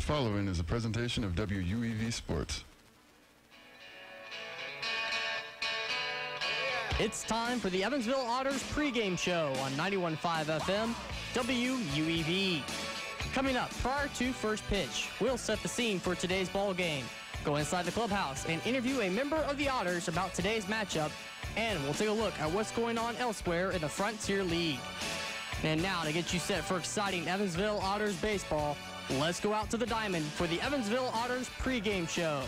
The following is a presentation of WUEV Sports. It's time for the Evansville Otters pregame show on 91.5 FM, WUEV. Coming up, prior to first pitch, we'll set the scene for today's ball game, go inside the clubhouse, and interview a member of the Otters about today's matchup, and we'll take a look at what's going on elsewhere in the Frontier League. And now, to get you set for exciting Evansville Otters baseball, let's go out to the diamond for the Evansville Otters pregame show.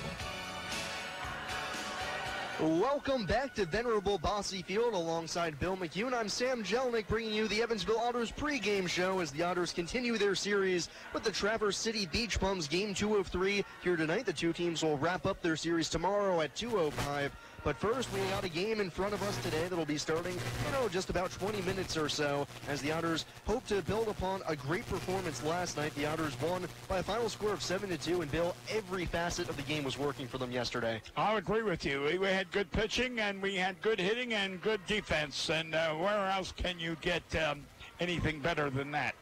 Welcome back to venerable Bosse Field alongside Bill McHugh. I'm Sam Jelnick bringing you the Evansville Otters pregame show as the Otters continue their series with the Traverse City Beach Bums game 2 of 3 here tonight. The two teams will wrap up their series tomorrow at 2:05. But first, we got a game in front of us today that'll be starting, just about 20 minutes or so, as the Otters hope to build upon a great performance last night. The Otters won by a final score of 7-2, and Bill, every facet of the game was working for them yesterday. I'll agree with you. We had good pitching, and we had good hitting and good defense, and where else can you get anything better than that?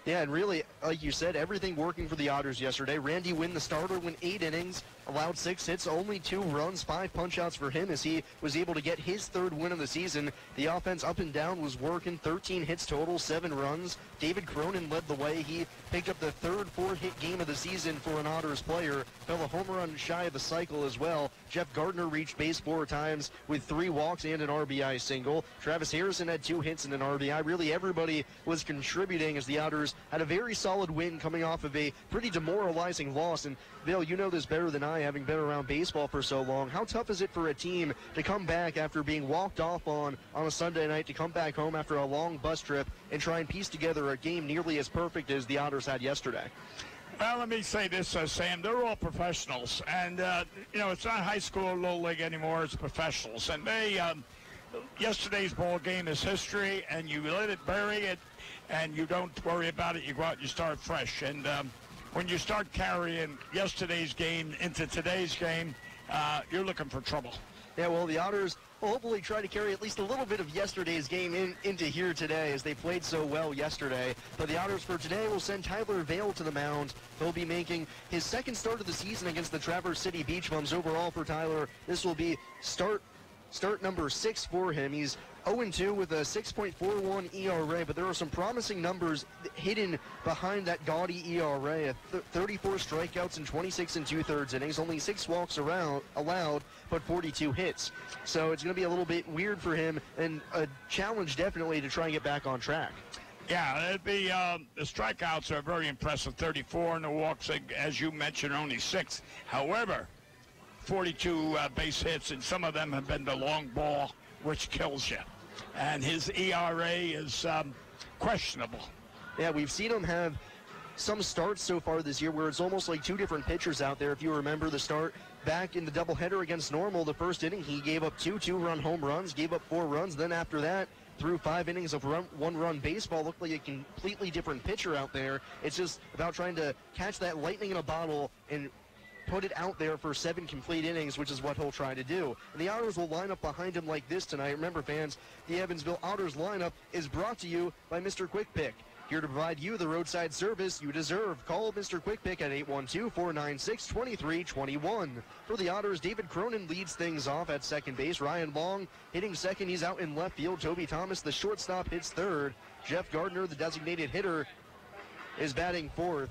Yeah, and really, like you said, everything working for the Otters yesterday. Randy Wynn, the starter, went 8 innings, allowed 6 hits, only 2 runs, 5 punch-outs for him as he was able to get his 3rd win of the season. The offense up and down was working, 13 hits total, 7 runs. David Cronin led the way. He picked up the 3rd 4-hit game of the season for an Otters player. Fell a home run shy of the cycle as well. Jeff Gardner reached base 4 times with 3 walks and an RBI single. Travis Harrison had 2 hits and an RBI. Really, everybody was contributing as the Otters had a very solid win coming off of a pretty demoralizing loss. And Bill, you know this better than I, having been around baseball for so long. How tough is it for a team to come back after being walked off on a Sunday night, to come back home after a long bus trip and try and piece together a game nearly as perfect as the Otters had yesterday? Well, let me say this, Sam. They're all professionals. And, it's not high school or little league anymore. It's professionals. And they, yesterday's ball game is history, and you let it bury it, and you don't worry about it. You go out and you start fresh. And when you start carrying yesterday's game into today's game, you're looking for trouble. Yeah, well, the Otters will hopefully try to carry at least a little bit of yesterday's game into here today, as they played so well yesterday. But the Otters for today will send Tyler Vail to the mound. He'll be making his 2nd start of the season against the Traverse City Beach Bums. Overall for Tyler, this will be start number 6 for him. He's 0-2 with a 6.41 ERA, but there are some promising numbers hidden behind that gaudy ERA. 34 strikeouts in 26 2/3 innings, only 6 walks allowed, but 42 hits. So it's going to be a little bit weird for him, and a challenge definitely to try and get back on track. Yeah, the strikeouts are very impressive. 34, and the walks, as you mentioned, are only 6. However, 42 base hits, and some of them have been the long ball, which kills you. And his ERA is questionable. Yeah, we've seen him have some starts so far this year where it's almost like 2 different pitchers out there. If you remember the start back in the doubleheader against Normal, the first inning, he gave up 2 2-run home runs, gave up 4 runs. Then after that, through 5 innings of 1-run baseball, looked like a completely different pitcher out there. It's just about trying to catch that lightning in a bottle and put it out there for 7 complete innings, which is what he'll try to do. And the Otters will line up behind him like this tonight. Remember, fans, the Evansville Otters lineup is brought to you by Mr. Quick Pick, here to provide you the roadside service you deserve. Call Mr. Quick Pick at 812-496-2321. For the Otters, David Cronin leads things off at second base. Ryan Long hitting second. He's out in left field. Toby Thomas, the shortstop, hits third. Jeff Gardner, the designated hitter, is batting fourth.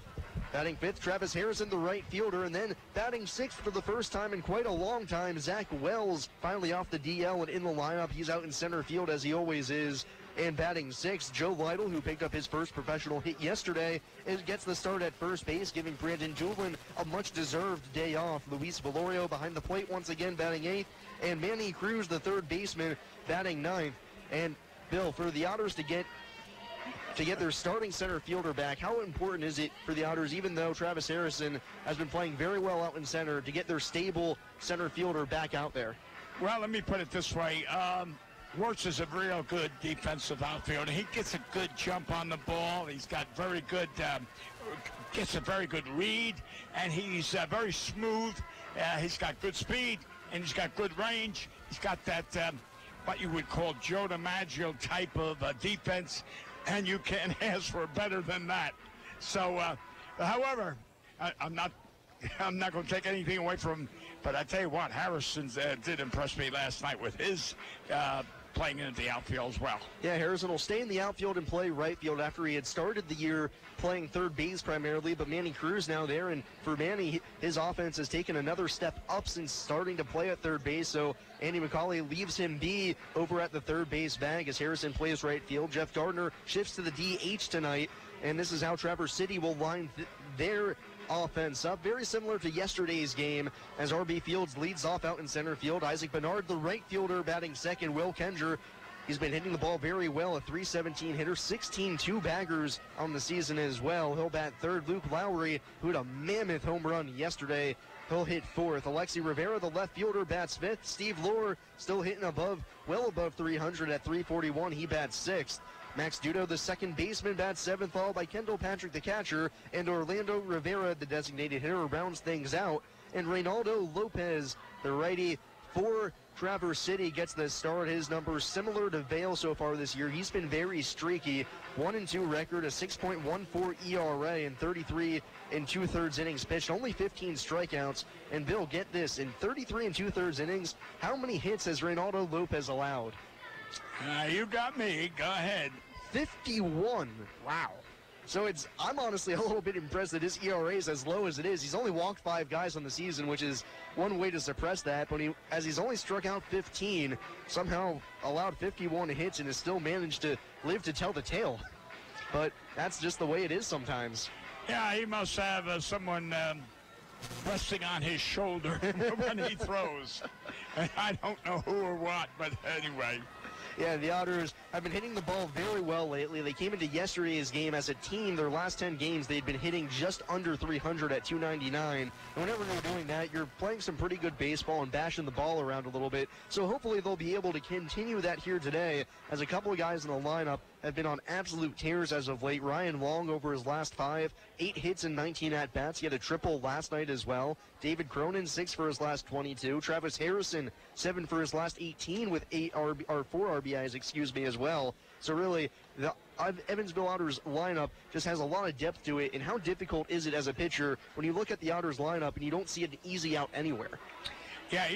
Batting fifth, Travis Harrison, the right fielder. And then batting sixth for the first time in quite a long time, Zach Wells, finally off the DL and in the lineup. He's out in center field, as he always is. And batting sixth, Joe Lytle, who picked up his first professional hit yesterday, gets the start at first base, giving Brandon Julian a much-deserved day off. Luis Valorio behind the plate once again, batting eighth. And Manny Cruz, the third baseman, batting ninth. And, Bill, for the Otters to get their starting center fielder back, how important is it for the Otters, even though Travis Harrison has been playing very well out in center, to get their stable center fielder back out there? Well, let me put it this way. Wirtz is a real good defensive outfielder. He gets a good jump on the ball. He's got very good, gets a very good read, and he's very smooth. He's got good speed, and he's got good range. He's got that, what you would call Joe DiMaggio type of defense, and you can't ask for better than that. So, however, I'm not going to take anything away from him, but I tell you what, Harrison did impress me last night with his playing into the outfield as well. Yeah, Harrison will stay in the outfield and play right field after he had started the year playing third base primarily, but Manny Cruz now there, and for Manny, his offense has taken another step up since starting to play at third base, so Andy McCauley leaves him be over at the third base bag as Harrison plays right field. Jeff Gardner shifts to the DH tonight, and this is how Traverse City will line their offense up, very similar to yesterday's game as RB Fields leads off out in center field. Isaac Bernard, the right fielder, batting second. Will Kenger, he's been hitting the ball very well, a .317 hitter, 16 two-baggers on the season as well. He'll bat third. Luke Lowry, who had a mammoth home run yesterday, he'll hit fourth. Alexi Rivera, the left fielder, bats fifth. Steve Lohr still hitting well above 300 at .341. He bats sixth. Max Dudo, the second baseman, bats seventh, followed by Kendall Patrick, the catcher, and Orlando Rivera, the designated hitter, rounds things out. And Reynaldo Lopez, the righty for Traverse City, gets the start. His numbers similar to Vail so far this year. He's been very streaky. 1-2 record, a 6.14 ERA, and 33 2/3 innings pitched, only 15 strikeouts. And Bill, get this, in 33 2/3 innings, how many hits has Reynaldo Lopez allowed? You got me. Go ahead. 51. Wow. So I'm honestly a little bit impressed that his ERA is as low as it is. He's only walked 5 guys on the season, which is one way to suppress that. But as he's only struck out 15, somehow allowed 51 hits and has still managed to live to tell the tale. But that's just the way it is sometimes. Yeah, he must have someone resting on his shoulder when he throws. I don't know who or what, but anyway. Yeah, the Otters have been hitting the ball very well lately. They came into yesterday's game as a team. Their last 10 games, they'd been hitting just under 300 at .299. And whenever they're doing that, you're playing some pretty good baseball and bashing the ball around a little bit. So hopefully they'll be able to continue that here today, as a couple of guys in the lineup have been on absolute tears as of late. Ryan Long, over his last 5, 8 hits and 19 at-bats. He had a triple last night as well. David Cronin, 6 for his last 22. Travis Harrison, 7 for his last 18 with 4 RBIs, as well. So really, the Evansville Otters lineup just has a lot of depth to it. And how difficult is it as a pitcher when you look at the Otters lineup and you don't see an easy out anywhere? Yeah,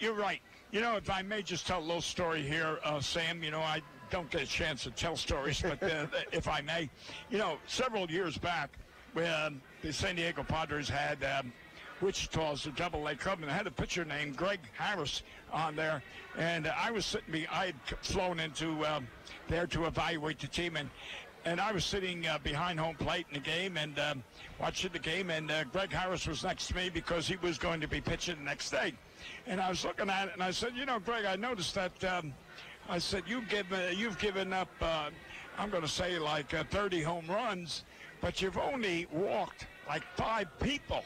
you're right. You know, if I may just tell a little story here, Sam, you know, I don't get a chance to tell stories, but if I may, you know, several years back, when the San Diego Padres had Wichita's the Double-A club, and they had a pitcher named Greg Harris on there, and I had flown into there to evaluate the team, and I was sitting behind home plate in the game and watching the game, and Greg Harris was next to me because he was going to be pitching the next day. And I was looking at it, and I said, you know, Greg, I noticed that, I said, you've given up, I'm going to say like 30 home runs, but you've only walked like 5 people.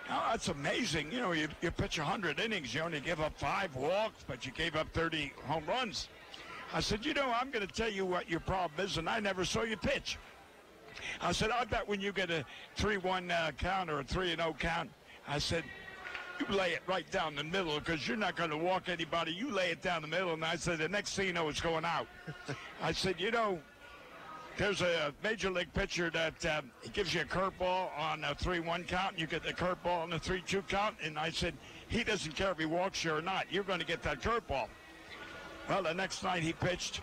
Now, that's amazing. You know, you pitch 100 innings, you only give up 5 walks, but you gave up 30 home runs. I said, you know, I'm going to tell you what your problem is, and I never saw you pitch. I said, I bet when you get a 3-1 count or a 3-0 count, I said, you lay it right down the middle because you're not going to walk anybody. You lay it down the middle. And I said, the next thing you know, it's going out. I said, you know, there's a major league pitcher that gives you a curveball on a 3-1 count. And you get the curveball on a 3-2 count. And I said, he doesn't care if he walks you or not. You're going to get that curveball. Well, the next night he pitched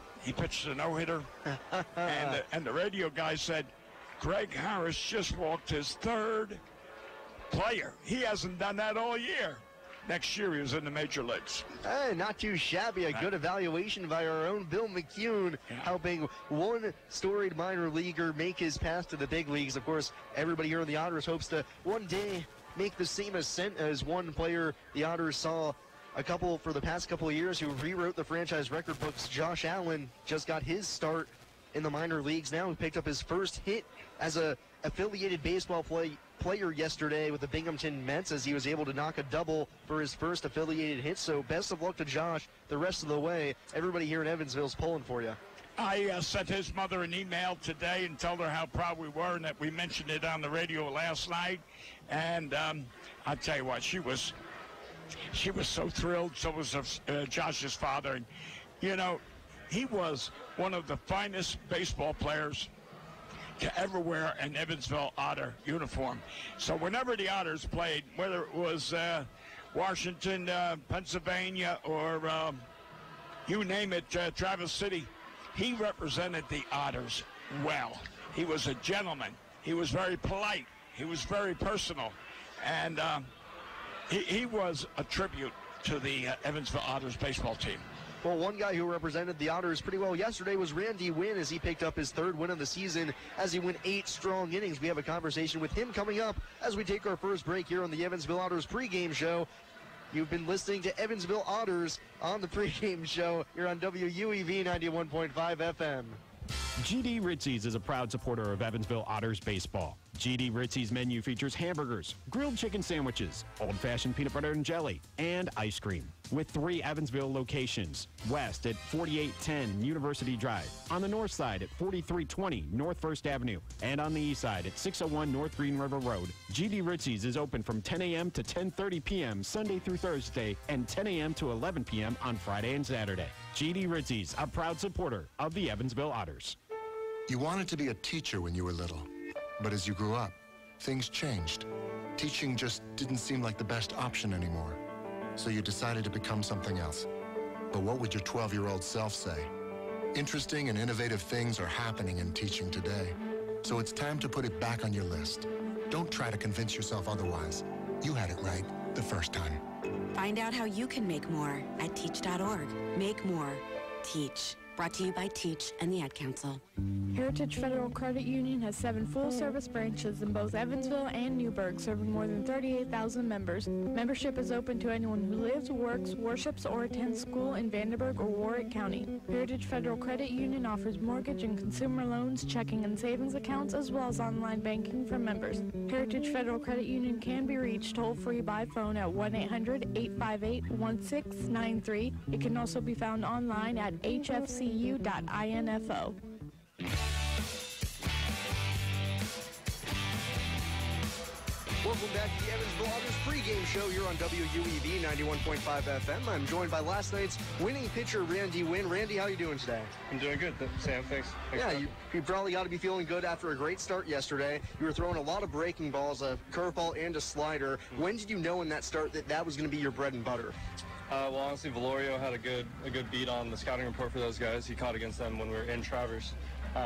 a no-hitter. and the radio guy said, Greg Harris just walked his 3rd player. He hasn't done that all year. Next year he was in the major leagues. Hey, not too shabby. A good evaluation by our own Bill McCune, helping one storied minor leaguer make his path to the big leagues. Of course, everybody here in the Otters hopes to one day make the same ascent as one player the Otters saw for the past couple of years who rewrote the franchise record books. Josh Allen just got his start in the minor leagues now. He picked up his first hit as a affiliated baseball player yesterday with the Binghamton Mets, as he was able to knock a double for his first affiliated hit. So best of luck to Josh the rest of the way. Everybody here in Evansville is pulling for you. I sent his mother an email today and told her how proud we were and that we mentioned it on the radio last night. And I'll tell you what, she was so thrilled. So was Josh's father. And, you know, he was one of the finest baseball players to ever wear an Evansville Otter uniform. So whenever the Otters played, whether it was Washington, Pennsylvania, or you name it, Traverse City, he represented the Otters well. He was a gentleman. He was very polite. He was very personal. And he was a tribute to the Evansville Otters baseball team. Well, one guy who represented the Otters pretty well yesterday was Randy Wynn, as he picked up his 3rd win of the season as he went 8 strong innings. We have a conversation with him coming up as we take our first break here on the Evansville Otters pregame show. You've been listening to Evansville Otters on the pregame show here on WUEV 91.5 FM. GD Ritzy's is a proud supporter of Evansville Otters baseball. GD Ritzy's menu features hamburgers, grilled chicken sandwiches, old-fashioned peanut butter and jelly, and ice cream. With 3 Evansville locations: west at 4810 University Drive, on the north side at 4320 North 1st Avenue, and on the east side at 601 North Green River Road. GD Ritzy's is open from 10 a.m. to 10:30 p.m. Sunday through Thursday, and 10 a.m. to 11 p.m. on Friday and Saturday. GD Ritzy's, a proud supporter of the Evansville Otters. You wanted to be a teacher when you were little, but as you grew up, things changed. Teaching just didn't seem like the best option anymore, so you decided to become something else. But what would your 12-year-old self say? Interesting and innovative things are happening in teaching today, so it's time to put it back on your list. Don't try to convince yourself otherwise. You had it right the first time. Find out how you can make more at teach.org. Make more. Teach. Brought to you by Teach and the Ad Council. Heritage Federal Credit Union has 7 full-service branches in both Evansville and Newburgh, serving more than 38,000 members. Membership is open to anyone who lives, works, worships, or attends school in Vandenberg or Warwick County. Heritage Federal Credit Union offers mortgage and consumer loans, checking and savings accounts, as well as online banking for members. Heritage Federal Credit Union can be reached toll-free by phone at 1-800-858-1693. It can also be found online at hfcu.info. Welcome back to the Evansville Otters pregame show here on WUEV 91.5 FM. I'm joined by last night's winning pitcher, Randy Wynn. Randy, how are you doing today? I'm doing good, Sam. Thanks. Yeah, you probably got to be feeling good after a great start yesterday. You were throwing a lot of breaking balls, a curveball and a slider. When did you know in that start that was going to be your bread and butter? Well, honestly, Valorio had a good beat on the scouting report for those guys. He caught against them when we were in Traverse.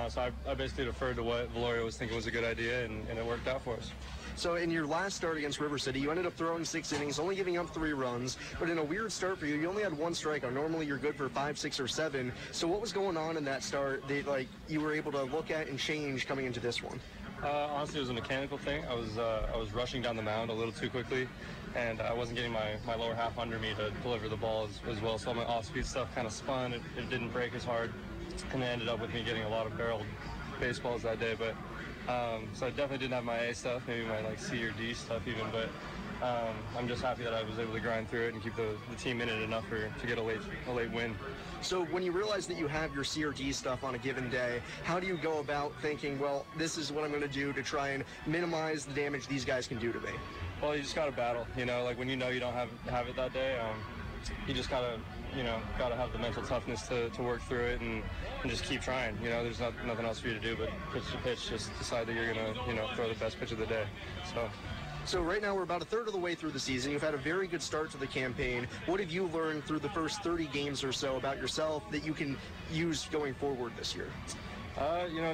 So I basically deferred to what Valorio was thinking was a good idea, and it worked out for us. So in your last start against River City, you ended up throwing 6 innings, only giving up 3 runs. But in a weird start for you, you only had 1 strikeout. Normally you're good for 5, 6, or 7. So what was going on in that start that you were able to look at and change coming into this one? Honestly, it was a mechanical thing. I was rushing down the mound a little too quickly, and I wasn't getting my lower half under me to deliver the ball as well. So my off-speed stuff kind of spun. It didn't break as hard, and it ended up with me getting a lot of barreled baseballs that day. But so I definitely didn't have my A stuff, maybe my C or D stuff even. But I'm just happy that I was able to grind through it and keep the team in it enough to get a late win. So when you realize that you have your C or D stuff on a given day, how do you go about thinking, well, this is what I'm going to do to try and minimize the damage these guys can do to me? Well, you just got to battle. Like when you don't have it that day, you just got to have the mental toughness to work through it and just keep trying. There's nothing else for you to do but pitch to pitch. Just decide that you're going to throw the best pitch of the day. So right now we're about a third of the way through the season. You've had a very good start to the campaign. What have you learned through the first 30 games or so about yourself that you can use going forward this year?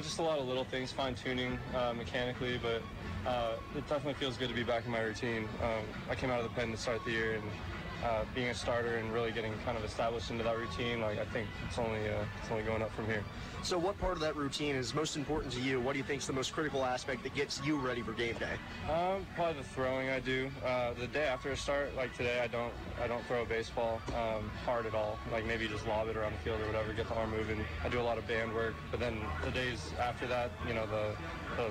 Just a lot of little things, fine-tuning mechanically, but it definitely feels good to be back in my routine. I came out of the pen to start the year, and being a starter and really getting kind of established into that routine, I think it's only going up from here. So what part of that routine is most important to you? What do you think is the most critical aspect that gets you ready for game day? Probably the throwing I do. The day after a start, like today, I don't throw a baseball hard at all. Maybe just lob it around the field or whatever, get the arm moving. I do a lot of band work, but then the days after that, the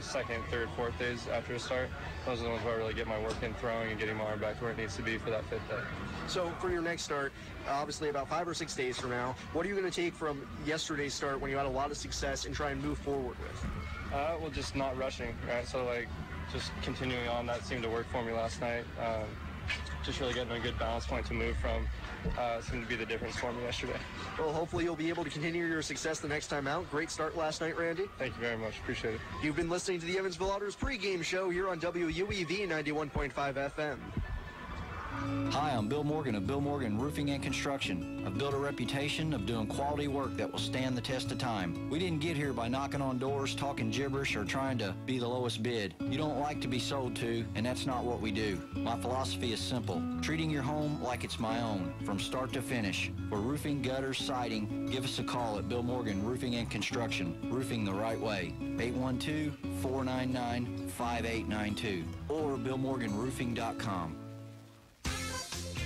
second, third, fourth days after a start, those are the ones where I really get my work in throwing and getting my arm back to where it needs to be for that 5th day. So for your next start, obviously about 5 or 6 days from now, what are you going to take from yesterday's start when you had a lot of success and try and move forward with? Well, just not rushing, right? So just continuing on, that seemed to work for me last night. just really getting a good balance point to move from seemed to be the difference for me yesterday. Well, hopefully you'll be able to continue your success the next time out. Great start last night, Randy. Thank you very much. Appreciate it. You've been listening to the Evansville Otters pregame show here on WUEV 91.5 FM. Hi, I'm Bill Morgan of Bill Morgan Roofing and Construction. I've built a reputation of doing quality work that will stand the test of time. We didn't get here by knocking on doors, talking gibberish, or trying to be the lowest bid. You don't like to be sold to, and that's not what we do. My philosophy is simple: treating your home like it's my own, from start to finish. For roofing, gutters, siding, give us a call at Bill Morgan Roofing and Construction. Roofing the right way. 812-499-5892 or BillMorganRoofing.com.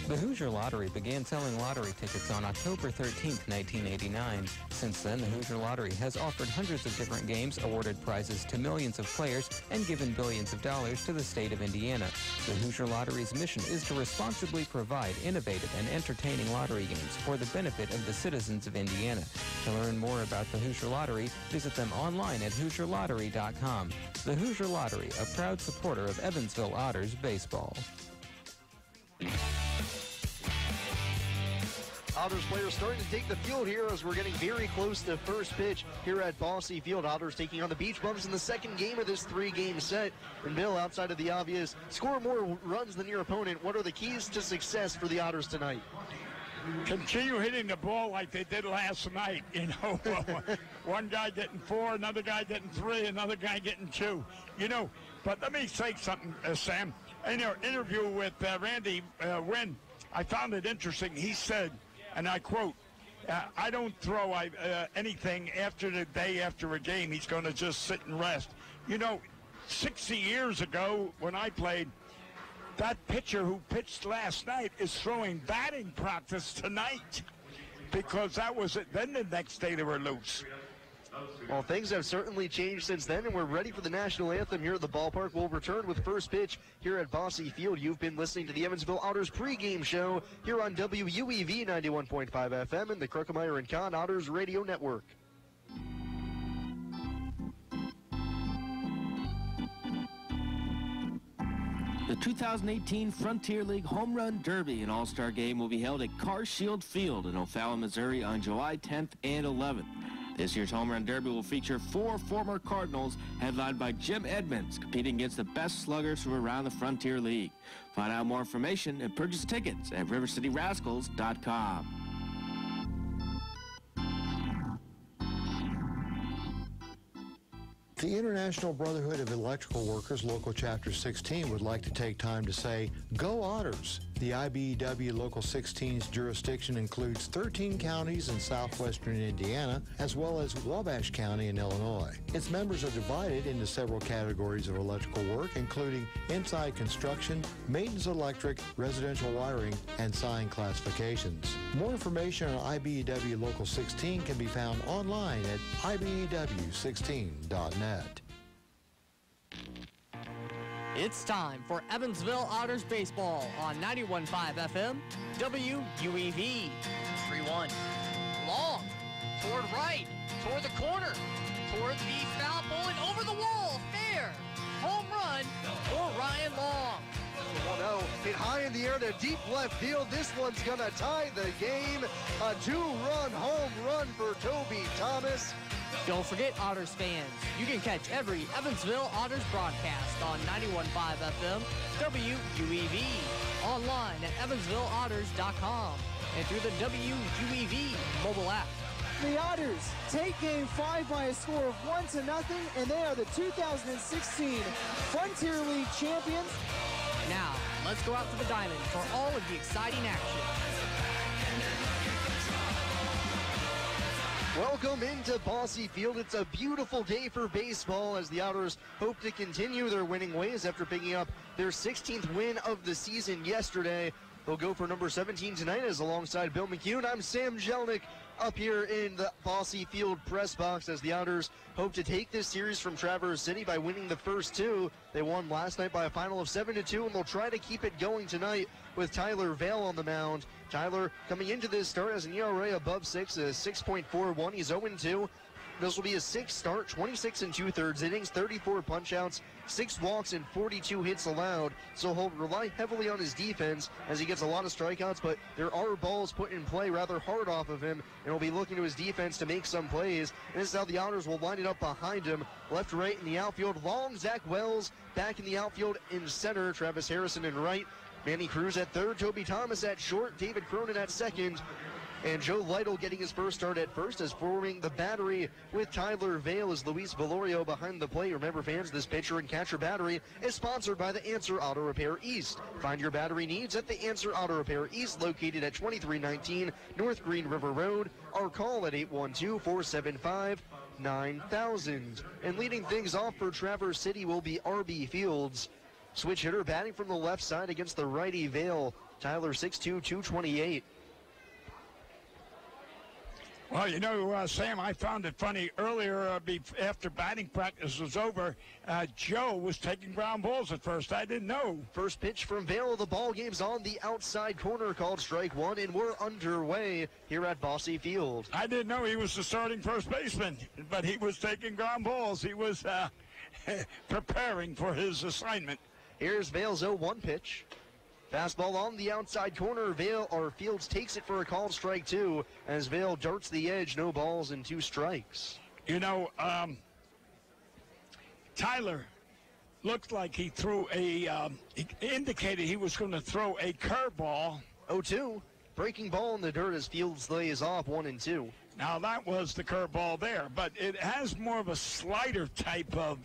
The Hoosier Lottery began selling lottery tickets on October 13, 1989. Since then, the Hoosier Lottery has offered hundreds of different games, awarded prizes to millions of players, and given billions of dollars to the state of Indiana. The Hoosier Lottery's mission is to responsibly provide innovative and entertaining lottery games for the benefit of the citizens of Indiana. To learn more about the Hoosier Lottery, visit them online at HoosierLottery.com. The Hoosier Lottery, a proud supporter of Evansville Otters baseball. Otters players starting to take the field here as we're getting very close to first pitch here at Bosse Field. Otters taking on the Beach Bums in the second game of this three-game set. And Bill, outside of the obvious, score more runs than your opponent. What are the keys to success for the Otters tonight? Continue hitting the ball like they did last night. You know, one guy getting 4, another guy getting 3, another guy getting 2. You know, but let me say something, Sam. In our interview with Randy Wynn, I found it interesting. He said, and I quote, I don't throw anything after the day after a game. He's going to just sit and rest. You know, 60 years ago when I played, that pitcher who pitched last night is throwing batting practice tonight because that was it. Then the next day they were loose. Well, things have certainly changed since then, and we're ready for the national anthem here at the ballpark. We'll return with first pitch here at Bosse Field. You've been listening to the Evansville Otters pregame show here on WUEV 91.5 FM and the Kruckemeyer and Kahn Otters Radio Network. The 2018 Frontier League Home Run Derby and All-Star Game will be held at CarShield Field in O'Fallon, Missouri on July 10th and 11th. This year's Home Run Derby will feature 4 former Cardinals headlined by Jim Edmonds competing against the best sluggers from around the Frontier League. Find out more information and purchase tickets at rivercityrascals.com. The International Brotherhood of Electrical Workers, Local Chapter 16, would like to take time to say, Go Otters! The IBEW Local 16's jurisdiction includes 13 counties in southwestern Indiana, as well as Wabash County in Illinois. Its members are divided into several categories of electrical work, including inside construction, maintenance electric, residential wiring, and sign classifications. More information on IBEW Local 16 can be found online at IBEW16.net. It's time for Evansville Otters baseball on 91.5 FM, WUEV. 3-1. Long, toward right, toward the corner, toward the foul pole and over the wall. Fair. Home run for Ryan Long. 1-0, hit high in the air to deep left field. This one's going to tie the game. A 2-run home run for Toby Thomas. Don't forget, Otters fans, you can catch every Evansville Otters broadcast on 91.5 FM, WUEV, online at EvansvilleOtters.com, and through the WUEV mobile app. The Otters take Game 5 by a score of 1-0, and they are the 2016 Frontier League champions. Now, let's go out to the diamond for all of the exciting action. Welcome into Bosse Field. It's a beautiful day for baseball as the Otters hope to continue their winning ways after picking up their 16th win of the season yesterday. They'll go for number 17 tonight as alongside Bill McCune. I'm Sam Jelnick up here in the Bosse Field press box as the Otters hope to take this series from Traverse City by winning the first 2. They won last night by a final of 7-2, and they'll try to keep it going tonight with Tyler Vale on the mound. Tyler coming into this start as an ERA above 6, a 6.41. He's 0-2. This will be his sixth start, 26 2/3 innings, 34 punch-outs, 6 walks, and 42 hits allowed. So he'll rely heavily on his defense as he gets a lot of strikeouts, but there are balls put in play rather hard off of him, and he'll be looking to his defense to make some plays. And this is how the Otters will line it up behind him. Left, right in the outfield. Long, Zach Wells back in the outfield in center. Travis Harrison in right. Manny Cruz at third. Toby Thomas at short. David Cronin at second. And Joe Lytle getting his first start at first as forming the battery with Tyler Vale as Luis Velorio behind the plate. Remember, fans, this pitcher and catcher battery is sponsored by the Answer Auto Repair East. Find your battery needs at the Answer Auto Repair East, located at 2319 North Green River Road, or call at 812-475-9000. And leading things off for Traverse City will be R.B. Fields. Switch hitter batting from the left side against the righty Vale. Tyler 6'2", 228. Well, you know, Sam, I found it funny. Earlier, after batting practice was over, Joe was taking ground balls at first. I didn't know. First pitch from Vale. The ball game's on the outside corner, called strike one, and we're underway here at Bosse Field. I didn't know he was the starting first baseman, but he was taking ground balls. He was preparing for his assignment. Here's Vale's 0-1 pitch. Fastball on the outside corner. Fields takes it for a called strike two as Vale darts the edge. No balls and 2 strikes. You know, Tyler looked like he threw he indicated he was going to throw a curveball. 0-2. Breaking ball in the dirt as Fields lays off 1-2. Now that was the curveball there, but it has more of a slider type of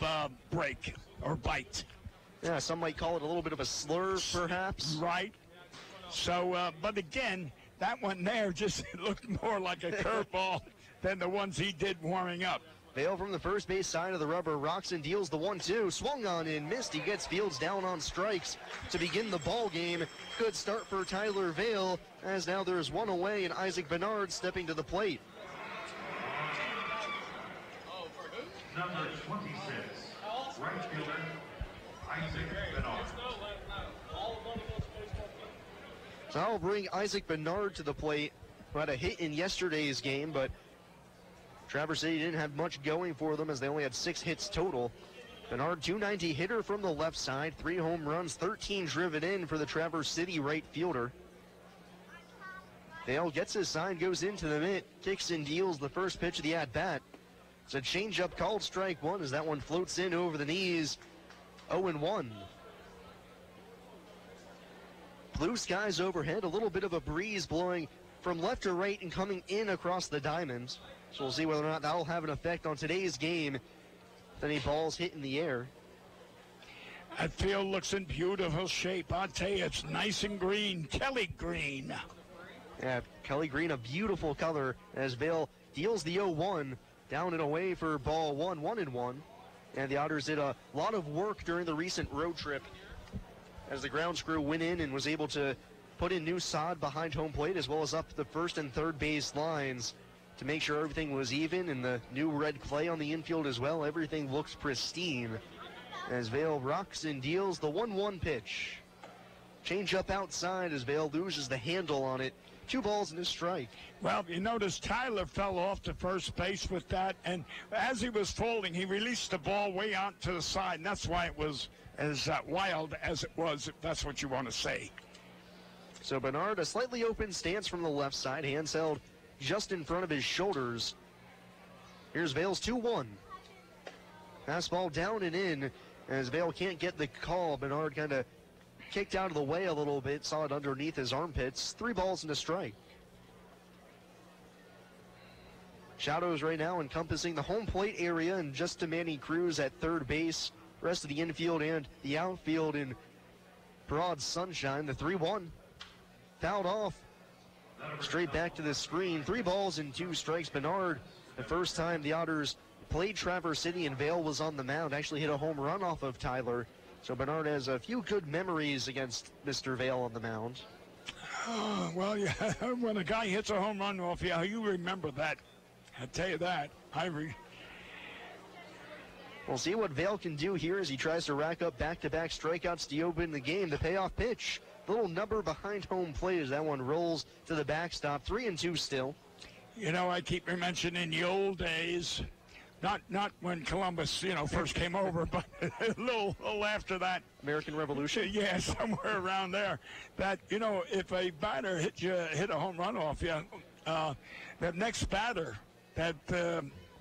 break or bite. Yeah, some might call it a little bit of a slur, perhaps. Right. So, but again, that one there just looked more like a curveball than the ones he did warming up. Vale from the first base side of the rubber rocks and deals the 1-2. Swung on and missed. He gets Fields down on strikes to begin the ball game. Good start for Tyler Vale, as now there's one away and Isaac Bernard stepping to the plate. Number 26, right fielder, Isaac Bernard. So I'll bring Isaac Bernard to the plate, who had a hit in yesterday's game, but Traverse City didn't have much going for them as they only had 6 hits total. Bernard, 290 hitter from the left side, 3 home runs, 13 driven in for the Traverse City right fielder. Vale gets his sign, goes into the mitt, kicks and deals the first pitch of the at-bat. It's a changeup called strike one as that one floats in over the knees. 0-1. Blue skies overhead, a little bit of a breeze blowing from left to right and coming in across the diamond. So we'll see whether or not that'll have an effect on today's game. If any balls hit in the air. That field looks in beautiful shape. I'll tell you, it's nice and green. Kelly green. Yeah, Kelly green, a beautiful color as Vale deals the 0-1. Down and away for ball one, 1-1. And the Otters did a lot of work during the recent road trip as the grounds crew went in and was able to put in new sod behind home plate as well as up the first and third base lines to make sure everything was even, and the new red clay on the infield as well. Everything looks pristine as Vale rocks and deals the 1-1 pitch. Change up outside as Vale loses the handle on it. 2 balls and a strike. Well, you notice Tyler fell off to first base with that, and as he was folding, he released the ball way out to the side, and that's why it was as wild as it was, if that's what you want to say. So Bernard, a slightly open stance from the left side, hands held just in front of his shoulders. Here's Vale's 2-1. Fastball down and in as Vale can't get the call. Bernard kind of kicked out of the way a little bit, saw it underneath his armpits. 3 balls and a strike. Shadows right now encompassing the home plate area and just to Manny Cruz at third base. Rest of the infield and the outfield in broad sunshine. The 3-1 fouled off. Straight back to the screen. 3 balls and 2 strikes. Bernard, the first time the Otters played Traverse City and Vale was on the mound, actually hit a home run off of Tyler. So Bernard has a few good memories against Mr. Vale on the mound. Oh, well, yeah, when a guy hits a home run off you, you remember that. I tell you that. We'll see what Vale can do here as he tries to rack up back-to-back strikeouts to open the game. The payoff pitch, little number behind home plate as that one rolls to the backstop. 3-2 still. You know, I keep mentioning the old days. Not when Columbus, first came over, but a little after that. American Revolution? Yeah, somewhere around there. That, if a batter hit a home run off you, the next batter that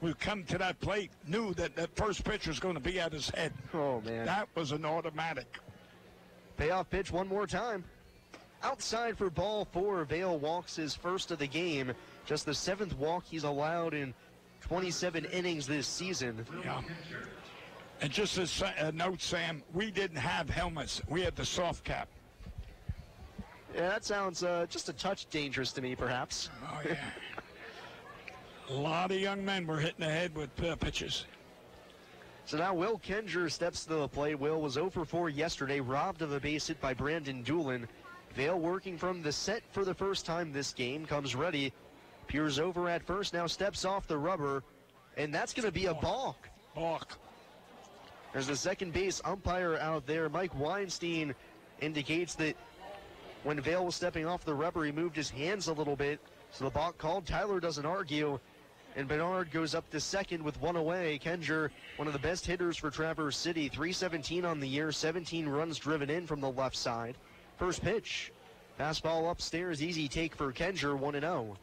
would come to that plate knew that that first pitch was going to be at his head. Oh, man. That was an automatic. Payoff pitch one more time. Outside for ball 4. Vail walks his first of the game. Just the 7th walk he's allowed in 27 innings this season. Yeah. And just as a note, Sam, we didn't have helmets. We had the soft cap. Yeah, that sounds just a touch dangerous to me, perhaps. Oh, yeah. A lot of young men were hitting the head with pitches. So now Will Kenger steps to the plate. Will was 0 for 4 yesterday, robbed of a base hit by Brandon Doolin. Vail working from the set for the first time this game, comes ready. Peers over at first, now steps off the rubber, and that's going to be a balk. Balk. There's the second base umpire out there. Mike Weinstein indicates that when Vail was stepping off the rubber, he moved his hands a little bit. So the balk called. Tyler doesn't argue, and Bernard goes up to second with 1 away. Kenger, one of the best hitters for Traverse City, 317 on the year, 17 runs driven in from the left side. First pitch, fastball upstairs, easy take for Kenger, 1-0.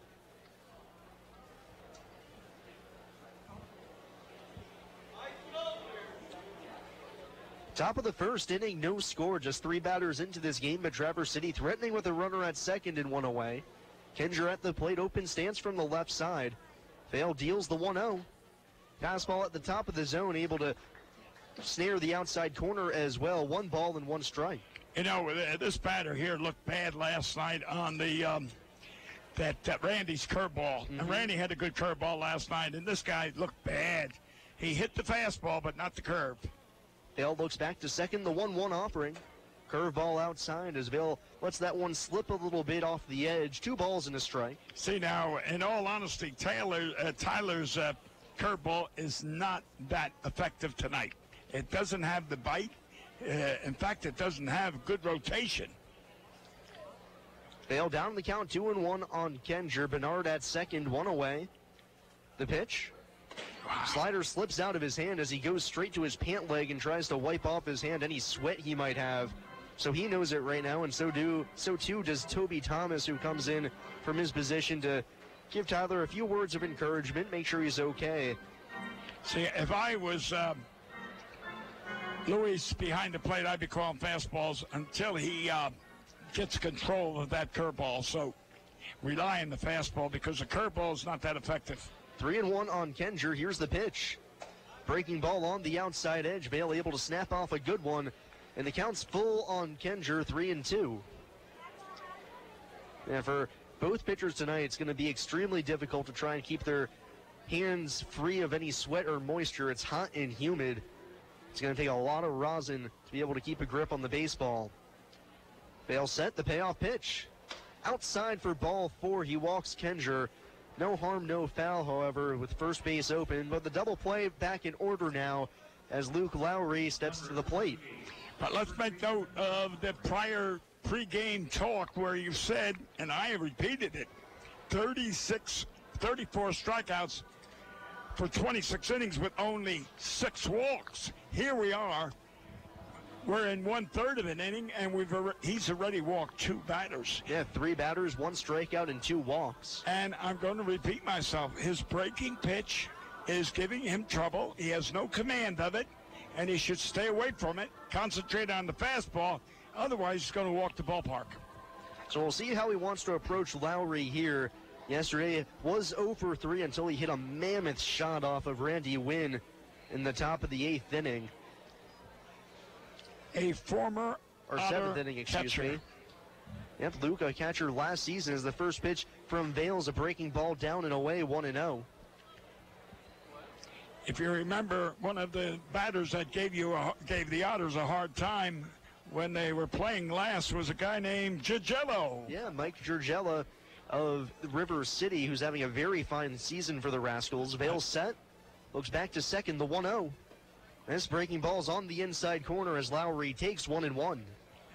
Top of the first inning, no score, just 3 batters into this game, but Traverse City threatening with a runner at second and 1 away. Kenger at the plate, open stance from the left side. Vail deals the 1-0. Fastball at the top of the zone, able to snare the outside corner as well. 1 ball and 1 strike. This batter here looked bad last night on the that Randy's curveball. And Randy had a good curveball last night, and this guy looked bad. He hit the fastball, but not the curve. Vail looks back to second, the 1-1 offering. Curveball outside as Vail lets that one slip a little bit off the edge. 2 balls and a strike. See, now, in all honesty, Tyler's curveball is not that effective tonight. It doesn't have the bite. In fact, it doesn't have good rotation. Vail down the count, 2-1 on Kenger. Bernard at second, 1 away. The pitch. Wow. Slider slips out of his hand as he goes straight to his pant leg and tries to wipe off his hand any sweat he might have. So he knows it right now, and so too does Toby Thomas, who comes in from his position to give Tyler a few words of encouragement, make sure he's okay. See, if I was Louis behind the plate, I'd be calling fastballs until he gets control of that curveball. So rely on the fastball because the curveball is not that effective. 3-1 on Kenger. Here's the pitch. Breaking ball on the outside edge. Vail able to snap off a good one. And the count's full on Kenger, 3-2. And for both pitchers tonight, it's going to be extremely difficult to try and keep their hands free of any sweat or moisture. It's hot and humid. It's going to take a lot of rosin to be able to keep a grip on the baseball. Vail set, the payoff pitch. Outside for ball 4, he walks Kenger. No harm, no foul, however, with first base open. But the double play back in order now as Luke Lowry steps to the plate. But let's make note of the prior pregame talk where you said, and I repeated it, 34 strikeouts for 26 innings with only 6 walks. Here we are. We're in 1/3 of an inning, and he's already walked 2 batters. Yeah, 3 batters, 1 strikeout, and 2 walks. And I'm going to repeat myself. His breaking pitch is giving him trouble. He has no command of it, and he should stay away from it, concentrate on the fastball. Otherwise, he's going to walk the ballpark. So we'll see how he wants to approach Lowry here. Yesterday was 0 for 3 until he hit a mammoth shot off of Randy Wynn in the top of the 8th inning. A former or 7th inning, excuse me. Yep, Luke, a catcher last season, is the first pitch from Vail's a breaking ball down and away, 1-0. If you remember, one of the batters that gave the Otters a hard time when they were playing last was a guy named Giorgello. Yeah, Mike Giorgello of River City, who's having a very fine season for the Rascals. Vail set, looks back to second, the 1-0. This breaking ball's on the inside corner as Lowry takes 1-1.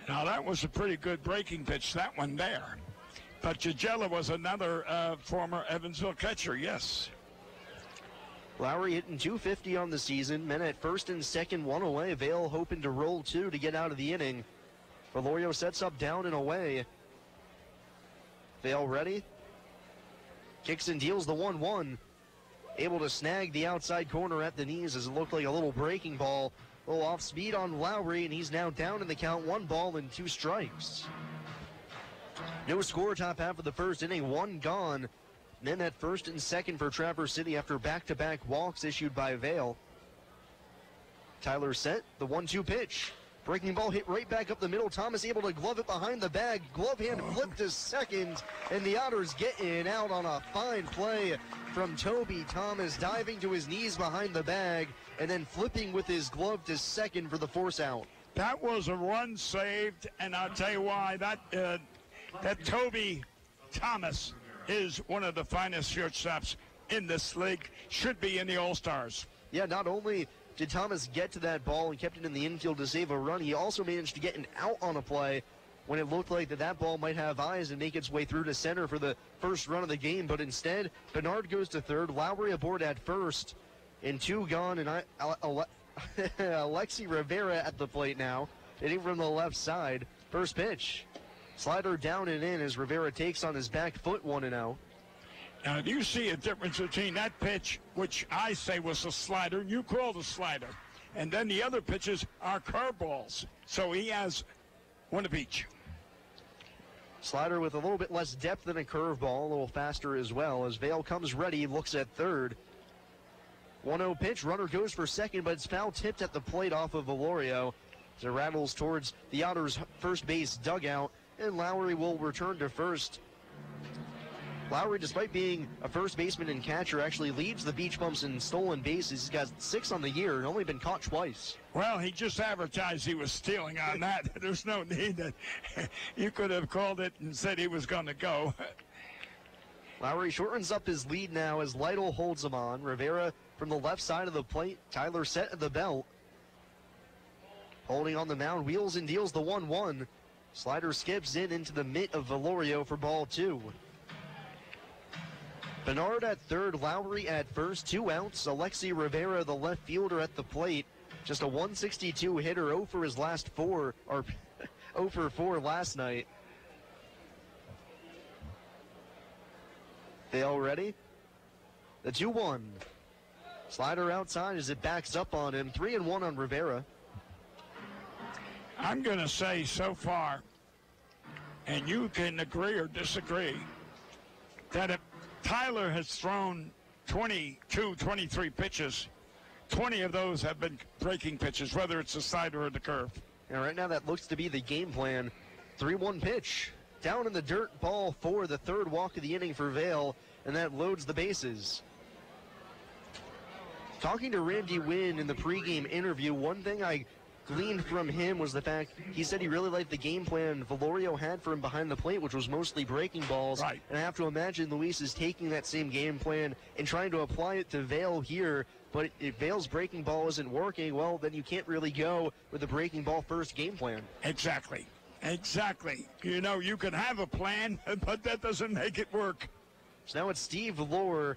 Now that was a pretty good breaking pitch, that one there. But Giorgello was another former Evansville catcher, yes. Lowry hitting .250 on the season. Men at first and second, one away. Vail hoping to roll two to get out of the inning. Valorio sets up down and away. Vail ready. Kicks and deals the 1-1. Able to snag the outside corner at the knees as it looked like a little breaking ball. A little off speed on Lowry, and he's now down in the count. 1 ball and 2 strikes. No score top half of the first inning. 1 gone. Men at first and second for Traverse City after back-to-back walks issued by Vail. Tyler set the 1-2 pitch. Breaking ball hit right back up the middle. Thomas able to glove it behind the bag. Glove hand flipped to second, and the Otters get in out on a fine play from Toby Thomas, diving to his knees behind the bag and then flipping with his glove to second for the force out. That was a run saved, and I'll tell you why. That Toby Thomas is one of the finest shortstops in this league. Should be in the All-Stars. Yeah, not only did Thomas get to that ball and kept it in the infield to save a run, he also managed to get an out on a play when it looked like that ball might have eyes and make its way through to center for the first run of the game. But instead, Bernard goes to third, Lowry aboard at first, and 2 gone, and Alexi Rivera at the plate now, hitting from the left side. First pitch. Slider down and in as Rivera takes on his back foot 1-0. Now, do you see a difference between that pitch, which I say was a slider, you called a slider, and then the other pitches are curveballs. So he has one of each. Slider with a little bit less depth than a curveball, a little faster as well. As Vail comes ready, looks at third. 1-0 pitch, runner goes for second, but it's foul tipped at the plate off of Valorio. As it rattles towards the Otters' first base dugout, and Lowry will return to first. Lowry, despite being a first baseman and catcher, actually leads the beach bumps in stolen bases. He's got 6 on the year and only been caught twice. Well, he just advertised he was stealing on that. There's no need that you could have called it and said he was going to go. Lowry shortens up his lead now as Lytle holds him on. Rivera from the left side of the plate. Tyler set at the belt. Holding on the mound, wheels and deals the 1-1. Slider skips into the mitt of Valorio for ball 2. Bernard at third, Lowry at first, 2 outs. Alexi Rivera, the left fielder, at the plate. Just a 162 hitter, 0 for his last 4, or 0 for 4 last night. They all ready? The 2-1. Slider outside as it backs up on him. 3-1 on Rivera. I'm going to say so far, and you can agree or disagree, that if Tyler has thrown 22, 23 pitches, 20 of those have been breaking pitches, whether it's the slider or the curve. And right now that looks to be the game plan. 3-1 pitch. Down in the dirt, ball 4, the third walk of the inning for Vail, and that loads the bases. Talking to Randy Wynn in the pregame interview, one thing I gleaned from him was the fact he said he really liked the game plan Valorio had for him behind the plate, which was mostly breaking balls. Right. And I have to imagine Luis is taking that same game plan and trying to apply it to Vail here. But if Vail's breaking ball isn't working, well, then you can't really go with the breaking ball first game plan. Exactly. Exactly. You know, you can have a plan, but that doesn't make it work. So now it's Steve Lohr.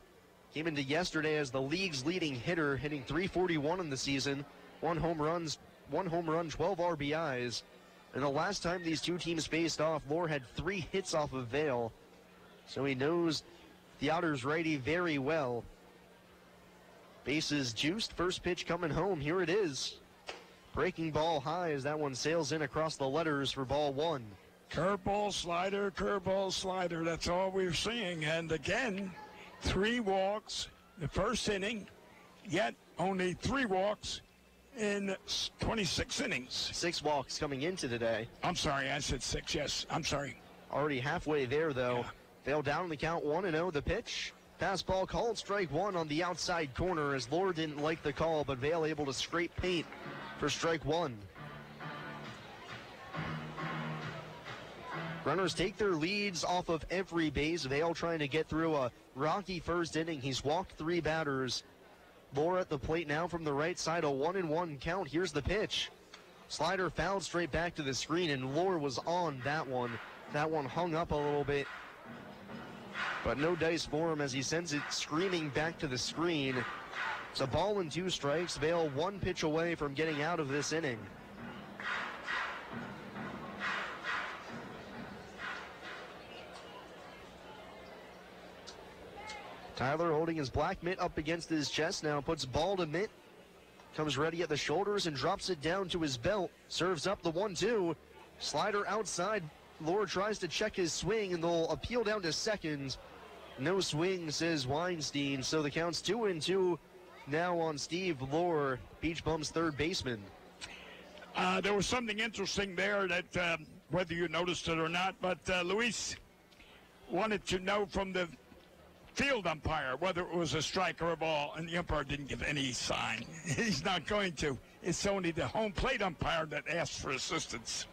Came into yesterday as the league's leading hitter, hitting .341 in the season. 1 home run, 12 RBIs. And the last time these two teams faced off, Lohr had 3 hits off of Vail. So he knows the Otters righty very well. Bases juiced, first pitch coming home. Here it is. Breaking ball high as that one sails in across the letters for ball 1. Curveball, slider, that's all we're seeing. And again, 3 walks the first inning, yet only 3 walks in 26 innings. 6 walks coming into today. I'm sorry, I said 6, yes, I'm sorry. Already halfway there, though. Yeah. Vail down in the count, 1-0 the pitch. Fastball called, strike 1 on the outside corner as Lohr didn't like the call, but Vail able to scrape paint for strike 1. Runners take their leads off of every base. Vail trying to get through a rocky first inning. He's walked 3 batters. Lohr at the plate now from the right side, a 1-1 count. Here's the pitch. Slider fouled straight back to the screen, and Lohr was on that one. That one hung up a little bit. But no dice for him as he sends it screaming back to the screen. It's a ball and 2 strikes. Vail 1 pitch away from getting out of this inning. Tyler holding his black mitt up against his chest now, puts ball to mitt, comes ready at the shoulders and drops it down to his belt. Serves up the 1-2. Slider outside. Lohr tries to check his swing and they'll appeal down to second. No swing, says Weinstein. So the count's 2-2 now on Steve Lohr, Beach Bum's third baseman. There was something interesting there that, whether you noticed it or not, but Luis wanted to know from the field umpire whether it was a strike or a ball, and the umpire didn't give any sign. He's not going to. It's only the home plate umpire that asks for assistance.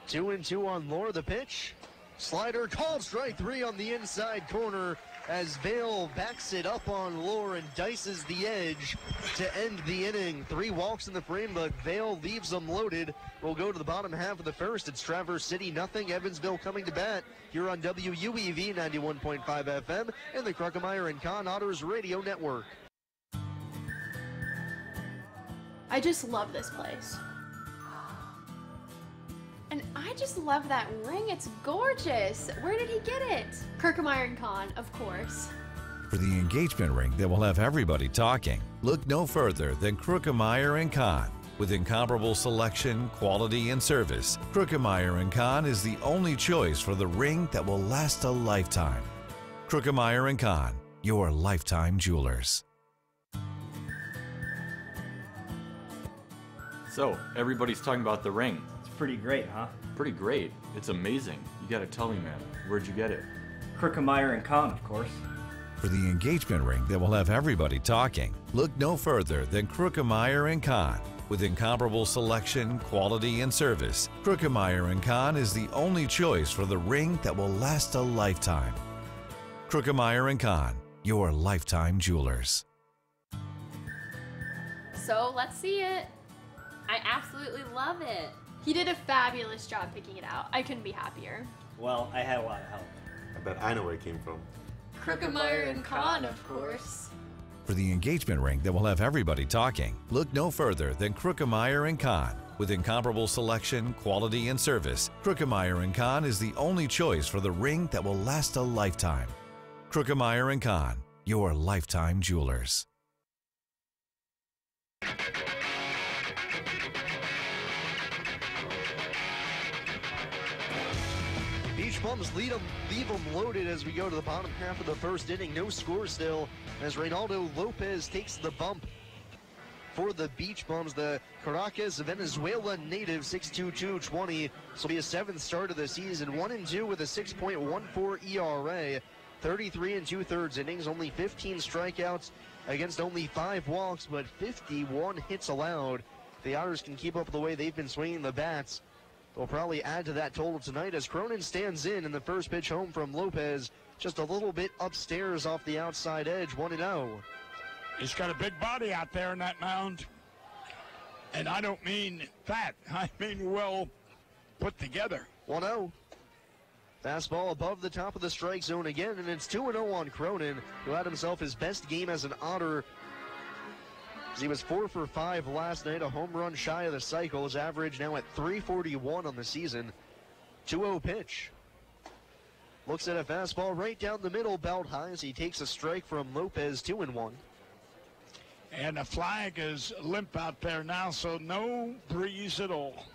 2-2 on Lohr, the pitch. Slider called strike 3 on the inside corner as Vail backs it up on Lohr and dices the edge to end the inning. 3 walks in the frame, but Vail leaves them loaded. We'll go to the bottom half of the first. It's Traverse City, nothing. Evansville coming to bat here on WUEV 91.5 FM and the Kruckemeyer and Kahn Otters Radio Network. I just love this place. And I just love that ring. It's gorgeous. Where did he get it? Kruckemeyer and Kahn, of course. For the engagement ring that will have everybody talking, look no further than Kruckemeyer and Kahn. With incomparable selection, quality, and service, Kruckemeyer and Kahn is the only choice for the ring that will last a lifetime. Kruckemeyer and Kahn, your lifetime jewelers. So, everybody's talking about the ring. It's pretty great, huh? Pretty great. It's amazing. You gotta tell me, man. Where'd you get it? Kruckemeyer and Kahn, of course. For the engagement ring that will have everybody talking, look no further than Kruckemeyer and Kahn. With incomparable selection, quality, and service, Kruckemeyer and Kahn is the only choice for the ring that will last a lifetime. Kruckemeyer and Kahn, your lifetime jewelers. So let's see it. I absolutely love it. He did a fabulous job picking it out. I couldn't be happier. Well, I had a lot of help. I bet I know where it came from. Kruckemeyer and Kahn, of course. For the engagement ring that will have everybody talking, look no further than Kruckemeyer and Kahn. With incomparable selection, quality, and service, Kruckemeyer and Kahn is the only choice for the ring that will last a lifetime. Kruckemeyer and Kahn, your lifetime jewelers. Beach Bums leave them loaded as we go to the bottom half of the first inning. No score still as Reynaldo Lopez takes the bump for the Beach Bums. The Caracas, Venezuela native, 6'2", 220. This will be a 7th start of the season. 1-2 with a 6.14 ERA. 33 2/3 innings, only 15 strikeouts against only 5 walks, but 51 hits allowed. The Otters can keep up the way they've been swinging the bats. They'll probably add to that total tonight as Cronin stands in the first pitch home from Lopez. Just a little bit upstairs off the outside edge, 1-0. He's got a big body out there in that mound. And I don't mean fat. I mean well put together. 1-0. Fastball above the top of the strike zone again, and it's 2-0 on Cronin, who had himself his best game as an Otter. He was 4 for 5 last night, a home run shy of the cycle. His average now at 341 on the season. 2-0 pitch. Looks at a fastball right down the middle, belt high as he takes a strike from Lopez, 2-1. And the flag is limp out there now, so no breeze at all.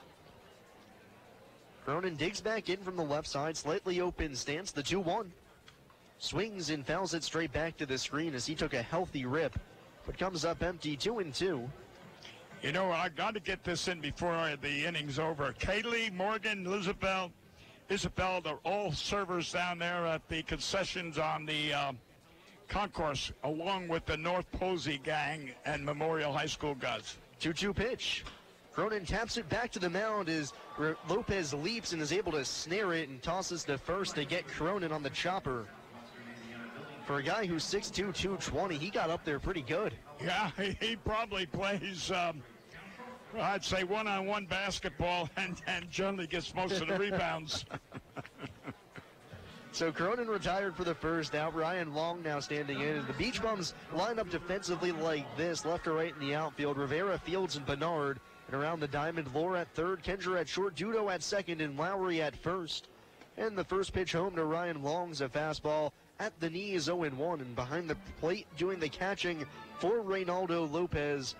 Cronin digs back in from the left side, slightly open stance, the 2-1. Swings and fouls it straight back to the screen as he took a healthy rip, but comes up empty, 2-2. You know, I got to get this in before the inning's over. Kaylee, Morgan, Isabel, they're all servers down there at the concessions on the concourse, along with the North Posey gang and Memorial High School guys. 2-2 pitch. Cronin taps it back to the mound as Lopez leaps and is able to snare it and tosses to first to get Cronin on the chopper. For a guy who's 6'2", 220, he got up there pretty good. Yeah, he probably plays, I'd say, one-on-one basketball and generally gets most of the rebounds. So Cronin retired for the first out. Ryan Long now standing in. And the Beach Bums line up defensively like this, left to right in the outfield. Rivera, Fields, and Bernard. And around the diamond, Lohr at third, Kendra at short, Dudo at second, and Lowry at first. And the first pitch home to Ryan Long's a fastball at the knees, 0-1. And behind the plate doing the catching for Reynaldo Lopez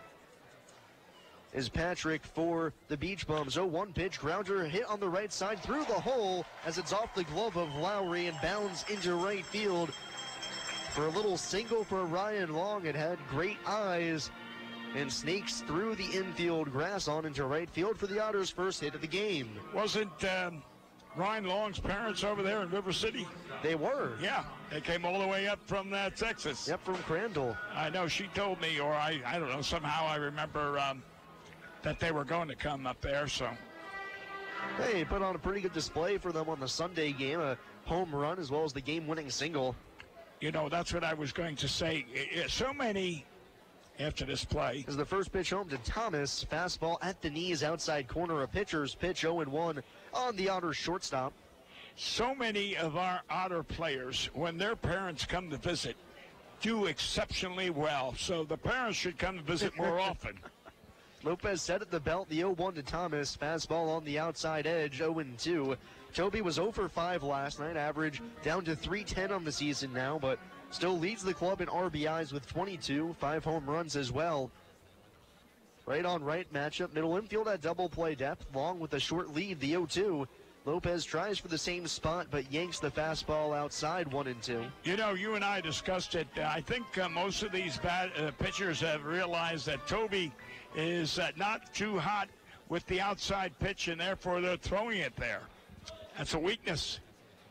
is Patrick for the Beach Bums. 0-1 pitch, grounder hit on the right side through the hole as it's off the glove of Lowry and bounds into right field. For a little single for Ryan Long, it had great eyes and snakes through the infield grass on into right field for the Otters' first hit of the game. Wasn't Ryan Long's parents over there in River City? They were. Yeah, they came all the way up from Texas. Yep, from Crandall. I know, she told me, or I don't know, somehow I remember that they were going to come up there, so. Hey, put on a pretty good display for them on the Sunday game, a home run as well as the game-winning single. You know, that's what I was going to say. So many after this play. This is the first pitch home to Thomas. Fastball at the knees, outside corner, a pitcher's pitch, 0-1 on the Otters shortstop. So many of our Otter players, when their parents come to visit, do exceptionally well. So the parents should come to visit more often. Lopez set at the belt, the 0-1 to Thomas. Fastball on the outside edge, 0-2. Toby was 0 for 5 last night, average down to .310 on the season now, but still leads the club in RBIs with 22, 5 home runs as well. Right on right matchup, middle infield at double play depth, Long with a short lead, the 0-2. Lopez tries for the same spot, but yanks the fastball outside, 1-2. You know, you and I discussed it. I think most of these pitchers have realized that Toby is not too hot with the outside pitch, and therefore they're throwing it there. That's a weakness.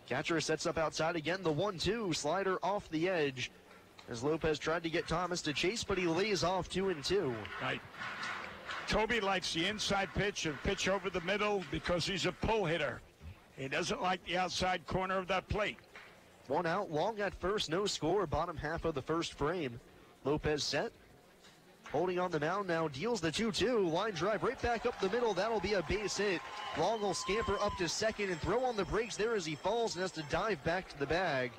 Catcher sets up outside again, the 1-2, slider off the edge. As Lopez tried to get Thomas to chase, but he lays off 2-2. Right. Toby likes the inside pitch and pitch over the middle because he's a pull hitter. He doesn't like the outside corner of that plate. One out, Long at first, no score, bottom half of the first frame. Lopez set. Holding on the mound now, deals the 2-2. Line drive right back up the middle. That'll be a base hit. Long will scamper up to second and throw on the brakes there as he falls and has to dive back to the bag.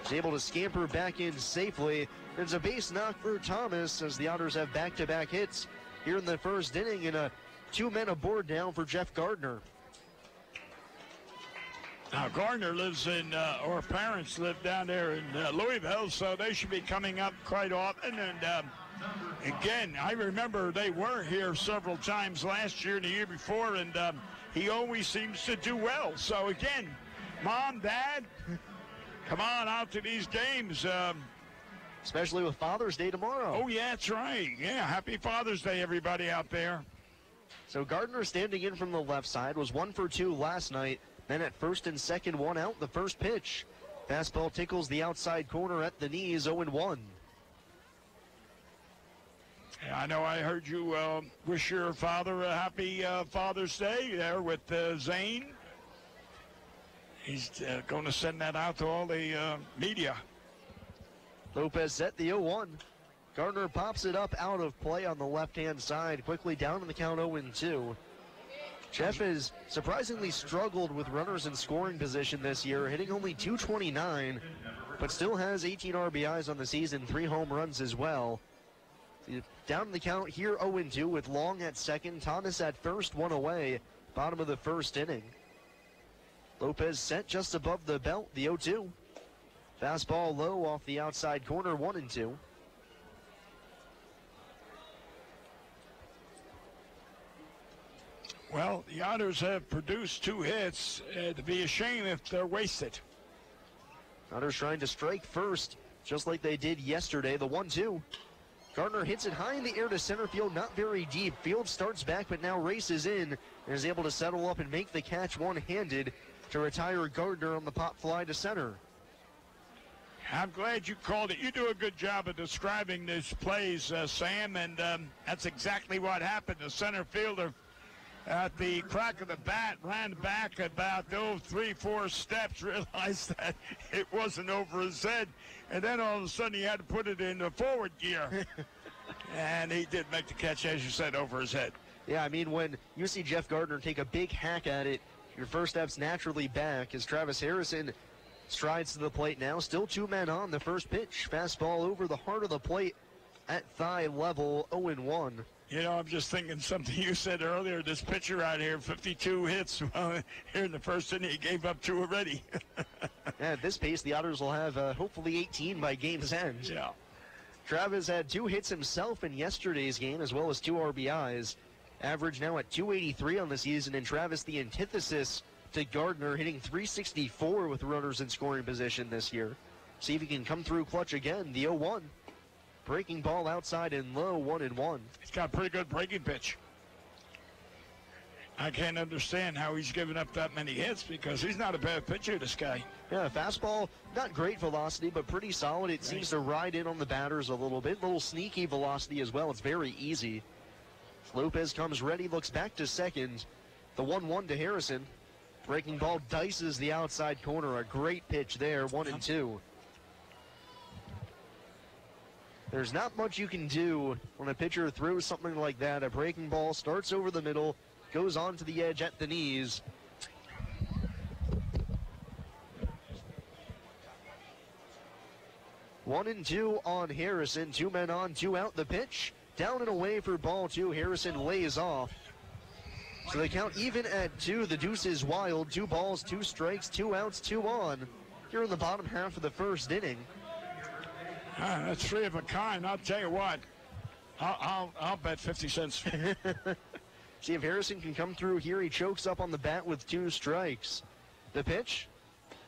He's able to scamper back in safely. It's a base knock for Thomas as the Otters have back-to-back hits here in the first inning, and 2 men aboard down for Jeff Gardner. Now, Gardner lives in, or parents live down there in Louisville, so they should be coming up quite often. And again, I remember they were here several times last year and the year before, and he always seems to do well. So again, Mom, Dad, come on out to these games. Especially with Father's Day tomorrow. Oh, yeah, that's right. Yeah, happy Father's Day, everybody out there. So Gardner standing in from the left side was 1 for 2 last night. Then at first and second, 1 out, the first pitch. Fastball tickles the outside corner at the knees, 0-1. Yeah, I know I heard you wish your father a happy Father's Day there with Zane. He's going to send that out to all the media. Lopez set the 0-1. Gardner pops it up out of play on the left-hand side, quickly down in the count 0-2. Jeff has surprisingly struggled with runners in scoring position this year, hitting only .229, but still has 18 RBIs on the season, 3 home runs as well. Down in the count here, 0-2 with Long at second, Thomas at first, 1 away, bottom of the first inning. Lopez set just above the belt, the 0-2. Fastball low off the outside corner, 1-2. Well, the Otters have produced 2 hits. It'd be a shame if they're wasted. Otters trying to strike first, just like they did yesterday, the 1-2. Gardner hits it high in the air to center field, not very deep. Field starts back, but now races in and is able to settle up and make the catch one-handed to retire Gardner on the pop fly to center. I'm glad you called it. You do a good job of describing these plays, Sam, and that's exactly what happened. The center fielder at the crack of the bat ran back about 3-4 steps, realized that it wasn't over his head, and then all of a sudden he had to put it in the forward gear. And he did make the catch, as you said, over his head. Yeah, I mean, when you see Jeff Gardner take a big hack at it, your first step's naturally back as Travis Harrison Strides to the plate now. Still 2 men on. The first pitch. Fastball over the heart of the plate at thigh level, 0-1. You know, I'm just thinking something you said earlier. This pitcher out here, 52 hits. Well, here in the first inning, he gave up 2 already. At this pace, the Otters will have hopefully 18 by game's end. Yeah. Travis had 2 hits himself in yesterday's game, as well as 2 RBIs. Average now at 283 on the season, and Travis the antithesis to Gardner, hitting 364 with runners in scoring position this year. See if he can come through clutch again. The 0-1. Breaking ball outside and low, 1-1. He's got a pretty good breaking pitch. I can't understand how he's given up that many hits because he's not a bad pitcher, this guy. Yeah, fastball, not great velocity, but pretty solid. It seems to ride in on the batters a little bit. Little sneaky velocity as well. It's very easy. Lopez comes ready, looks back to second. The 1-1 to Harrison. Breaking ball dices the outside corner. A great pitch there, 1-2. There's not much you can do when a pitcher throws something like that. A breaking ball starts over the middle, goes on to the edge at the knees. One and 2 on Harrison. 2 men on, 2 out. The pitch down and away for ball 2. Harrison lays off. So they count even at 2. The deuce is wild. 2 balls, 2 strikes, 2 outs, 2 on. Here in the bottom half of the first inning. That's 3 of a kind. I'll tell you what. I'll bet 50 cents. See if Harrison can come through here. He chokes up on the bat with 2 strikes. The pitch.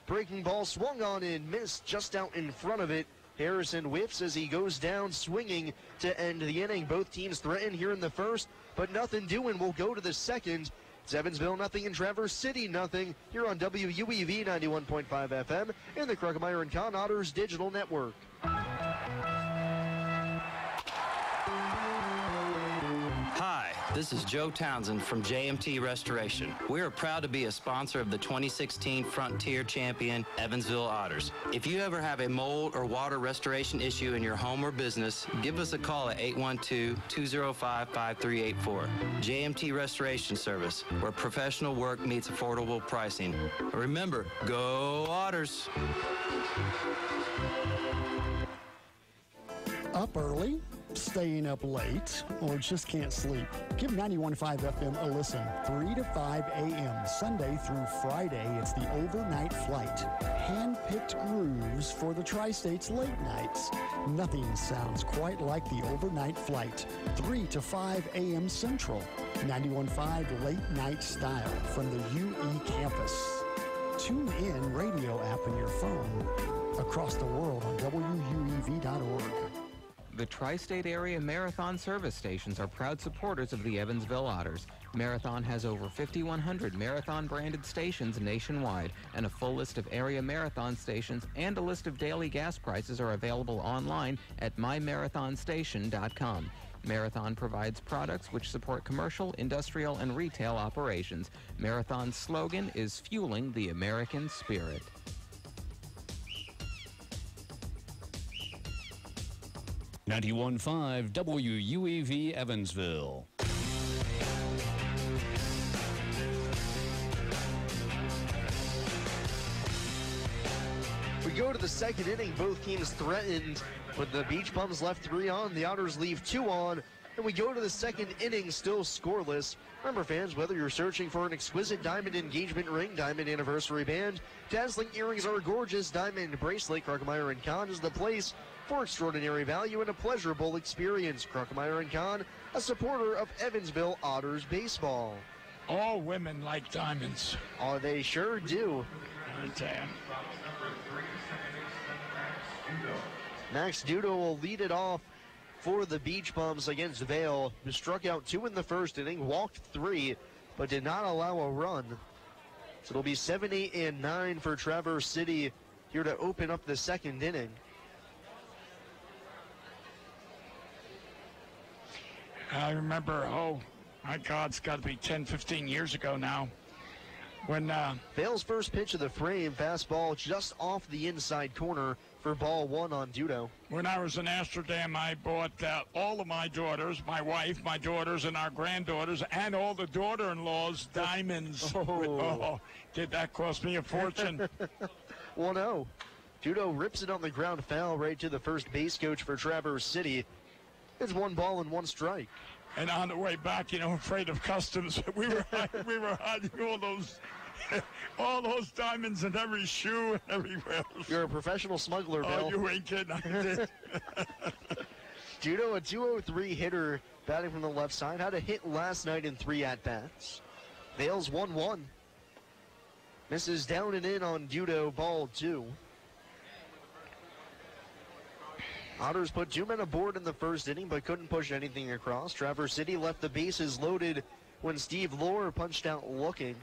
Breaking ball swung on and missed just out in front of it. Harrison whiffs as he goes down swinging to end the inning. Both teams threaten here in the first, but nothing doing. We'll go to the second. It's Evansville nothing and Traverse City nothing here on WUEV 91.5 FM and the Kruckemeyer and Kahn Otters Digital Network. Hi, this is Joe Townsend from JMT Restoration. We are proud to be a sponsor of the 2016 Frontier Champion Evansville Otters. If you ever have a mold or water restoration issue in your home or business, give us a call at 812-205-5384. JMT Restoration Service, where professional work meets affordable pricing. Remember, go Otters! Up early, staying up late, or just can't sleep? Give 91.5 FM a listen. 3 to 5 a.m. Sunday through Friday. It's the overnight flight. Hand-picked grooves for the Tri-States late nights. Nothing sounds quite like the overnight flight. 3 to 5 a.m. Central. 91.5 late night style from the UE campus. Tune in radio app on your phone. Across the world on WUEV.org. The Tri-State Area Marathon service stations are proud supporters of the Evansville Otters. Marathon has over 5,100 Marathon-branded stations nationwide, and a full list of area Marathon stations and a list of daily gas prices are available online at myMarathonStation.com. Marathon provides products which support commercial, industrial, and retail operations. Marathon's slogan is Fueling the American Spirit. .5 WUEV Evansville. We go to the second inning. Both teams threatened, but the Beach Bums left 3 on. The Otters leave 2 on. And we go to the second inning, still scoreless. Remember, fans, whether you're searching for an exquisite diamond engagement ring, diamond anniversary band, dazzling earrings, or a gorgeous diamond bracelet, Kruckemeyer & Kahn is the place for extraordinary value and a pleasurable experience. Kruckemeyer & Kahn, a supporter of Evansville Otters baseball. All women like diamonds. Oh, they sure do. Damn. Max Dudo will lead it off for the Beach Bums against Vail, who struck out 2 in the first inning, walked 3, but did not allow a run. So it'll be 7, 8, and 9 for Traverse City here to open up the second inning. I remember, oh my God, it's got to be 10, 15 years ago now. When Vail's first pitch of the frame, fastball just off the inside corner for ball 1 on Dudo. When I was in Amsterdam, I bought all of my daughters, my wife, my daughters, and our granddaughters, and all the daughter-in-laws diamonds. Oh, did that cost me a fortune? 1-0. Judo rips it on the ground foul right to the first base coach for Traverse City. It's 1 ball and 1 strike. And on the way back, afraid of customs, we were hiding all those diamonds in every shoe and everywhere else. You're a professional smuggler, Bill. Oh, you ain't kidding. I did. Judo, a 203 hitter, batting from the left side, had a hit last night in 3 at-bats. Vale's 1-1. Misses down and in on Judo, ball 2. Otters put 2 men aboard in the first inning, but couldn't push anything across. Traverse City left the bases loaded when Steve Lohr punched out looking.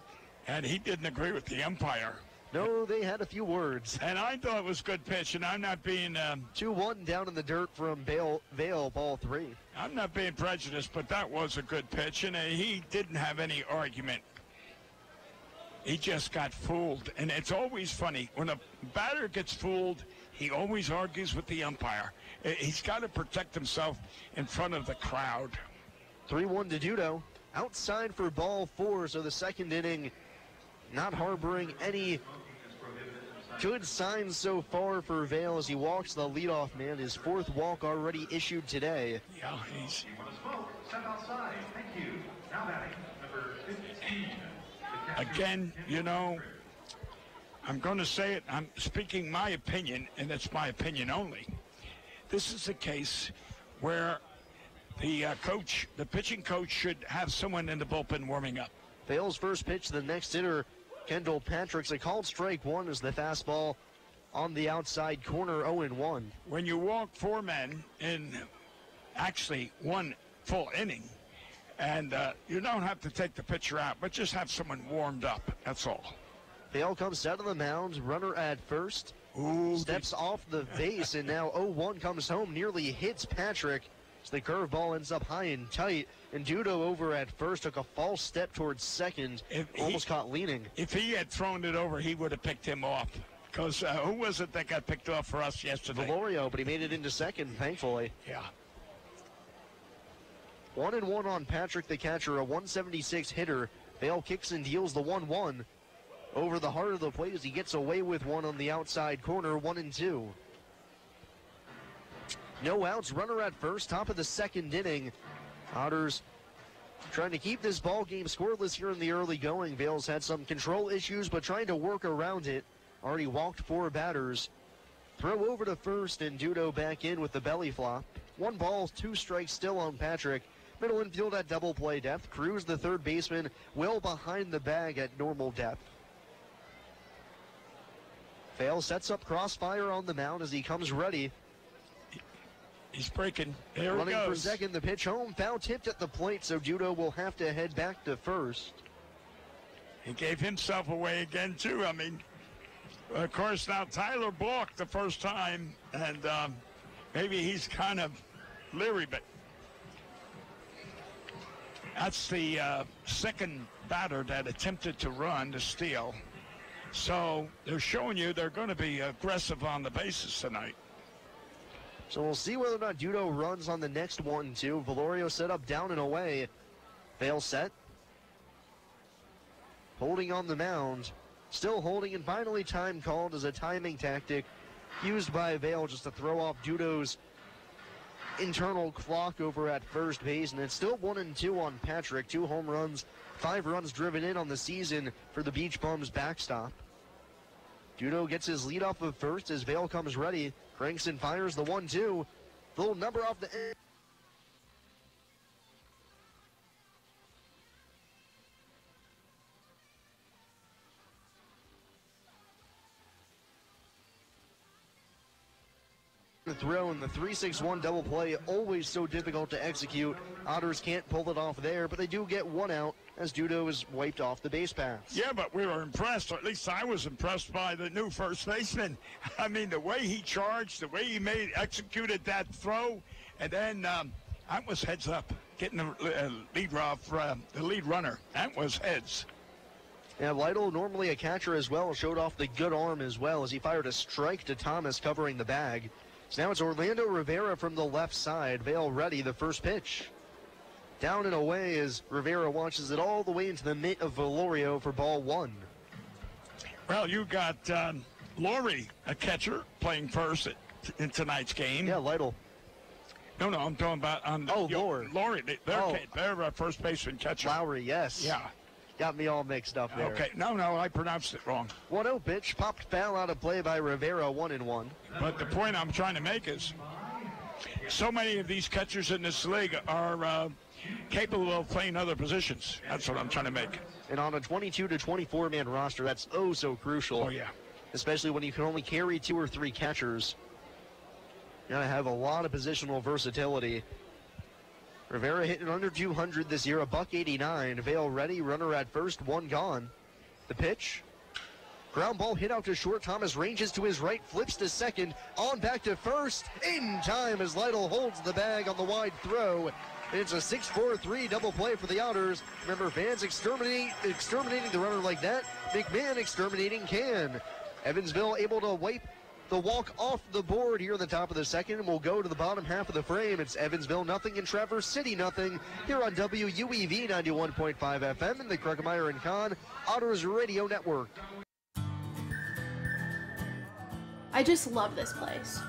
And he didn't agree with the umpire. No, they had a few words. And I thought it was a good pitch, and I'm not being... 2-1 down in the dirt from Vale, ball 3. I'm not being prejudiced, but that was a good pitch, and he didn't have any argument. He just got fooled, and it's always funny. When a batter gets fooled, he always argues with the umpire. He's got to protect himself in front of the crowd. 3-1 to Judo. Outside for ball 4, so the second inning not harboring any good signs so far for Vale as he walks the leadoff man. His 4th walk already issued today. Yeah, he's... Step outside. Thank you. Now batting, number 15. Again, I'm going to say it. I'm speaking my opinion, and it's my opinion only. This is a case where the pitching coach should have someone in the bullpen warming up. Vale's first pitch to the next hitter, Kendall Patrick's a called strike 1 as the fastball on the outside corner, 0-1. When you walk 4 men in actually 1 full inning, and you don't have to take the pitcher out, but just have someone warmed up. That's all. Vale comes out of the mound, runner at first. Ooh, steps off the base, and now 0-1 comes home, nearly hits Patrick. So the curveball ends up high and tight, and Judo over at first took a false step towards second, almost caught leaning. If he had thrown it over, he would have picked him off. Because who was it that got picked off for us yesterday? Valorio, but he made it into second, thankfully. Yeah. 1-1 on Patrick, the catcher, a 176 hitter. Vale kicks and deals the 1-1 over the heart of the plate as he gets away with one on the outside corner, 1-2. No outs, runner at first, top of the second inning. Otters trying to keep this ball game scoreless here in the early going. Vale's had some control issues, but trying to work around it. Already walked 4 batters. Throw over to first, and Judo back in with the belly flop. 1 ball, 2 strikes still on Patrick. Middle infield at double play depth. Cruz, the third baseman, well behind the bag at normal depth. Vale sets up Crossfire on the mound as he comes ready. He's breaking. There Running he goes. for second, the pitch home. Foul tipped at the plate, so Judo will have to head back to first. He gave himself away again, too. I mean, of course, now Tyler balked the first time, and maybe he's kind of leery, but that's the second batter that attempted to run to steal. So they're showing you they're going to be aggressive on the bases tonight. So we'll see whether or not Judo runs on the next 1-2. Valorio set up down and away. Vale set. Holding on the mound. Still holding, and finally time called as a timing tactic used by Vale just to throw off Judo's internal clock over at first base. And it's still 1-2 on Patrick. 2 home runs, 5 runs driven in on the season for the Beach Bums backstop. Judo gets his lead off of first as Vale comes ready. Cranks and fires the 1-2. The little number off the end. The throw and the 3-6-1 double play, always so difficult to execute. Otters can't pull it off there, but they do get 1 out as Judo is wiped off the base pass. Yeah, but we were impressed, or at least I was impressed by the new first baseman. I mean, the way he charged, the way he executed that throw, and then that was heads up, getting the lead runner. That was heads. Yeah, Lytle, normally a catcher as well, showed off the good arm as well as he fired a strike to Thomas covering the bag. So now it's Orlando Rivera from the left side. Vale ready, the first pitch. Down and away as Rivera launches it all the way into the mitt of Valorio for ball 1. Well, you got Laurie, a catcher, playing first in tonight's game. Yeah, Lytle. No, I'm talking about Laurie. Laurie, their first baseman catcher. Lowry, yes. Yeah. Got me all mixed up there. Okay, no, I pronounced it wrong. 1-0 pitch, popped foul out of play by Rivera, 1-1. But the point I'm trying to make is so many of these catchers in this league are capable of playing other positions. That's what I'm trying to make. And on a 22 to 24 man roster, that's so crucial. Oh, yeah. Especially when you can only carry 2 or 3 catchers. You gotta have a lot of positional versatility. Rivera hitting under 200 this year, $189. Vale ready, runner at first, 1 gone. The pitch. Ground ball hit out to short. Thomas ranges to his right, flips to second, on back to first. In time as Lytle holds the bag on the wide throw. It's a 6-4-3 double play for the Otters. Remember, fans exterminating the runner like that. McMahon exterminating Can. Evansville able to wipe the walk off the board here in the top of the second, and we'll go to the bottom half of the frame. It's Evansville nothing and Traverse City nothing here on WUEV 91.5 FM and the Kruckemeyer and Kahn Otters Radio Network. I just love this place.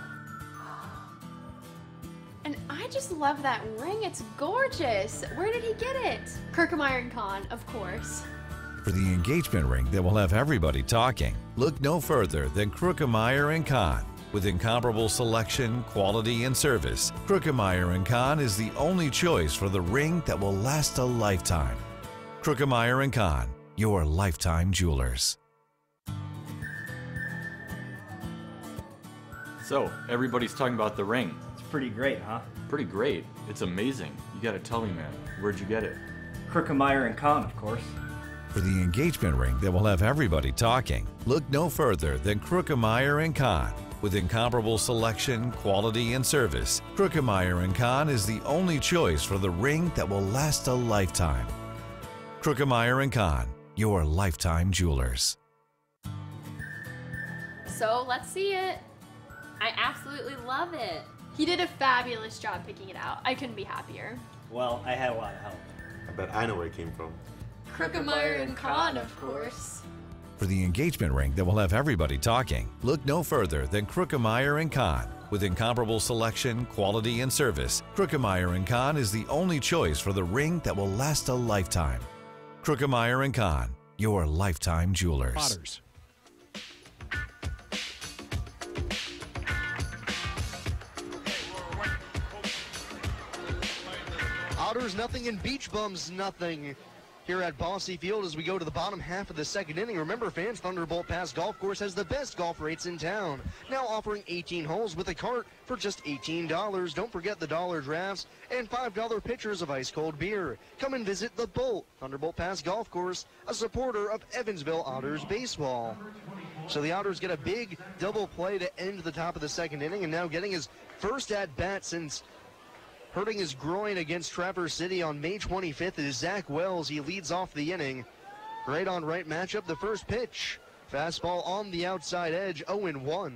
And I just love that ring. It's gorgeous. Where did he get it? Kruckemeyer and Kahn, of course. For the engagement ring that will have everybody talking, look no further than Kruckemeyer & Kahn. With incomparable selection, quality, and service, Kruckemeyer & Kahn is the only choice for the ring that will last a lifetime. Kruckemeyer & Kahn, your lifetime jewelers. So, everybody's talking about the ring. It's pretty great, huh? Pretty great. It's amazing. You gotta tell me, man. Where'd you get it? Kruckemeyer and Kahn, of course. For the engagement ring that will have everybody talking, look no further than Kruckemeyer & Kahn. With incomparable selection, quality, and service, Kruckemeyer & Kahn is the only choice for the ring that will last a lifetime. Kruckemeyer & Kahn, your lifetime jewelers. So let's see it. I absolutely love it. He did a fabulous job picking it out. I couldn't be happier. Well, I had a lot of help. I bet I know where it came from. Kruckemeyer and Kahn, of course. For the engagement ring that will have everybody talking, look no further than Kruckemeyer & Kahn. With incomparable selection, quality, and service, Kruckemeyer & Kahn is the only choice for the ring that will last a lifetime. Kruckemeyer & Kahn, your lifetime jewelers. Otters. Otters nothing and Beach Bums nothing here at Bosse Field as we go to the bottom half of the second inning. Remember, fans, Thunderbolt Pass Golf Course has the best golf rates in town. Now offering 18 holes with a cart for just $18. Don't forget the dollar drafts and $5 pitchers of ice-cold beer. Come and visit the Bolt Thunderbolt Pass Golf Course, a supporter of Evansville Otters baseball. So the Otters get a big double play to end the top of the second inning, and now getting his first at-bat since hurting his groin against Traverse City on May 25th is Zach Wells. He leads off the inning. Right on right matchup, the first pitch. Fastball on the outside edge, 0-1.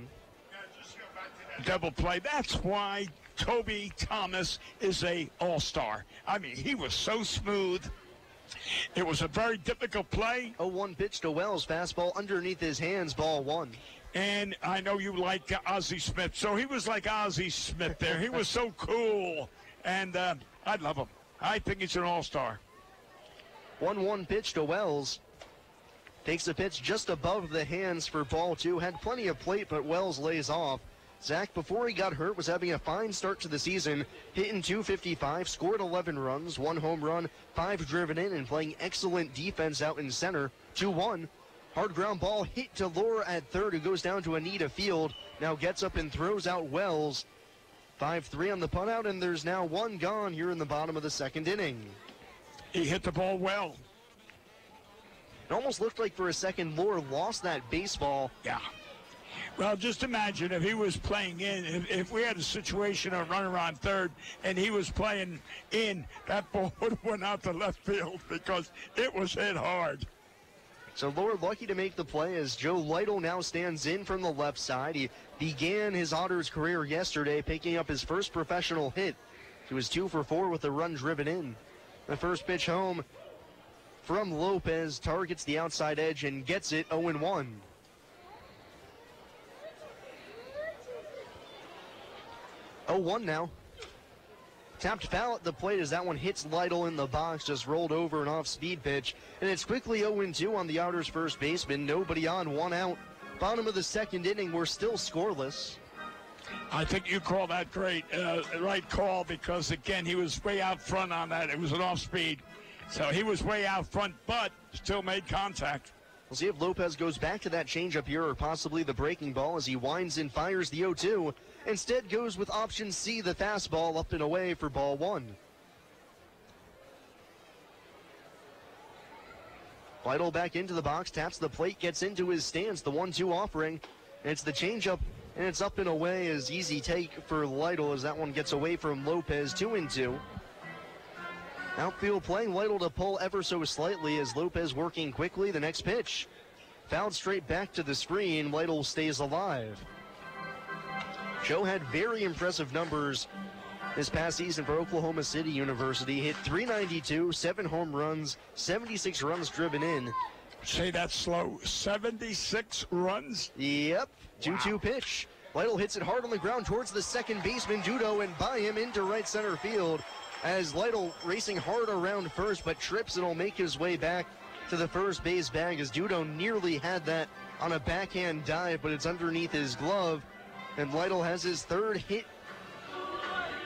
Double play. That's why Toby Thomas is a all-star. I mean, he was so smooth. It was a very difficult play. 0-1 pitch to Wells. Fastball underneath his hands, ball 1. And I know you like Ozzie Smith, so he was like Ozzie Smith there. He was so cool. And I love him. I think he's an all-star. 1-1 pitch to Wells. Takes the pitch just above the hands for ball 2. Had plenty of plate, but Wells lays off. Zach, before he got hurt, was having a fine start to the season. Hitting .255, scored 11 runs, 1 home run, 5 driven in, and playing excellent defense out in center. 2-1. Hard ground ball hit to Laura at third, who goes down to Anita Field. Now gets up and throws out Wells. 5-3 on the punt out, and there's now 1 gone here in the bottom of the second inning. He hit the ball well. It almost looked like for a second Laura lost that baseball. Yeah. Well, just imagine if he was playing in, if we had a situation, a runner on third, and he was playing in, that ball would have went out to left field because it was hit hard. So Laura lucky to make the play as Joe Lytle now stands in from the left side. He began his Otters career yesterday, picking up his first professional hit. He was 2 for 4 with a run driven in. The first pitch home from Lopez targets the outside edge and gets it 0-1. 0-1 now. Tapped foul at the plate as that one hits Lytle in the box, just rolled over an off-speed pitch. And it's quickly 0-2 on the Otters' first baseman. Nobody on, one out. Bottom of the second inning, we're still scoreless. I think you call that great, right call, because, again, he was way out front on that. It was an off-speed. So he was way out front, but still made contact. We'll see if Lopez goes back to that changeup here or possibly the breaking ball as he winds and fires the 0-2. Instead goes with option C, the fastball, up and away for ball one. Lytle back into the box, taps the plate, gets into his stance, the 1-2 offering. And it's the changeup, and it's up and away as easy take for Lytle as that one gets away from Lopez, 2-2. Outfield playing, Lytle to pull ever so slightly as Lopez working quickly. The next pitch. Fouled straight back to the screen. Lytle stays alive. Joe had very impressive numbers this past season for Oklahoma City University. Hit .392, 7 home runs, 76 runs driven in. Say that slow. 76 runs? Yep. 2-2 pitch. Lytle hits it hard on the ground towards the second baseman, Dudo, and by him into right center field. As Lytle racing hard around first, but trips and will make his way back to the first base bag as Dudo nearly had that on a backhand dive, but it's underneath his glove. And Lytle has his third hit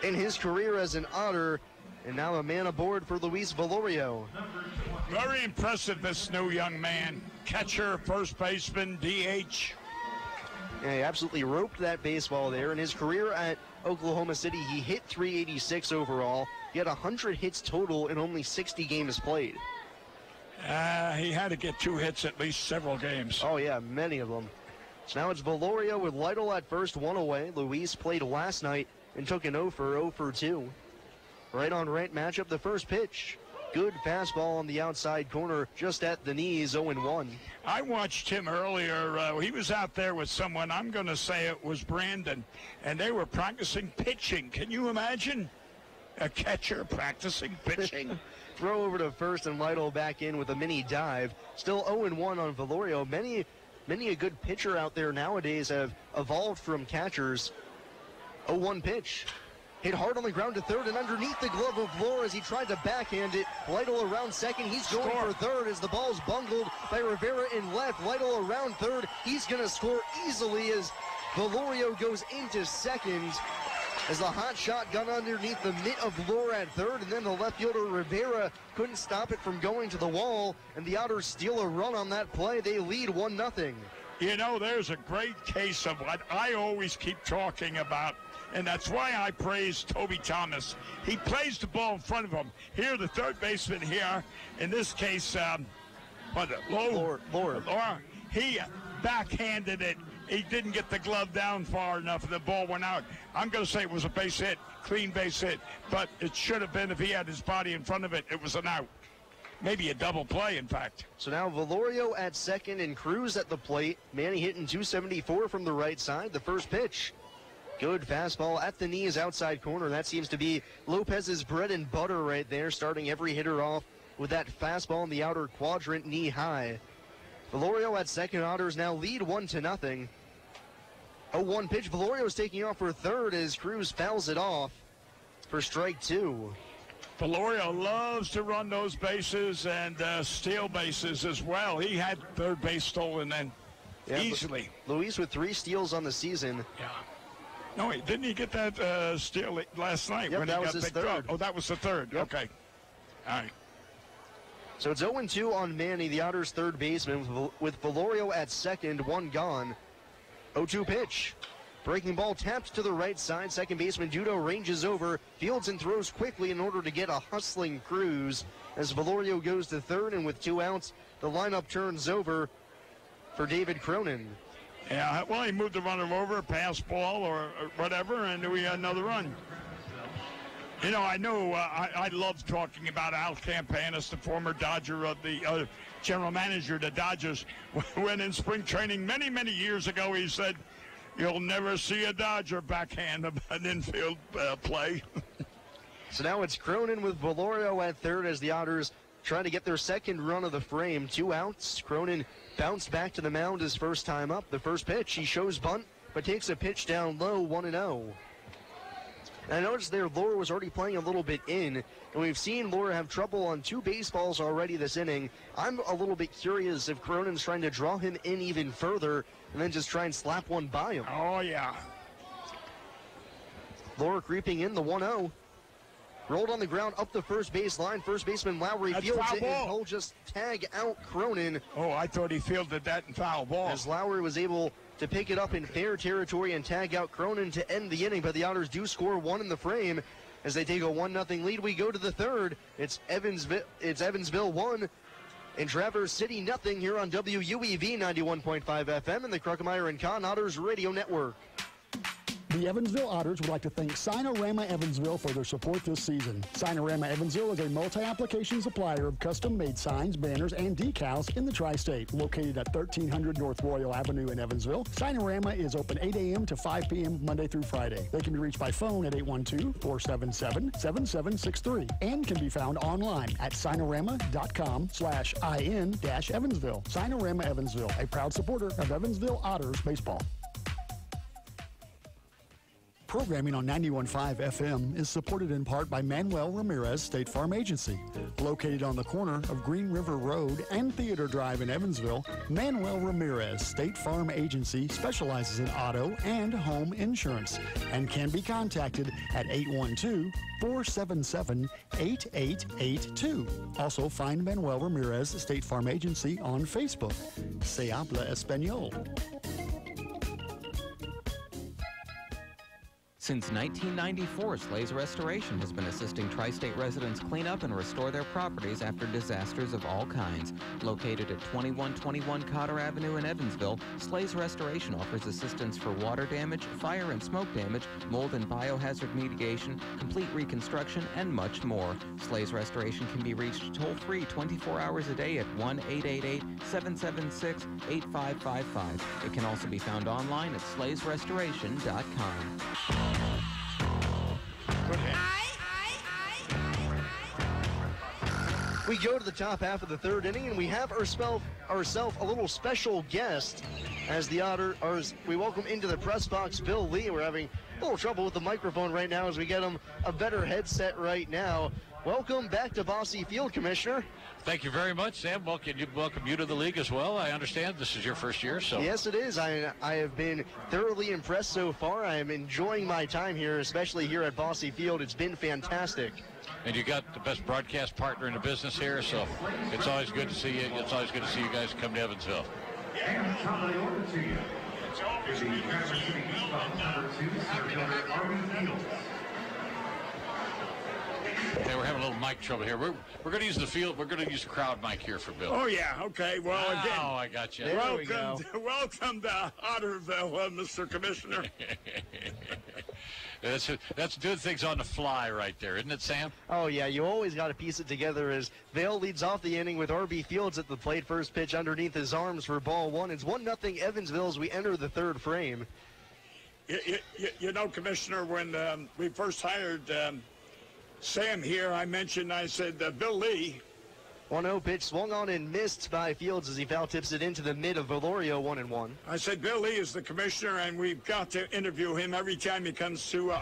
in his career as an Otter, and now a man aboard for Luis Velorio. Very impressive, this new young man. Catcher, first baseman, DH. Yeah, he absolutely roped that baseball there. In his career at Oklahoma City, he hit .386 overall. He had 100 hits total in only 60 games played. He had to get 2 hits at least several games. Oh, yeah, many of them. So now it's Velorio with Lytle at first, 1 away. Luis played last night and took an 0 for 2. Right on right matchup, the first pitch. Good fastball on the outside corner, just at the knees, 0-1. I watched him earlier. He was out there with someone, I'm going to say it was Brandon, and they were practicing pitching. Can you imagine a catcher practicing pitching? Throw over to first and Lytle back in with a mini dive. Still 0-1 on Velorio. Many a good pitcher out there nowadays have evolved from catchers. 0-1 pitch. Hit hard on the ground to third and underneath the glove of Vlor as he tried to backhand it. Lytle around second. He's going for third as the ball's bungled by Rivera in left. Lytle around third. He's going to score easily as Velorio goes into second. As the hot shot got underneath the mitt of Vlor at third, and then the left fielder Rivera couldn't stop it from going to the wall, and the Otters steal a run on that play. They lead 1-0. You know, there's a great case of what I always keep talking about, and that's why I praise Toby Thomas. He plays the ball in front of him. Here, the third baseman here, in this case, Lord. He backhanded it. He didn't get the glove down far enough, and the ball went out. I'm going to say it was a base hit, clean base hit, but it should have been if he had his body in front of it. It was an out. Maybe a double play, in fact. So now Velorio at second and Cruz at the plate. Manny hitting .274 from the right side. The first pitch. Good fastball at the knees, outside corner. That seems to be Lopez's bread and butter right there, starting every hitter off with that fastball in the outer quadrant, knee high. Velorio at second. Otters now lead 1-0. 0-1 pitch. Velorio's taking off for third as Cruz fouls it off for strike 2. Velorio loves to run those bases and steal bases as well. He had third base stolen then easily. Luis with 3 steals on the season. Yeah. No, didn't he get that steal last night when he got picked up? Oh, that was the third. Yep. Okay. All right. So it's 0-2 on Manny, the Otters' third baseman, with Velorio at second, 1 gone. 0-2 pitch. Breaking ball tapped to the right side. Second baseman Dudo ranges over, fields and throws quickly in order to get a hustling Cruz. As Velorio goes to third, and with 2 outs, the lineup turns over for David Cronin. Yeah, well, he moved the runner over, pass ball or whatever, and we had another run. You know, I love talking about Al Campanis, the former Dodger of the general manager of the Dodgers. When in spring training many, many years ago, he said, "You'll never see a Dodger backhand an infield play." So now it's Cronin with Velorio at third as the Otters trying to get their second run of the frame. 2 outs. Cronin bounced back to the mound his first time up. The first pitch, he shows bunt, but takes a pitch down low, 1-0. And I noticed there Laura was already playing a little bit in, and we've seen Laura have trouble on 2 baseballs already this inning. I'm a little bit curious if Cronin's trying to draw him in even further and then just try and slap one by him. Oh, yeah. Laura creeping in the 1-0. Rolled on the ground up the first base line. First baseman Lowry fields it, and he'll just tag out Cronin. Oh, I thought he fielded that in foul ball. As Lowry was able to pick it up in fair territory and tag out Cronin to end the inning, but the Otters do score 1 in the frame as they take a 1-0 lead. We go to the third. It's Evansville 1 and Traverse City 0 here on WUEV 91.5 FM and the Kruckemeyer and Kahn Otters Radio Network. The Evansville Otters would like to thank Sinorama Evansville for their support this season. Sinorama Evansville is a multi-application supplier of custom-made signs, banners, and decals in the tri-state. Located at 1300 North Royal Avenue in Evansville, Sinorama is open 8 a.m. to 5 p.m. Monday through Friday. They can be reached by phone at 812-477-7763 and can be found online at sinorama.com/in-Evansville. Sinorama Evansville, a proud supporter of Evansville Otters baseball. Programming on 91.5 FM is supported in part by Manuel Ramirez State Farm Agency. Located on the corner of Green River Road and Theater Drive in Evansville, Manuel Ramirez State Farm Agency specializes in auto and home insurance and can be contacted at 812-477-8882. Also find Manuel Ramirez State Farm Agency on Facebook. Se habla español. Since 1994, Slay's Restoration has been assisting tri-state residents clean up and restore their properties after disasters of all kinds. Located at 2121 Cotter Avenue in Evansville, Slay's Restoration offers assistance for water damage, fire and smoke damage, mold and biohazard mitigation, complete reconstruction, and much more. Slay's Restoration can be reached toll-free 24 hours a day at 1-888-776-8555. It can also be found online at slaysrestoration.com. We go to the top half of the third inning, and we have ourselves a little special guest as the Otters. We welcome into the press box Bill Lee. We're having a little trouble with the microphone right now as we get him a better headset right now. Welcome back to Bosse Field, Commissioner. Thank you very much, Sam. Welcome you to the league as well. I understand this is your first year, so. Yes, it is. I have been thoroughly impressed so far. I am enjoying my time here, especially here at Bosse Field. It's been fantastic. And you got the best broadcast partner in the business here, so it's always good to see you. It's always good to see you guys come to Evansville. And coming over to you is the Traverse City Baseball number 2, Sergeant Army Fields. Okay, we're having a little mic trouble here. We're going to use the field. We're going to use the crowd mic here for Bill. Oh, yeah. Okay. Well, again. Oh, I got you. Welcome to Otterville, Mr. Commissioner. That's doing things on the fly right there, isn't it, Sam? Oh, yeah. You always got to piece it together as Vail leads off the inning with R.B. Fields at the plate. First pitch underneath his arms for ball 1. It's 1-0 Evansville as we enter the third frame. You know, Commissioner, when we first hired Sam here, I said, Bill Lee. 1-0 pitch swung on and missed by Fields as he foul tips it into the mid of Valorio, 1-1. I said, Bill Lee is the commissioner, and we've got to interview him every time he comes to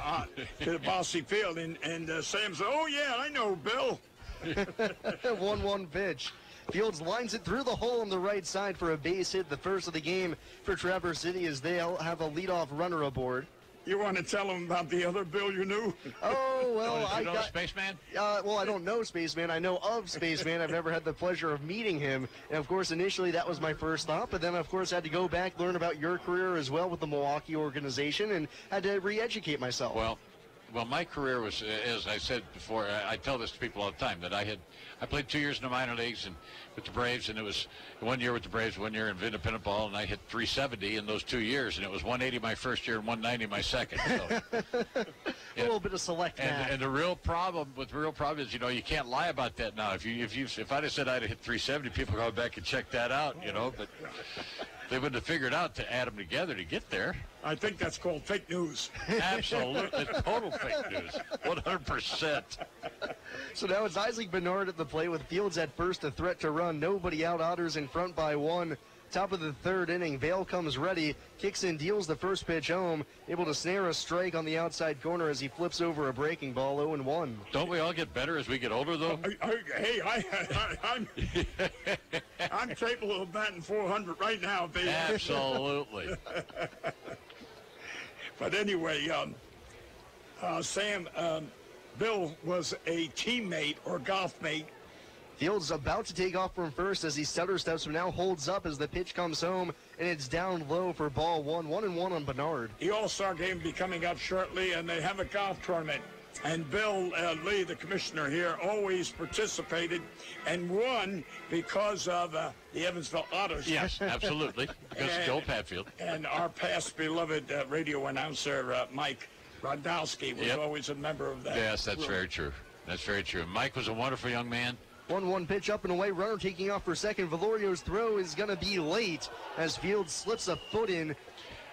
the Bosse Field. And Sam said, oh, yeah, I know Bill. 1-1 pitch. Fields lines it through the hole on the right side for a base hit, the first of the game for Traverse City as they'll have a leadoff runner aboard. You want to tell him about the other Bill you knew? Oh, well, I know Spaceman? Well, I don't know Spaceman. I know of Spaceman. I've never had the pleasure of meeting him. And, of course, initially that was my first thought. But then, of course, I had to go back, learn about your career as well with the Milwaukee organization, and had to re-educate myself. Well, my career was, as I said before, I tell this to people all the time, that I played 2 years in the minor leagues and with the Braves, and it was 1 year with the Braves, 1 year in independent ball, and I hit 370 in those 2 years, and it was 180 my first year and 190 my second. So. A little bit of select math. And the real problem is, you can't lie about that now. If I'd have said I'd have hit 370, people would go back and check that out, but they wouldn't have figured out to add them together to get there. I think that's called fake news. Absolutely. Total fake news. 100%. So now it's Isaac Bernard at the plate with Fields at first, a threat to run. Nobody out. Otters in front by 1. Top of the third inning, Vail comes ready, kicks and deals the first pitch home, able to snare a strike on the outside corner as he flips over a breaking ball, 0-1. Don't we all get better as we get older, though? Hey, I'm capable of batting 400 right now, baby. Absolutely. But anyway, Sam, Bill was a teammate or golf mate. Fields about to take off from first as he stutter steps, but now holds up as the pitch comes home, and it's down low for ball one. 1-1 on Bernard. The All-Star game will be coming up shortly, and they have a golf tournament. And Bill Lee, the commissioner here, always participated and won because of the Evansville Otters. Yes, absolutely. Because of Joe Patfield. And our past beloved radio announcer, Mike Rodowski, was always a member of that. Yes, that's very true. That's very true. Mike was a wonderful young man. 1-1 pitch up and away, runner taking off for second. Valorio's throw is going to be late as Fields slips a foot in.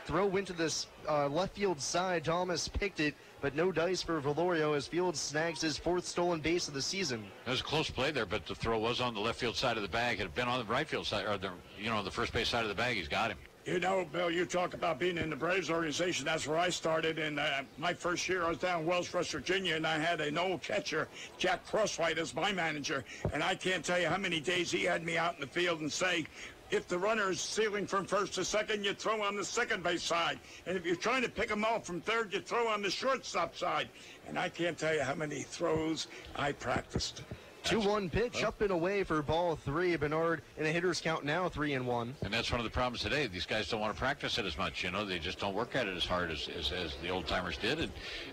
Throw went to this left field side. Thomas picked it, but no dice for Valorio as Fields snags his 4th stolen base of the season. It was a close play there, but the throw was on the left field side of the bag. Had it been on the right field side, or the first base side of the bag, he's got him. You know, Bill, you talk about being in the Braves organization. That's where I started. And my first year, I was down in Wells, West Virginia, and I had an old catcher, Jack Crosswhite, as my manager. And I can't tell you how many days he had me out in the field and say, if the runner is stealing from first to second, you throw on the second base side. And if you're trying to pick him off from third, you throw on the shortstop side. And I can't tell you how many throws I practiced. 2-1 pitch up and away for ball 3. Bernard in a hitter's count now, 3-1. And that's one of the problems today. These guys don't want to practice it as much. You know, they just don't work at it as hard as the old timers did.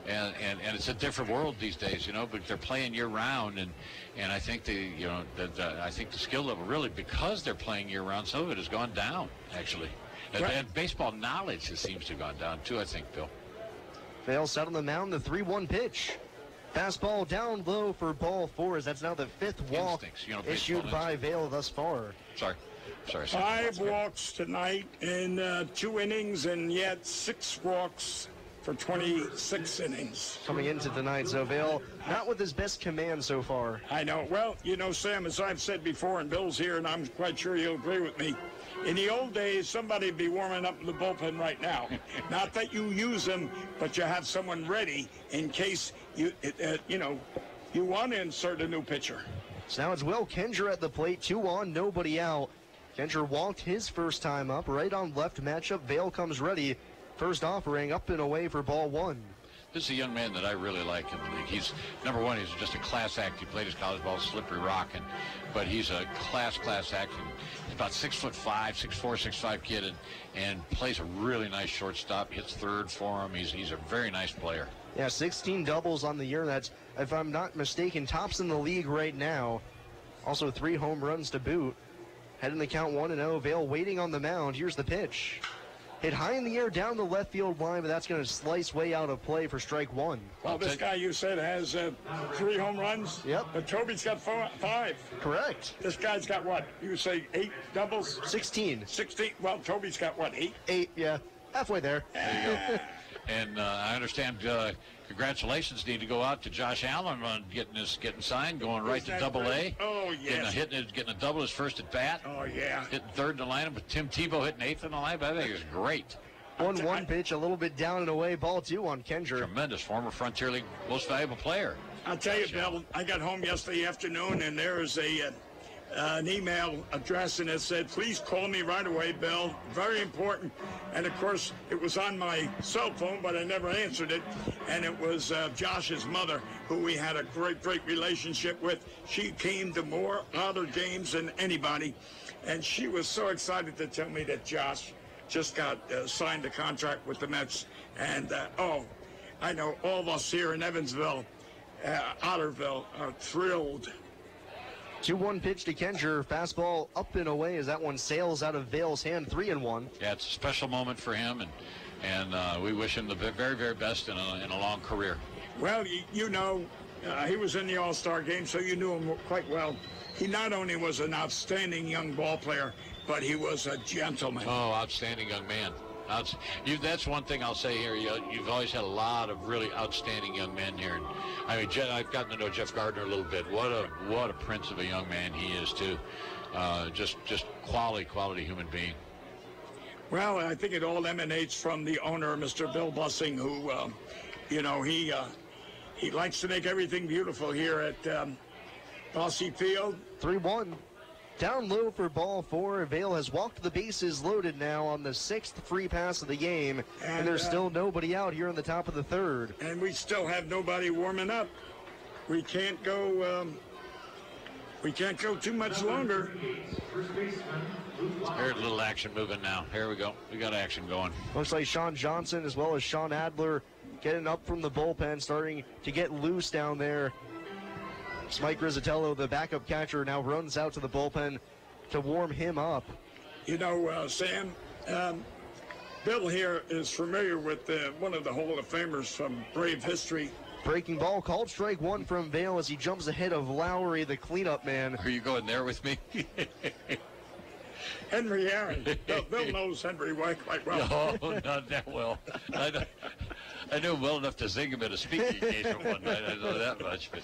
And it's a different world these days. You know, but they're playing year round, and I think I think the skill level really, because they're playing year round, some of it has gone down actually. And baseball knowledge seems to have gone down too, I think, Bill. Vail set on the mound, the 3-1 pitch. Fastball down low for ball 4, as that's now the 5th walk issued by Vail thus far. Sorry. 5 walks tonight in 2 innings, and yet 6 walks for 26 innings. Coming into tonight, so Vail not with his best command so far. I know. Well, you know, Sam, as I've said before, and Bill's here, and I'm quite sure he'll agree with me, in the old days, somebody would be warming up in the bullpen right now. Not that you use them, but you have someone ready in case you want to insert a new pitcher. So now it's Will Kendra at the plate, 2 on, nobody out. Kendra walked his first time up, right on left matchup. Vail comes ready. First offering up and away for ball 1. This is a young man that I really like in the league. He's, number one, he's just a class act. He played his college ball, slippery rock, but he's a class act. He's about 6'5", 6'4", 6'5" kid, and plays a really nice shortstop. Hits third for him. He's a very nice player. Yeah, 16 doubles on the year. That's, if I'm not mistaken, tops in the league right now. Also 3 home runs to boot. Head in the count 1-0. Vail waiting on the mound. Here's the pitch. Hit high in the air down the left field line, but that's going to slice way out of play for strike 1. Well, this guy you said has 3 home runs? Yep. But Toby's got 5. Correct. This guy's got what? You say 8 doubles? 16. 16. Well, Toby's got what, 8? 8, yeah. Halfway there. There you go. And I understand congratulations need to go out to Josh Allen on getting signed, going right to Double-A. Oh, yes. Getting a double his first at bat. Oh, yeah. Hitting third in the lineup with Tim Tebow hitting 8th in the lineup. I think it was great. 1-1 pitch, a little bit down and away. Ball 2 on Kendra. Tremendous. Former Frontier League most valuable player. I'll tell you, Bill, I got home yesterday afternoon, and there was an email address, and it said, please call me right away, Bill. Very important. And, of course, it was on my cell phone, but I never answered it. And it was Josh's mother, who we had a great relationship with. She came to more Otter games than anybody. And she was so excited to tell me that Josh just got signed a contract with the Mets. And, I know all of us here in Evansville, Otterville, are thrilled. 2-1 pitch to Kendra. Fastball up and away as that one sails out of Vail's hand. 3-1. Yeah, it's a special moment for him, and we wish him the very, very best in a long career. Well, you know, he was in the All-Star game, so you knew him quite well. He not only was an outstanding young ball player, but he was a gentleman. Oh, outstanding young man. That's one thing I'll say here. You've always had a lot of really outstanding young men here. I mean, I've gotten to know Jeff Gardner a little bit. What a prince of a young man he is too. Just quality human being. Well, I think it all emanates from the owner, Mr. Bill Bussing, who, he likes to make everything beautiful here at Bossy Field. 3-1. Down low for ball 4. Vale has walked the bases loaded now on the 6th free pass of the game, and there's still nobody out here in the top of the 3rd. And we still have nobody warming up. We can't go too much longer. Here's a little action moving now. Here we go. We got action going. Looks like Sean Johnson as well as Sean Adler getting up from the bullpen, starting to get loose down there. Mike Rizzatello, the backup catcher, now runs out to the bullpen to warm him up. You know, Sam, Bill here is familiar with one of the Hall of Famers from Brave history. Breaking ball, called strike 1 from Vale as he jumps ahead of Lowry, the cleanup man. Are you going there with me? Henry Aaron. Bill knows Henry White quite well. No, not that well. I knew him well enough to zing him at a speaking engagement one night. I know that much. But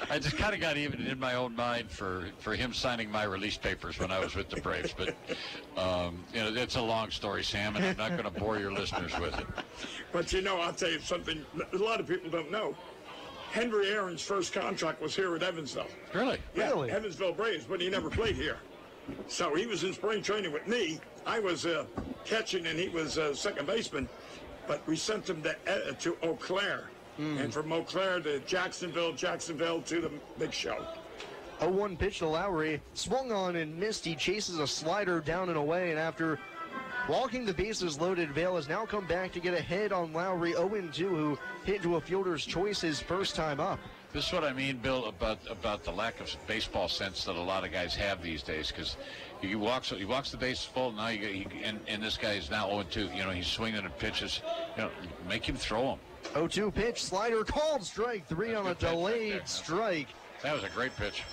I just kind of got even in my own mind for him signing my release papers when I was with the Braves. But, it's a long story, Sam, and I'm not going to bore your listeners with it. But, I'll tell you something a lot of people don't know. Henry Aaron's first contract was here at Evansville. Really? Yeah, really? Evansville Braves, but he never played here. So he was in spring training with me. I was catching, and he was second baseman. But we sent him to Eau Claire. And from Eau Claire to Jacksonville to the big show. 0-1 pitch to Lowry. Swung on and missed. He chases a slider down and away. And after walking the bases loaded, Vale has now come back to get ahead on Lowry. 0-2, who hit into a fielder's choice his first time up. This is what I mean, Bill, about the lack of baseball sense that a lot of guys have these days. Because he walks the bases full. Now and this guy is now 0-2. He's swinging at pitches. Make him throw them. 0-2 pitch, slider called, strike 3 on a delayed strike. That was a great pitch.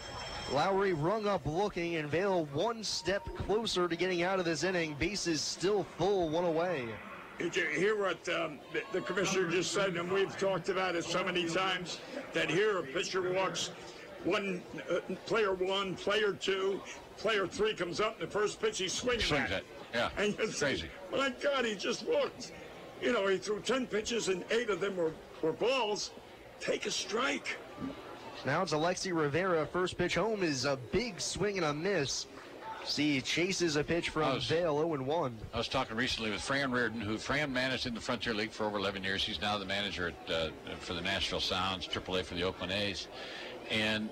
Lowry rung up looking, and Vale one step closer to getting out of this inning. Bases still full, 1 away. Did you hear what the commissioner just said? And we've talked about it so many times that here a pitcher walks player 1, player 2, player 3 comes up, and the first pitch he's swinging at it. Yeah, and you say, crazy. My God, he just walked. He threw 10 pitches, and 8 of them were balls. Take a strike. Now it's Alexi Rivera. First pitch home is a big swing and a miss. See, chases a pitch from Vale, 0-1. I was talking recently with Fran Reardon, who Fran managed in the Frontier League for over 11 years. He's now the manager for the Nashville Sounds, AAA for the Oakland A's. And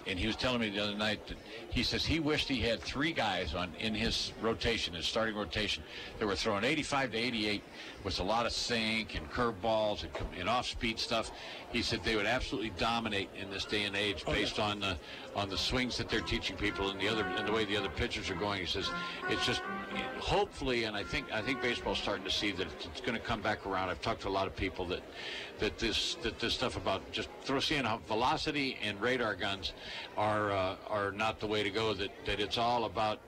he was telling me the other night that he says he wished he had 3 guys in his rotation, his starting rotation, that were throwing 85 to 88 with a lot of sink and curveballs and off-speed stuff. He said they would absolutely dominate in this day and age based on the swings that they're teaching people and the way the other pitchers are going. He says it's just hopefully, and I think baseball's starting to see that it's going to come back around. I've talked to a lot of people that this stuff about just seeing how velocity and radar guns are not the way to go. That it's all about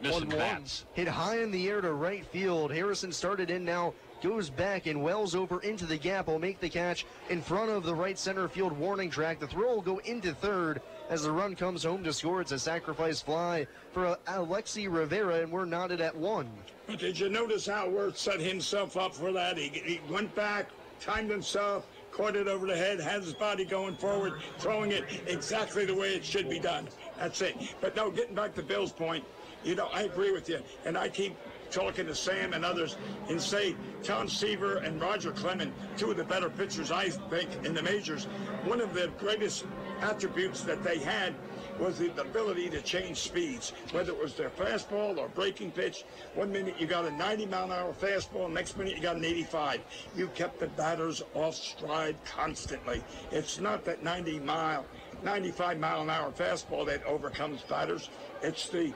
missing bats. Hit high in the air to right field. Harrison started in now. Goes back and wells over into the gap. Will make the catch in front of the right center field warning track. The throw will go into third as the run comes home to score. It's a sacrifice fly for Alexi Rivera, and we're knotted at 1. But did you notice how Wirth set himself up for that? He went back, timed himself, caught it over the head, had his body going forward, throwing it exactly the way it should be done. That's it. But no, getting back to Bill's point, I agree with you, and I keep talking to Sam and others and say Tom Seaver and Roger Clemens, 2 of the better pitchers, I think, in the majors. One of the greatest attributes that they had was the ability to change speeds, whether it was their fastball or breaking pitch. 1 minute you got a 90-mile-an-hour fastball, next minute you got an 85. You kept the batters off stride constantly. It's not that 95-mile-an-hour fastball that overcomes batters. It's the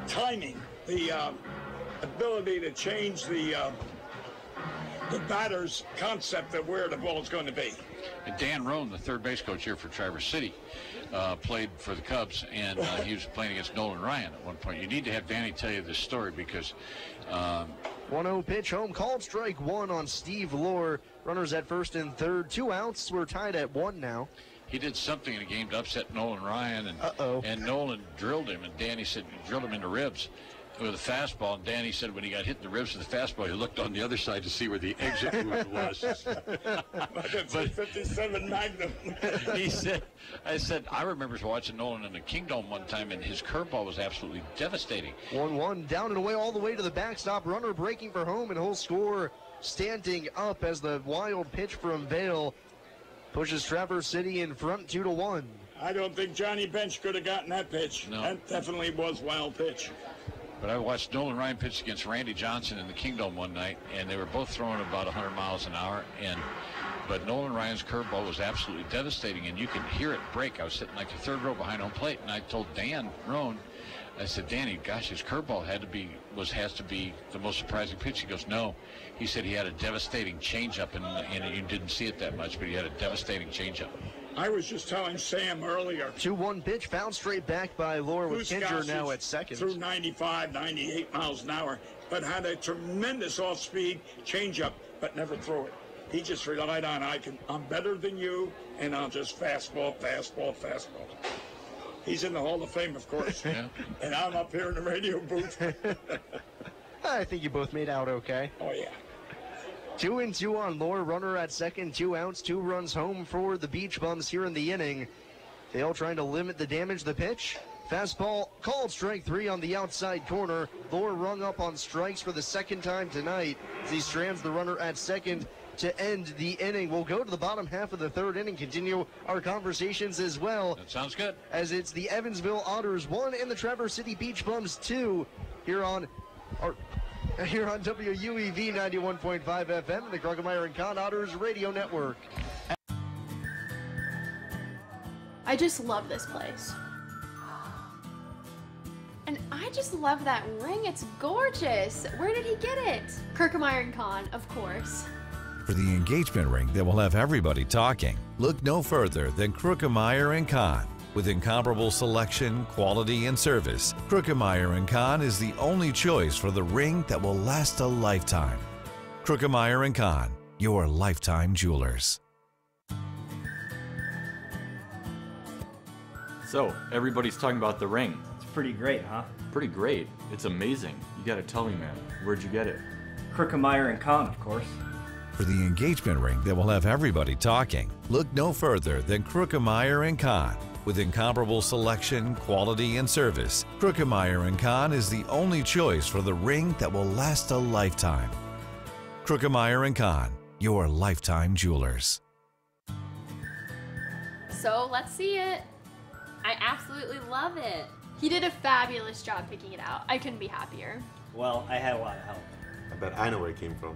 timing, the ability to change the batter's concept of where the ball is going to be. And Dan Roan, the third base coach here for Traverse City, played for the Cubs, and he was playing against Nolan Ryan at one point. You need to have Danny tell you this story because 1-0 pitch home, called strike 1 on Steve Lohr. Runners at first and third, 2 outs. We're tied at 1 now. he did something in the game to upset Nolan Ryan, and Nolan drilled him, and Danny said drilled him in the ribs with a fastball, and Danny said when he got hit in the ribs with the fastball, he looked on the other side to see where the exit route was. But 57 Magnum. I said, I remember watching Nolan in the Kingdom one time, and his curveball was absolutely devastating. 1-1, down and away all the way to the backstop. Runner breaking for home, and he'll score standing up as the wild pitch from Vail pushes Traverse City in front 2-1. I don't think Johnny Bench could have gotten that pitch. No. That definitely was wild pitch. But I watched Nolan Ryan pitch against Randy Johnson in the Kingdom one night, and they were both throwing about 100 miles an hour. But Nolan Ryan's curveball was absolutely devastating, and you can hear it break. I was sitting like the third row behind home plate, and I told Dan Roan, I said, Danny, gosh, his curveball has to be the most surprising pitch. He goes, no. He said he had a devastating changeup, and you didn't see it that much, but he had a devastating changeup. I was just telling Sam earlier. 2-1 pitch, fouled straight back by Laura with Kinger now at second. Through 95, 98 miles an hour, but had a tremendous off-speed changeup, but never threw it. He just relied on, I'm better than you, and I'll just fastball. He's in the Hall of Fame, of course. Yeah. And I'm up here in the radio booth. I think you both made out okay. Oh, yeah. 2-2 on Lohr, runner at second, 2 outs, 2 runs home for the Beach Bums here in the inning. Dale trying to limit the damage. The pitch, fastball called strike 3 on the outside corner. Lohr rung up on strikes for the second time tonight as he strands the runner at second to end the inning. We'll go to the bottom half of the third inning, continue our conversations as well. That sounds good. As it's the Evansville Otters 1 and the Traverse City Beach Bums 2 here on WUEV 91.5 FM and the Kruggemeier and Kahn Otters Radio Network. I just love this place. And I just love that ring. It's gorgeous. Where did he get it? Kruggemeier and Kahn, of course. For the engagement ring that will have everybody talking, look no further than Kruggemeier & Kahn. With incomparable selection, quality, and service, Kruggemeier & Kahn is the only choice for the ring that will last a lifetime. Kruggemeier & Kahn, your lifetime jewelers. So, everybody's talking about the ring. It's pretty great, huh? Pretty great. It's amazing. You gotta tell me, man. Where'd you get it? Kruggemeier & Kahn, of course. For the engagement ring that will have everybody talking, look no further than Kruggemeier & Kahn. With incomparable selection, quality, and service, Kruggemeier & Kahn is the only choice for the ring that will last a lifetime. Kruggemeier & Kahn, your lifetime jewelers. So let's see it. I absolutely love it. He did a fabulous job picking it out. I couldn't be happier. Well, I had a lot of help. I bet I know where it came from.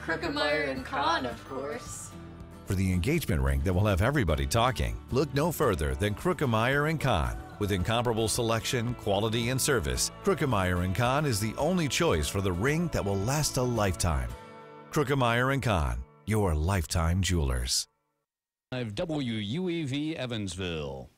Kruggemeier and Kahn, of course. For the engagement ring that will have everybody talking, look no further than Kruggemeier & Kahn. With incomparable selection, quality, and service, Kruggemeier & Kahn is the only choice for the ring that will last a lifetime. Kruggemeier & Kahn, your lifetime jewelers. WUEV Evansville.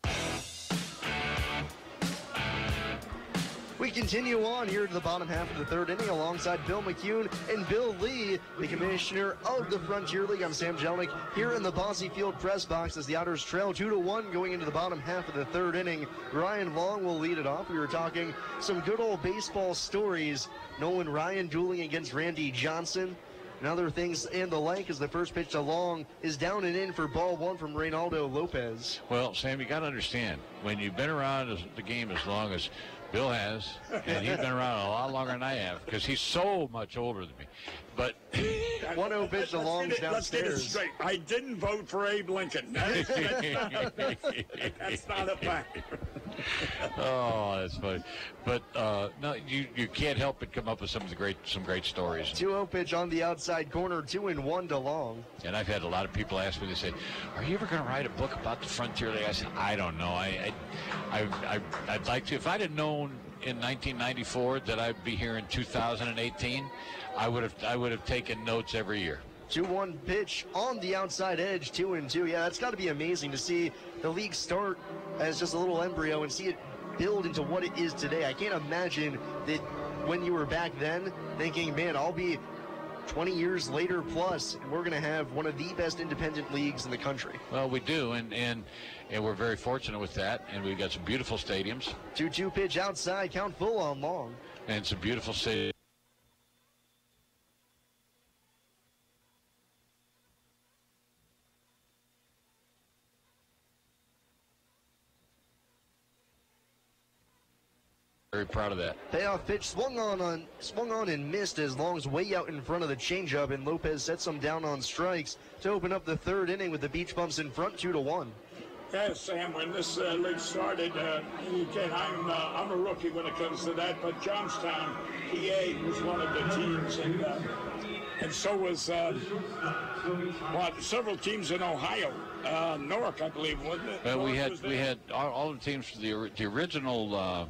We continue on here to the bottom half of the third inning alongside Bill McCune and Bill Lee, the commissioner of the Frontier League. I'm Sam Jelnick here in the Bosse Field press box as the Otters trail 2-1 going into the bottom half of the third inning. Ryan Long will lead it off. We were talking some good old baseball stories. Nolan Ryan dueling against Randy Johnson and other things and the like as the first pitch to Long is down and in for ball 1 from Reynaldo Lopez. Well, Sam, you got to understand, when you've been around the game as long as Bill has, and he's been around a lot longer than I have because he's so much older than me. But 1-0 pitch to Long downstairs. Let's get it straight. I didn't vote for Abe Lincoln. That's not a fact. Oh, that's funny. But no, you can't help but come up with some great stories. 2-0 pitch on the outside corner, 2-1 to Long. And I've had a lot of people ask me, they say, "Are you ever going to write a book about the Frontier League?" I said, "I don't know. I'd like to. If I'd have known in 1994 that I'd be here in 2018, I would have taken notes every year." 2-1 pitch on the outside edge, 2-2. Yeah, that's got to be amazing to see the league start as just a little embryo and see it build into what it is today. I can't imagine that when you were back then thinking, man, I'll be 20 years later plus, and we're going to have one of the best independent leagues in the country. Well, we do, and we're very fortunate with that, and we've got some beautiful stadiums. 2-2 pitch outside, count full on Long. And some beautiful stadiums. Very proud of that. Payoff pitch swung on and missed as Long's way out in front of the changeup, and Lopez sets him down on strikes to open up the third inning with the Beach Bums in front 2-1. Yeah, Sam, when this league started, again, I'm a rookie when it comes to that, but Johnstown, PA was one of the teams, and so was several teams in Ohio. Newark, I believe, wasn't it? Well, we had all the teams. The original.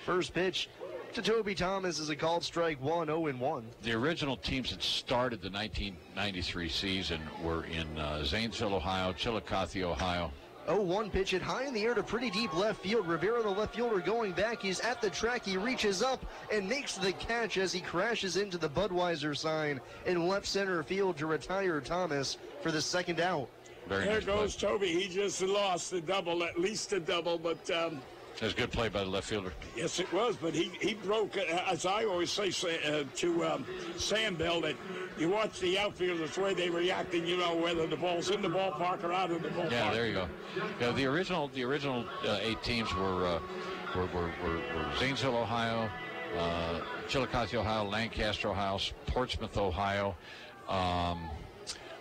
First pitch to Toby Thomas is a called strike 1, 0-1. The original teams that started the 1993 season were in Zanesville, Ohio, Chillicothe, Ohio. 0-1 pitch hit high in the air to pretty deep left field. Rivera, the left fielder, going back. He's at the track. He reaches up and makes the catch as he crashes into the Budweiser sign in left center field to retire Thomas for the second out. Very there nice goes play. Toby. He just lost the double, at least a double, but... It was a good play by the left fielder. Yes, it was, but he broke, as I always say to Sam Bell, that you watch the outfielders, the way they react, and you know whether the ball's in the ballpark or out of the ballpark. Yeah, there you go. Yeah, the original 8 teams were Zanesville, Ohio, Chillicothe, Ohio, Lancaster, Ohio, Portsmouth, Ohio.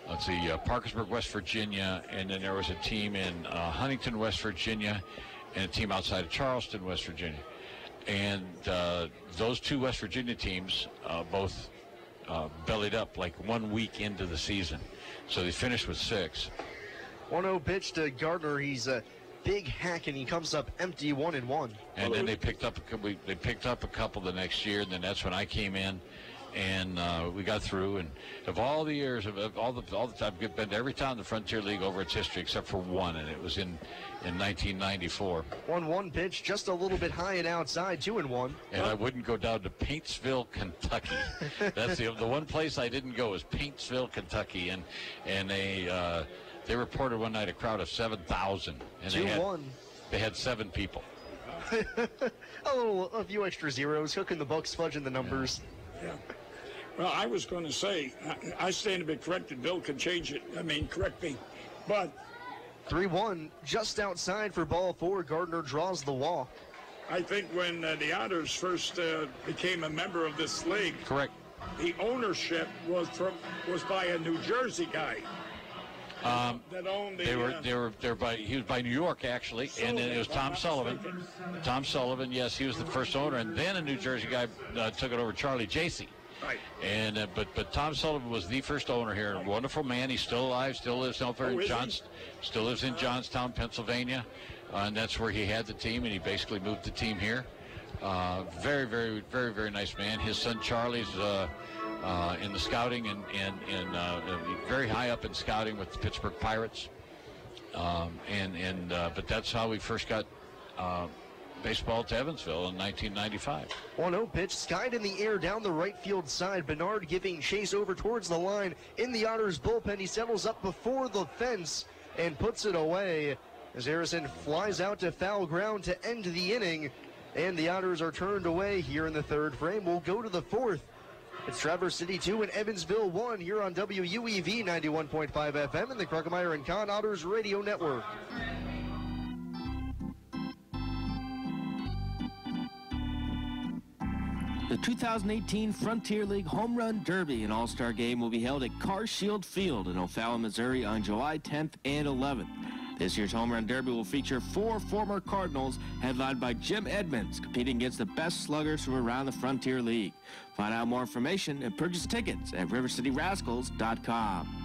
Let's see, Parkersburg, West Virginia, and then there was a team in Huntington, West Virginia, and a team outside of Charleston, West Virginia. And those two West Virginia teams both bellied up like 1 week into the season. So they finished with 6. 1-0 pitch to Gardner. He's a big hack, and he comes up empty 1-1. And then they picked up a couple the next year, and then that's when I came in. And we got through, and of all the years, of all the time, I've been to every town in the Frontier League over its history except for one, and it was in 1994. 1-1 pitch, just a little bit high and outside, 2-1. And I wouldn't go down to Paintsville, Kentucky. That's the one place I didn't go is Paintsville, Kentucky, and they reported one night a crowd of 7,000, and 2-1. They had 7 people. A few extra zeros, hooking the books, fudging the numbers. Yeah. Well, I was going to say, I stand to be corrected. Bill can change it. Correct me. But 3-1, just outside for ball 4. Gardner draws the walk. I think when the Otters first became a member of this league, correct, the ownership was by a New Jersey guy. That owned the, he was by New York actually, and then it was Tom Sullivan. Tom Sullivan, yes, he was the first owner, and then a New Jersey guy took it over, Charlie Jacey. Right. And but Tom Sullivan was the first owner here. A wonderful man. He's still alive. Still lives over in Still lives in Johnstown, Pennsylvania, and that's where he had the team. And he basically moved the team here. Very, very, very, very nice man. His son Charlie's in the scouting and very high up in scouting with the Pittsburgh Pirates. But that's how we first got baseball to Evansville in 1995. 1-0 pitch, skied in the air down the right field side. Bernard giving chase over towards the line in the Otters bullpen. He settles up before the fence and puts it away as Harrison flies out to foul ground to end the inning. And the Otters are turned away here in the third frame. We'll go to the fourth. It's Traverse City 2 and Evansville 1 here on WUEV 91.5 FM and the Kruckemeyer and Kahn Otters Radio Network. The 2018 Frontier League Home Run Derby and All-Star Game will be held at CarShield Field in O'Fallon, Missouri on July 10th and 11th. This year's Home Run Derby will feature 4 former Cardinals headlined by Jim Edmonds competing against the best sluggers from around the Frontier League. Find out more information and purchase tickets at rivercityrascals.com.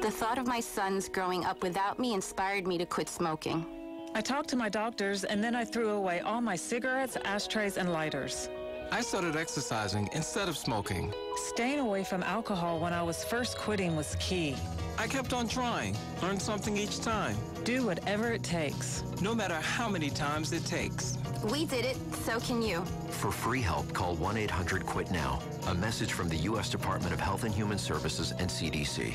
The thought of my sons growing up without me inspired me to quit smoking. I talked to my doctors, and then I threw away all my cigarettes, ashtrays, and lighters. I started exercising instead of smoking. Staying away from alcohol when I was first quitting was key. I kept on trying, learned something each time. Do whatever it takes. No matter how many times it takes. We did it, so can you. For free help, call 1-800-QUIT-NOW. A message from the U.S. Department of Health and Human Services and CDC.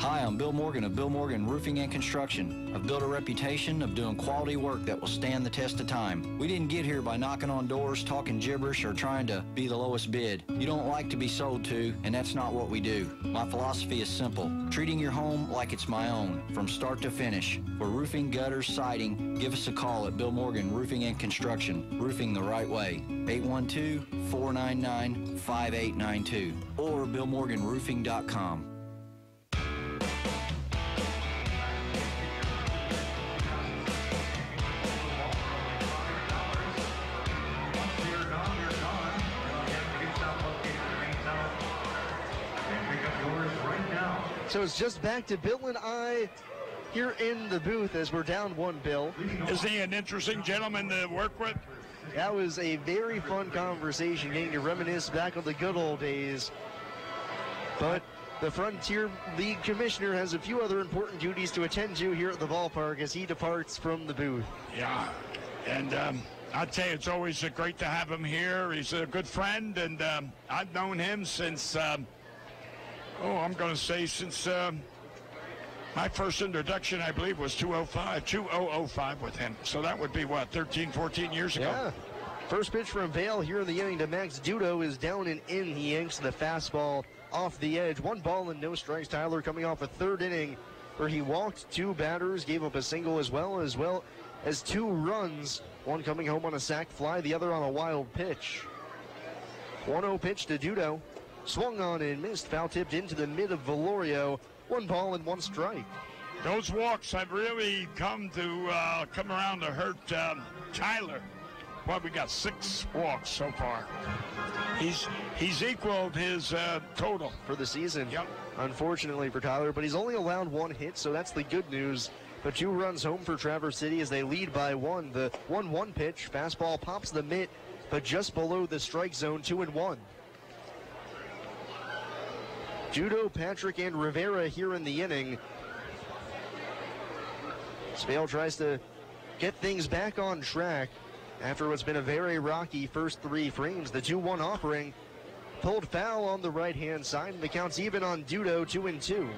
Hi, I'm Bill Morgan of Bill Morgan Roofing and Construction. I've built a reputation of doing quality work that will stand the test of time. We didn't get here by knocking on doors, talking gibberish, or trying to be the lowest bid. You don't like to be sold to, and that's not what we do. My philosophy is simple: treating your home like it's my own, from start to finish. For roofing, gutters, siding, give us a call at Bill Morgan Roofing and Construction. Roofing the right way. 812-499-5892 or BillMorganRoofing.com. So it's just back to Bill and I here in the booth as we're down 1, Bill. Is he an interesting gentleman to work with? That was a very fun conversation, getting to reminisce back on the good old days. But the Frontier League commissioner has a few other important duties to attend to here at the ballpark as he departs from the booth. Yeah, and I'd say it's always great to have him here. He's a good friend, and I've known him since... I'm going to say since my first introduction, I believe, was 2005 with him. So that would be, what, 13, 14 years ago? Yeah. First pitch from Vail here in the inning to Max Dudo is down and in. He yanks the fastball off the edge. 1 ball and no strikes. Tyler coming off a 3rd inning where he walked 2 batters, gave up a single as well as 2 runs. One coming home on a sac fly, the other on a wild pitch. 1-0 pitch to Dudo. Swung on and missed, foul tipped into the mid of Valorio. 1 ball and 1 strike. Those walks have really come around to hurt Tyler. Well, we got 6 walks so far. He's equaled his total for the season. Yep. Unfortunately for Tyler, but he's only allowed 1 hit, so that's the good news. But 2 runs home for Traverse City as they lead by 1. The 1-1 pitch, fastball pops the mitt, but just below the strike zone, 2-1. Dudo, Patrick, and Rivera here in the inning. Spale tries to get things back on track after what's been a very rocky first 3 frames. The 2-1 offering pulled foul on the right-hand side, and the count's even on Dudo, 2-2.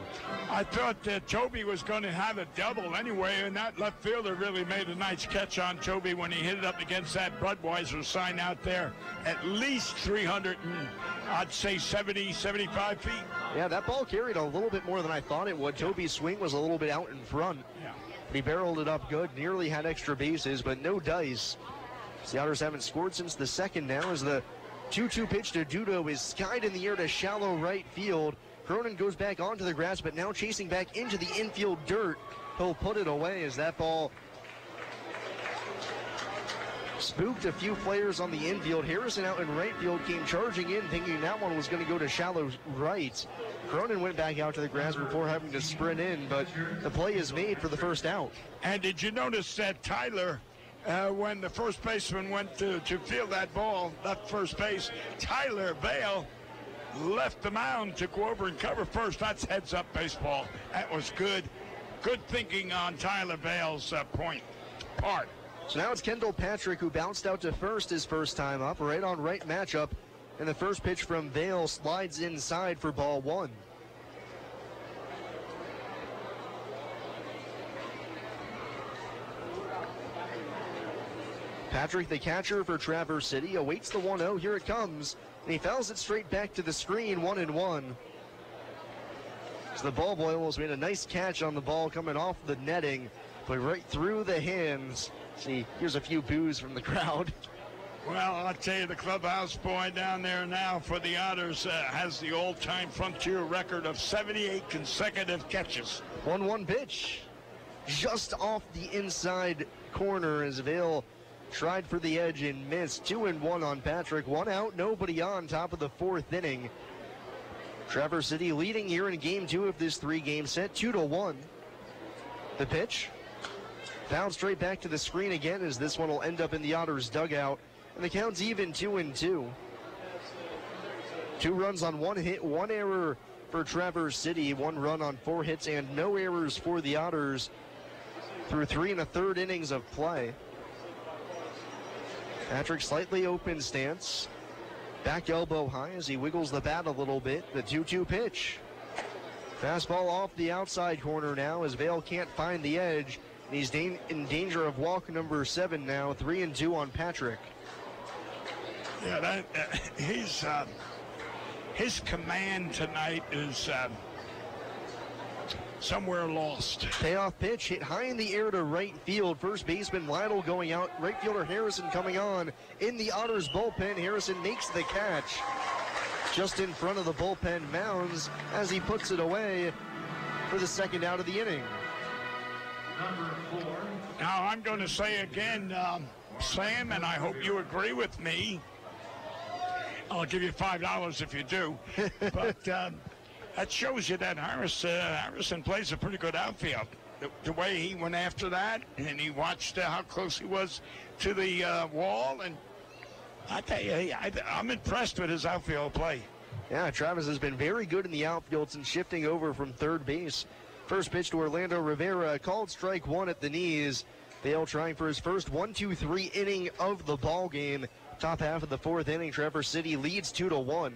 I thought that Toby was going to have a double anyway, and that left fielder really made a nice catch on Toby when he hit it up against that Budweiser sign out there. At least 300 and I'd say 70, 75 feet. Yeah, that ball carried a little bit more than I thought it would. Toby's swing was a little bit out in front. Yeah. But he barreled it up good, nearly had extra bases, but no dice. The Otters haven't scored since the 2nd now as the 2-2 pitch to Dudo is skied in the air to shallow right field. Cronin goes back onto the grass, but now chasing back into the infield dirt. He'll put it away as that ball spooked a few players on the infield. Harrison out in right field came charging in, thinking that one was going to go to shallow right. Cronin went back out to the grass before having to sprint in, but the play is made for the first out. And did you notice that Tyler, when the first baseman went to field that ball, left first base, Tyler Vail left the mound to go over and cover first. That's heads-up baseball. That was good thinking on Tyler Vail's part. So now it's Kendall Patrick who bounced out to first his first time up, right on right matchup. And the first pitch from Vail slides inside for ball 1. Patrick, the catcher for Traverse City, awaits the 1-0. Here it comes. And he fouls it straight back to the screen, 1-1. So the ball boy almost made a nice catch on the ball coming off the netting, but right through the hands. See, here's a few boos from the crowd. Well, I'll tell you, the clubhouse boy down there now for the Otters has the all-time Frontier record of 78 consecutive catches. 1-1 pitch. Just off the inside corner as Vail tried for the edge and missed. 2-1 on Patrick. 1 out, nobody on, top of the 4th inning. Traverse City leading here in game 2 of this 3-game set, 2-1. The pitch. Fouled straight back to the screen again as this one will end up in the Otters dugout. and the count's even 2-2. 2 runs on 1 hit, 1 error for Traverse City, 1 run on 4 hits, and no errors for the Otters through 3 1/3 innings of play. Patrick slightly open stance, back elbow high as he wiggles the bat a little bit. The 2-2 pitch. Fastball off the outside corner now as Vail can't find the edge. And he's in danger of walk number 7 now, 3-2 on Patrick. Yeah, his command tonight is somewhere lost. Payoff pitch hit high in the air to right field. First baseman Lytle going out. Right fielder Harrison coming on in the Otters bullpen. Harrison makes the catch just in front of the bullpen mounds as he puts it away for the second out of the inning. Now I'm going to say again, Sam, and I hope you agree with me. I'll give you $5 if you do. But that shows you that Harrison plays a pretty good outfield. The way he went after that, and he watched how close he was to the wall, and I tell you, I'm impressed with his outfield play. Yeah, Travis has been very good in the outfield since shifting over from third base. First pitch to Orlando Rivera, called strike 1 at the knees. Vail trying for his first 1-2-3 inning of the ball game. Top half of the 4th inning, Traverse City leads 2-1.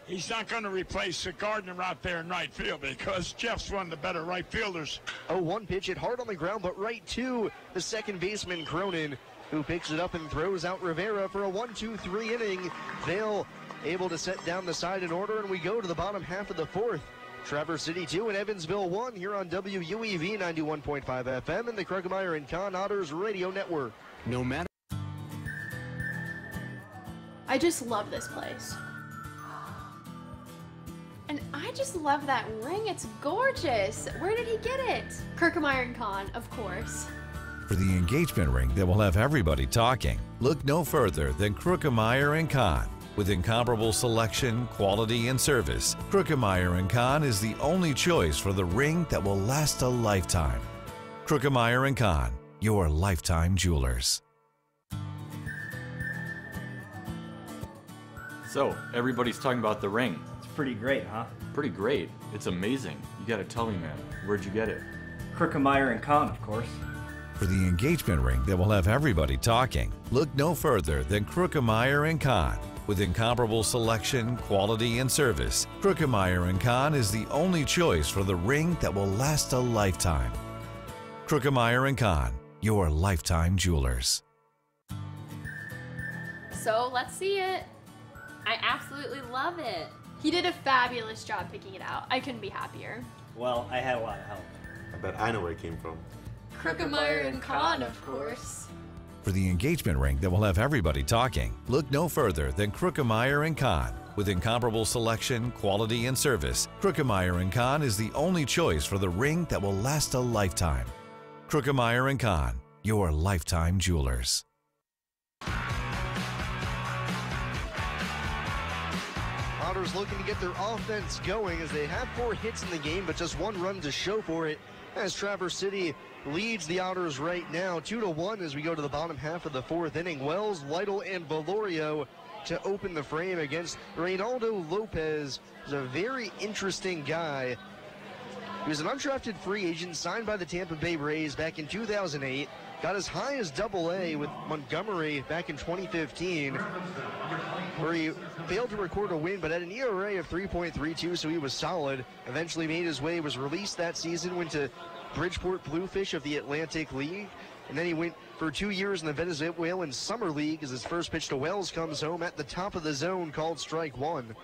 He's not going to replace Gardner out there in right field because Jeff's one of the better right fielders. 0-1 pitch hit hard on the ground, but right to the second baseman Cronin, who picks it up and throws out Rivera for a 1-2-3 inning. Vail able to set down the side in order, and we go to the bottom half of the 4th. Traverse City 2 and Evansville 1 here on WUEV 91.5 FM and the Krugemeyer and Kahn Otters Radio Network. No matter. I just love this place. And I just love that ring. It's gorgeous. Where did he get it? Krugemeyer and Kahn, of course. For the engagement ring that will have everybody talking, look no further than Krugemeyer and Kahn. With incomparable selection, quality, and service, Krugemeyer & Kahn is the only choice for the ring that will last a lifetime. Krugemeyer & Kahn, your lifetime jewelers. So, everybody's talking about the ring. It's pretty great, huh? Pretty great. It's amazing. You gotta tell me, man. Where'd you get it? Krugemeyer & Kahn, of course. For the engagement ring that will have everybody talking, look no further than Krugemeyer & Kahn. With incomparable selection, quality, and service, Krugemeyer & Kahn is the only choice for the ring that will last a lifetime. Krugemeyer & Kahn, your lifetime jewelers. So let's see it. I absolutely love it. He did a fabulous job picking it out. I couldn't be happier. Well, I had a lot of help. I bet I know where it came from. Krugemeyer and Kahn, of course. For the engagement ring that will have everybody talking, look no further than Krugemeyer & Kahn. With incomparable selection, quality, and service, Krugemeyer & Kahn is the only choice for the ring that will last a lifetime. Krugemeyer & Kahn, your lifetime jewelers. Otters looking to get their offense going as they have 4 hits in the game, but just 1 run to show for it as Traverse City leads the Otters right now 2-1 as we go to the bottom half of the 4th inning. Wells, Lytle, and Valorio to open the frame against Reynaldo Lopez, who's a very interesting guy. He was an undrafted free agent signed by the Tampa Bay Rays back in 2008. Got as high as AA with Montgomery back in 2015, where he failed to record a win, but had an ERA of 3.32, so he was solid. Eventually made his way, was released that season, went to Bridgeport Bluefish of the Atlantic League, and then he went for 2 years in the Venezuelan Summer League as his first pitch to Wells comes home at the top of the zone, called strike 1.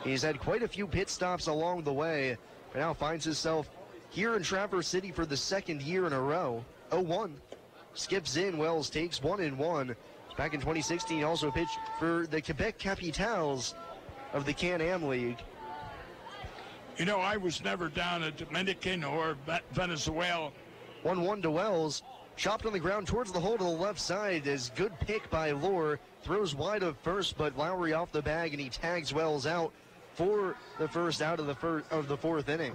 He's had quite a few pit stops along the way, but now finds himself here in Traverse City for the 2nd year in a row. 0-1. Skips in, Wells takes 1-1. Back in 2016, he also pitched for the Quebec Capitals of the Can-Am League. You know, I was never down a Dominican or Venezuela. 1-1 to Wells. Chopped on the ground towards the hole to the left side. Is good pick by Lohr. Throws wide of first, but Lowry off the bag, and he tags Wells out for the first out of the 4th inning.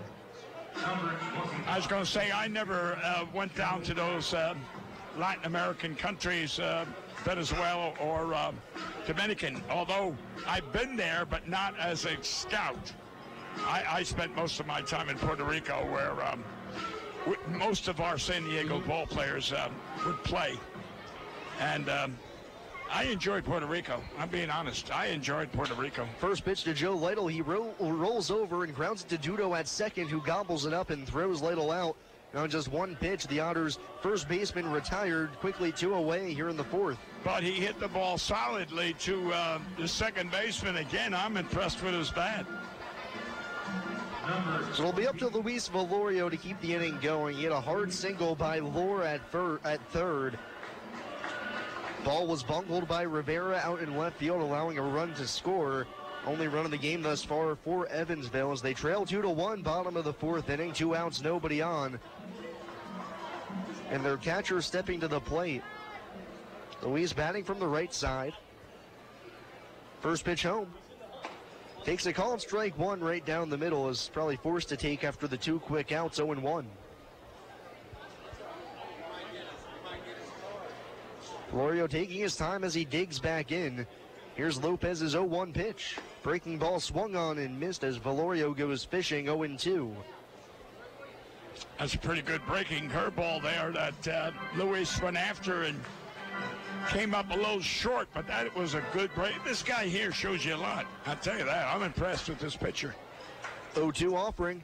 I was going to say, I never went down to those Latin American countries, Venezuela or Dominican, although I've been there, but not as a scout. I spent most of my time in Puerto Rico, where most of our San Diego ball players would play. And I enjoyed Puerto Rico. I'm being honest. I enjoyed Puerto Rico. First pitch to Joe Lytle. He rolls over and grounds it to Dudo at second, who gobbles it up and throws Lytle out. Now just one pitch, the Otters' first baseman retired, quickly 2 away here in the fourth. But he hit the ball solidly to the second baseman. Again, I'm impressed with his bat. So it'll be up to Luis Velorio to keep the inning going. He had a hard single by Lore at third. Ball was bungled by Rivera out in left field, allowing a run to score. Only run of the game thus far for Evansville as they trail 2-1, bottom of the fourth inning. 2 outs, nobody on. And their catcher stepping to the plate. Luis batting from the right side. First pitch home. Takes a called strike one right down the middle. Is probably forced to take after the 2 quick outs, 0-1. Florio taking his time as he digs back in. Here's Lopez's 0-1 pitch. Breaking ball swung on and missed as Velorio goes fishing, 0-2. That's a pretty good breaking curveball there that Luis went after and came up a little short, but that was a good break. This guy here shows you a lot. I'll tell you that. I'm impressed with this pitcher. 0-2 offering.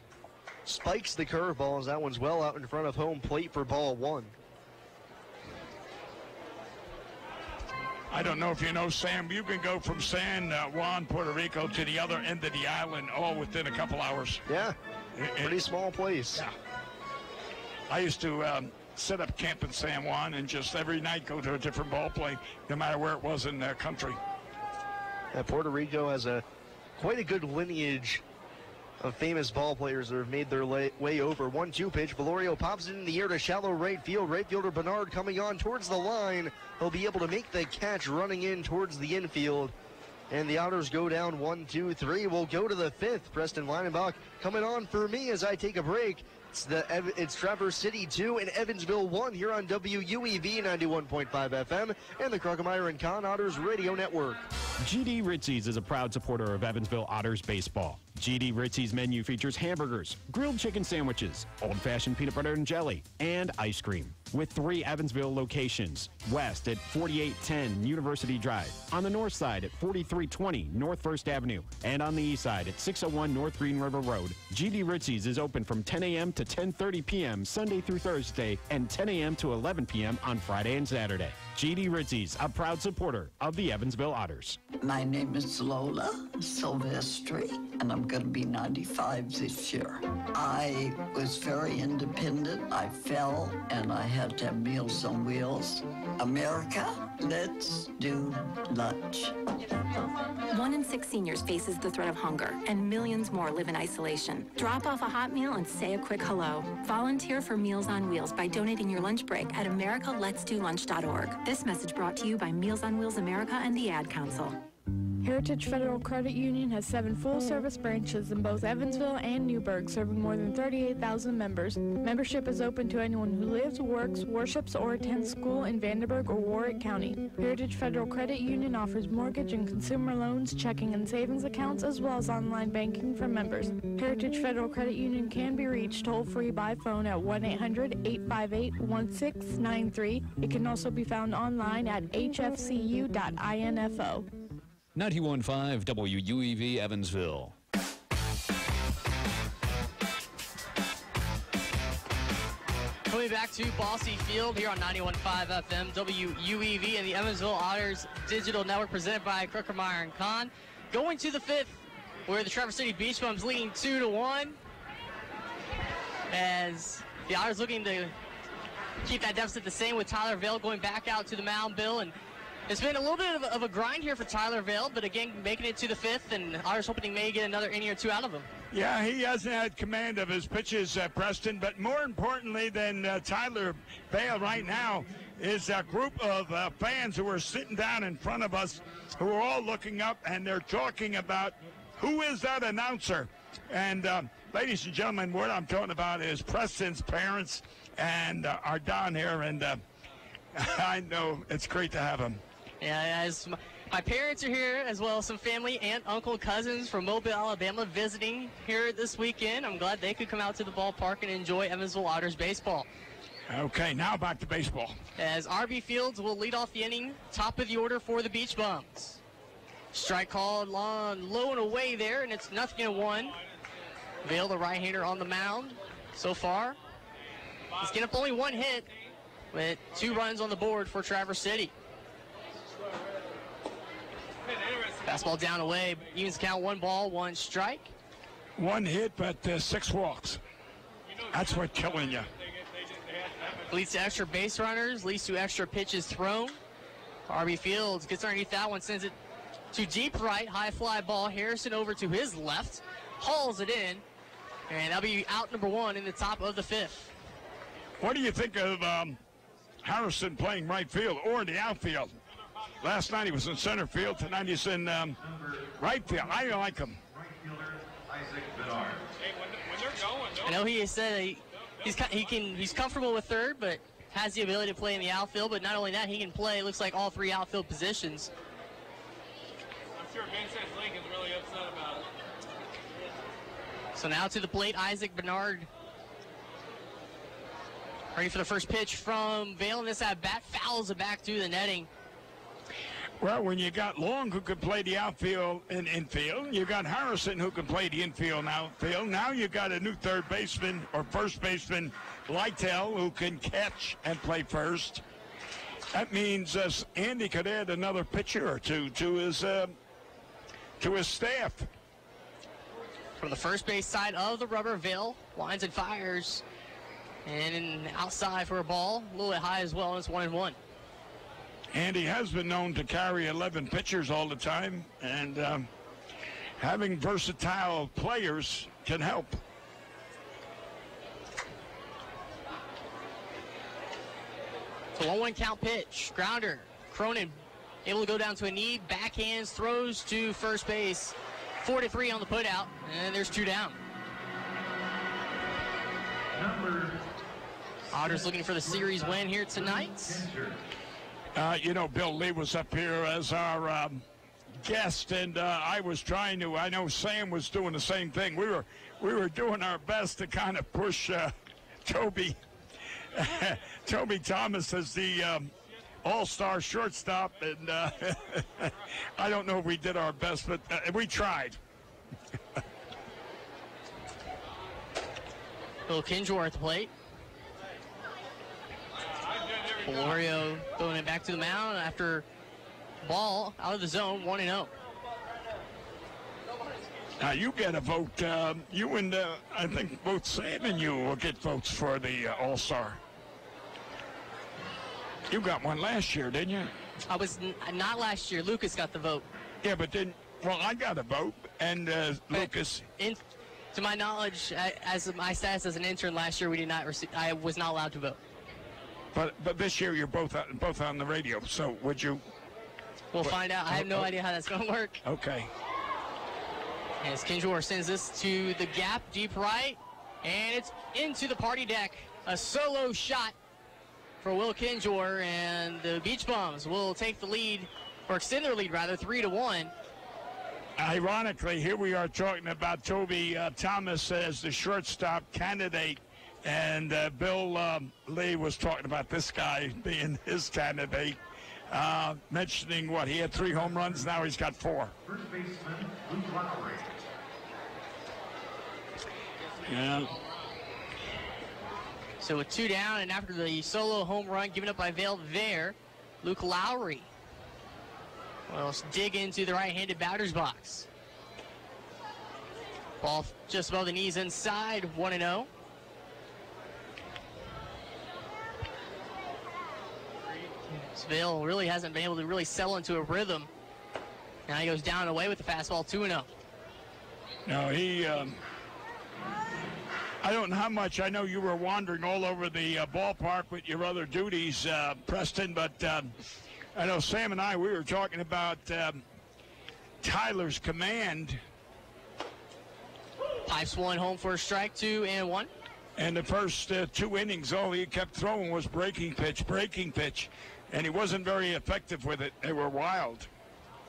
Spikes the curveball as that one's well out in front of home plate for ball 1. I don't know if you know, Sam, you can go from San Juan, Puerto Rico to the other end of the island all within a couple hours. Yeah, pretty small place. Yeah. I used to set up camp in San Juan and just every night go to a different ball play, no matter where it was in the country. Puerto Rico has quite a good lineage of famous ball players that have made their way over. 1-2 pitch. Velorio pops it in the air to shallow right field. Right fielder Bernard coming on towards the line. He'll be able to make the catch running in towards the infield. And the Otters go down 1-2-3. We'll go to the 5th. Preston Leinenbach coming on for me as I take a break. It's Traverse City 2 and Evansville 1 here on WUEV 91.5 FM and the Krugmeyer and Kahn Otters Radio Network. GD Ritzy's is a proud supporter of Evansville Otters baseball. GD Ritzy's menu features hamburgers, grilled chicken sandwiches, old-fashioned peanut butter and jelly, and ice cream. With 3 Evansville locations, west at 4810 University Drive, on the north side at 4320 North 1st Avenue, and on the east side at 601 North Green River Road. GD Ritzy's is open from 10 a.m. to 10:30 p.m. Sunday through Thursday and 10 a.m. to 11 p.m. on Friday and Saturday. GD Ritzy's, a proud supporter of the Evansville Otters. My name is Lola Silvestri, and I'm going to be 95 this year. I was very independent. I fell, and I had to have Meals on Wheels. America, let's do lunch. 1 in 6 seniors faces the threat of hunger, and millions more live in isolation. Drop off a hot meal and say a quick hello. Volunteer for Meals on Wheels by donating your lunch break at americaletsdolunch.org. This message brought to you by Meals on Wheels America and the Ad Council. Heritage Federal Credit Union has 7 full-service branches in both Evansville and Newburgh, serving more than 38,000 members. Membership is open to anyone who lives, works, worships, or attends school in Vanderburgh or Warwick County. Heritage Federal Credit Union offers mortgage and consumer loans, checking and savings accounts, as well as online banking for members. Heritage Federal Credit Union can be reached toll-free by phone at 1-800-858-1693. It can also be found online at hfcu.info. 91.5 WUEV Evansville. Coming back to Bossy Field here on 91.5 FM WUEV and the Evansville Otters Digital Network presented by Krugmeyer and Kahn. Going to the 5th, where the Traverse City Beach Bums leading 2-1. As the Otters looking to keep that deficit the same with Tyler Vale going back out to the mound, Bill. And it's been a little bit of a grind here for Tyler Vale, but again, making it to the 5th, and Otters hoping he may get another inning or 2 out of him. Yeah, he hasn't had command of his pitches, Preston, but more importantly than Tyler Vale right now is a group of fans who are sitting down in front of us who are all looking up, and they're talking about who is that announcer. And ladies and gentlemen, what I'm talking about is Preston's parents and are down here, and I know. It's great to have him. Yeah, as my parents are here, as well as some family, aunt, uncle, cousins from Mobile, Alabama, visiting here this weekend. I'm glad they could come out to the ballpark and enjoy Evansville Otters baseball. Okay, now back to baseball. As R.B. Fields will lead off the inning, top of the order for the Beach Bums. Strike called long, low and away there, and it's 0-1. Vail, the right-hander, on the mound so far. He's getting up only one hit with 2 runs on the board for Traverse City. Fastball down away, evens count, 1 ball, 1 strike. 1 hit, but 6 walks. That's what's killing you. Leads to extra base runners, leads to extra pitches thrown. R.B. Fields gets underneath that one, sends it to deep right, high fly ball. Harrison over to his left, hauls it in, and that'll be out number 1 in the top of the 5th. What do you think of Harrison playing right field or the outfield? Last night he was in center field, tonight he's in right field. I like him. I know he said he's comfortable with third, but has the ability to play in the outfield. But not only that, he can play, looks like, all 3 outfield positions. I'm sure Vincent Lincoln's really upset about it. So now to the plate, Isaac Bernard. Ready for the first pitch from Vail, and this at-bat fouls it back to the netting. Well, when you got Long, who could play the outfield and infield, you got Harrison, who can play the infield and outfield. Now you got a new third baseman or first baseman, Lytle, who can catch and play first. That means Andy could add another pitcher or two to his staff. From the first base side of the rubber, Vail lines and fires, and outside for a ball, a little bit high as well, and it's 1-1. Andy has been known to carry 11 pitchers all the time, and having versatile players can help. So 1-1 count pitch, grounder. Cronin able to go down to a knee, backhands, throws to first base. 4-3 on the putout, and there's 2 down. Otters looking for the series win here tonight. You know, Bill Lee was up here as our guest, and I was trying to. I know Sam was doing the same thing. We were doing our best to kind of push Toby Thomas as the all-star shortstop, and I don't know if we did our best, but we tried. Will Kinjor at the plate. Florio throwing it back to the mound after ball out of the zone, 1-0. Now you get a vote. You and I think both Sam and you will get votes for the All-Star. You got one last year, didn't you? I was not last year. Lucas got the vote. Yeah, but then, well, I got a vote, and Lucas. To my knowledge, as my status as an intern last year, we did not receive. I was not allowed to vote. But this year you're both on the radio, so would you? We'll find out. I have no idea how that's going to work. Okay. As Kinjor sends this to the gap, deep right, and it's into the party deck. A solo shot for Will Kinjor, and the Beach Bums will take the lead, or extend their lead rather, 3-1. Ironically, here we are talking about Toby Thomas as the shortstop candidate. And Bill Lee was talking about this guy being his candidate, mentioning what, he had 3 home runs, now he's got 4. First baseman, Luke Lowry. Yeah. So with 2 down, and after the solo home run given up by Vail there, Luke Lowry will dig into the right-handed batter's box. Ball just above the knees inside, 1-0. Vail really hasn't been able to really settle into a rhythm. Now he goes down and away with the fastball, 2-0. No, he, I don't know how much. I know you were wandering all over the ballpark with your other duties, Preston, but I know Sam and we were talking about Tyler's command. Pipes one home for a strike, 2-1. And the first 2 innings, all he kept throwing was breaking pitch, and he wasn't very effective with it. They were wild.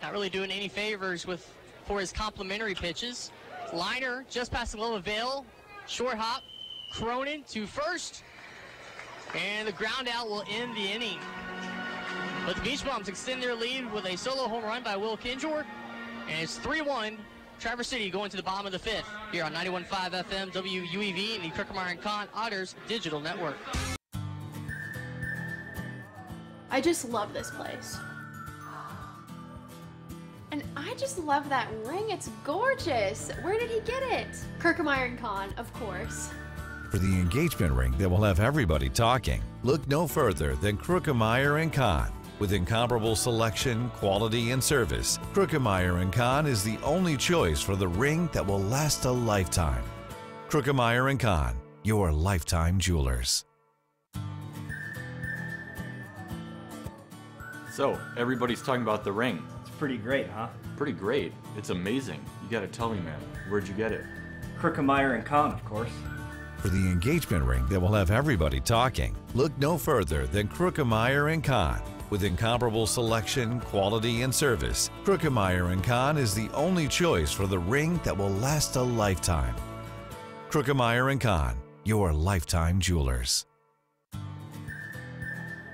Not really doing any favors for his complimentary pitches. Liner just past the glove veil. Short hop. Cronin to first. And the ground out will end the inning. But the Beach Bums extend their lead with a solo home run by Will Kinjor. And it's 3-1. Traverse City going to the bottom of the fifth here on 91.5 FM WUEV and the Crooker & Con Otters Digital Network. I just love this place. And I just love that ring. It's gorgeous. Where did he get it? Crooker & Con, of course. For the engagement ring that will have everybody talking, look no further than Crooker & Con. With incomparable selection, quality, and service, Crooker & Con is the only choice for the ring that will last a lifetime. Crooker & Con, your lifetime jewelers. So, everybody's talking about the ring. It's pretty great, huh? Pretty great. It's amazing. You gotta tell me, man. Where'd you get it? Crooker & Con, of course. For the engagement ring that will have everybody talking, look no further than Crooker & Con. With incomparable selection, quality, and service, Crooker & Con is the only choice for the ring that will last a lifetime. Crooker & Con, your lifetime jewelers.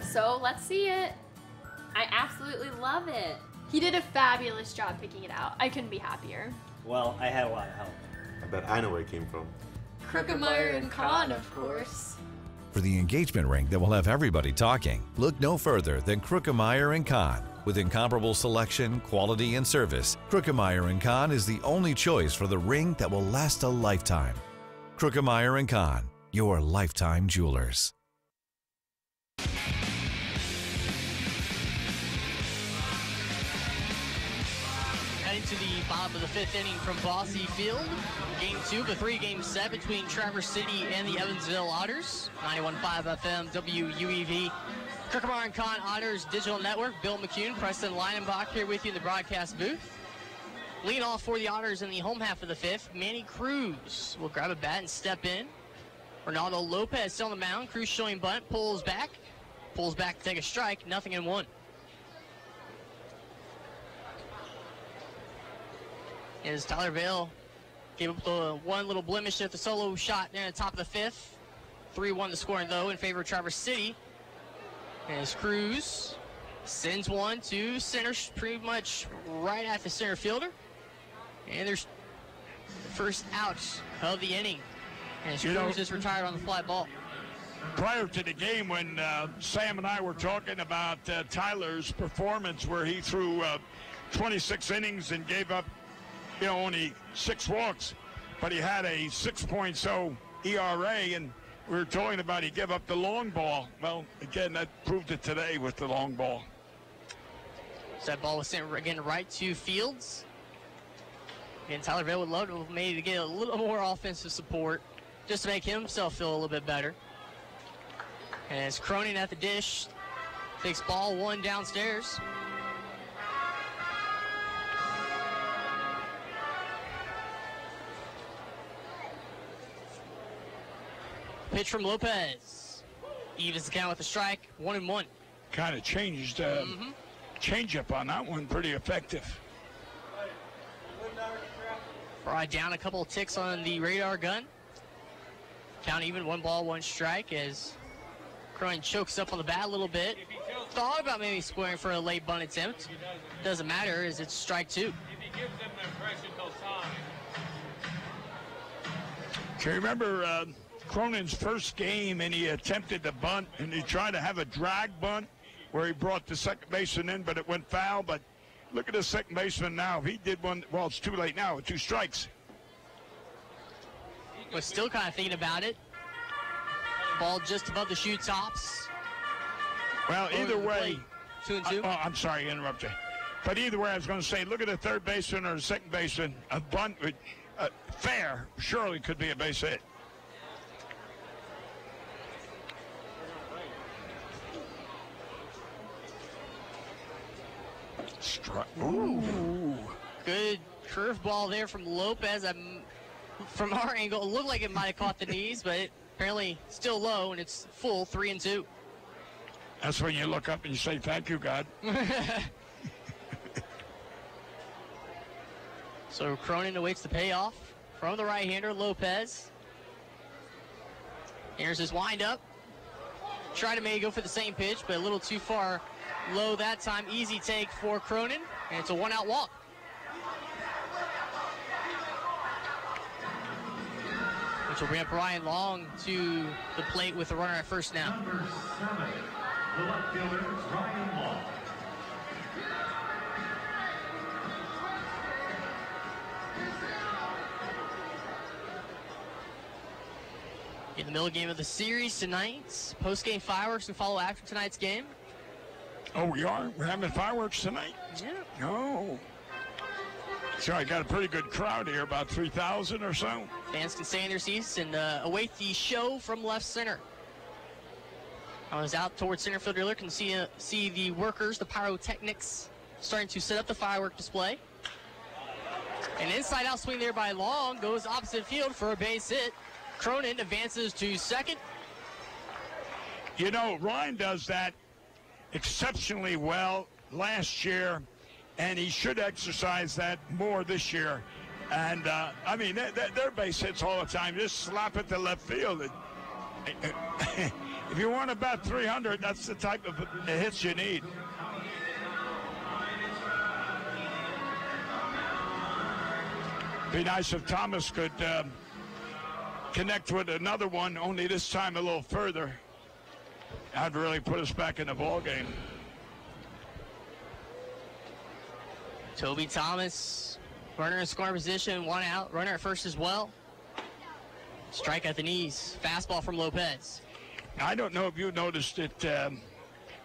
So let's see it. I absolutely love it. He did a fabulous job picking it out. I couldn't be happier. Well, I had a lot of help. I bet I know where it came from. Crooker & Con, of course. For the engagement ring that will have everybody talking, look no further than Crooker & Con. With incomparable selection, quality, and service, Crooker & Con is the only choice for the ring that will last a lifetime. Crooker & Con, your lifetime jewelers. Heading to the bottom of the fifth inning from Bossy Field. Game 2 of a 3-game set between Traverse City and the Evansville Otters. 91.5 FM WUEV. Crooker & Con Otters Digital Network. Bill McCune, Preston Leinenbach here with you in the broadcast booth. Leading off for the Otters in the home half of the fifth, Manny Cruz will grab a bat and step in. Ronaldo Lopez still on the mound. Cruz showing bunt, pulls back to take a strike, 0-1. As Tyler Vale gave up the one little blemish at the solo shot near the top of the fifth. 3-1 the scoring, though, in favor of Traverse City. As Cruz sends one to center, pretty much right at the center fielder. And there's the first out of the inning. And Cruz is retired on the fly ball. Prior to the game, when Sam and I were talking about Tyler's performance, where he threw 26 innings and gave up only 6 walks, but he had a 6.0 ERA, and we were talking about he gave up the long ball. Well, again, that proved it today with the long ball. So that ball was sent again right to Fields. And Tyler Vale would love to maybe get a little more offensive support just to make himself feel a little bit better. And as Cronin at the dish, takes ball 1 downstairs. Pitch from Lopez. Evens the count with a strike, 1-1. Kind of changed changeup on that one, pretty effective. Brought down a couple of ticks on the radar gun. Count even, 1 ball, 1 strike as Cronin chokes up on the bat a little bit. Thought about maybe squaring for a late bunt attempt. Doesn't matter as it's strike 2. Can you remember Cronin's first game, and he attempted the bunt, and he tried to have a drag bunt where he brought the second baseman in, but it went foul. But look at the second baseman now. If he did one, well, it's too late now with 2 strikes. Was still kind of thinking about it. Ball just above the shoe tops. Well, either way. 2-2. Oh, I'm sorry to interrupt you. But either way, I was going to say, look at the third baseman or the second baseman. A bunt with fair surely could be a base hit. Ooh. Good curveball there from Lopez. From our angle, it looked like it might have caught the knees, but it apparently still low, and it's full 3-2. That's when you look up and you say, thank you, God. So Cronin awaits the payoff from the right-hander, Lopez. Here's his windup. Try to maybe go for the same pitch, but a little too far low that time. Easy take for Cronin, and it's a one-out walk. Which will bring up Ryan Long to the plate with the runner at first now. Number 7, the left fielder, Ryan Long. In the middle game of the series tonight, post-game fireworks to follow after tonight's game. Oh, we are? We're having fireworks tonight? Yeah. Oh. So I got a pretty good crowd here, about 3,000 or so. Fans can stay in their seats and await the show from left center. I was out towards center field earlier. Can see the workers, the pyrotechnics, starting to set up the firework display. An inside-out swing there by Long goes opposite field for a base hit. Cronin advances to second. You know, Ryan does that exceptionally well last year, and he should exercise that more this year. And, I mean, they're base hits all the time. Just slap it to left field. If you want about 300, that's the type of hits you need. Be nice if Thomas could connect with another one, only this time a little further. That'd really put us back in the ball game. Toby Thomas, runner in scoring position, one out, runner at first as well. Strike at the knees, fastball from Lopez. I don't know if you noticed it,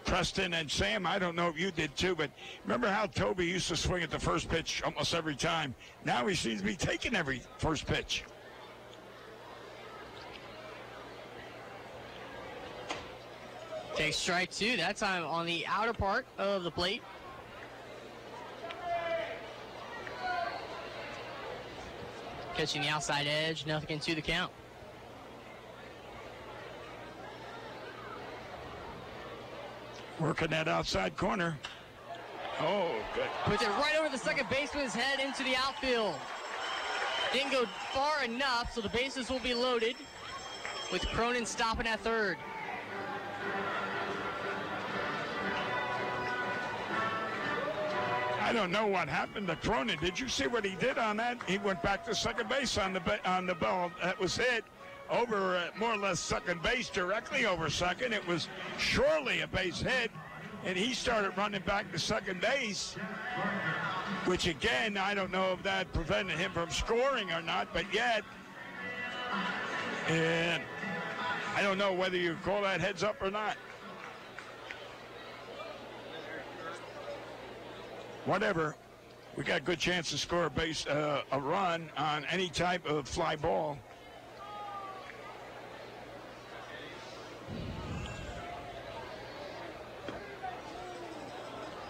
Preston and Sam, I don't know if you did too, but remember how Toby used to swing at the first pitch almost every time? Now he seems to be taking every first pitch. Takes strike two, that time on the outer part of the plate. Catching the outside edge, nothing into the count. Working that outside corner. Oh, good. Puts it right over the second baseman's head into the outfield. Didn't go far enough, so the bases will be loaded with Cronin stopping at third. I don't know what happened to Cronin. Did you see what he did on that? He went back to second base on the ball that was hit over more or less second base, directly over second. It was surely a base hit, and he started running back to second base, which again, I don't know if that prevented him from scoring or not, but yet, and I don't know whether you call that heads up or not. Whatever, we got a good chance to score a run on any type of fly ball.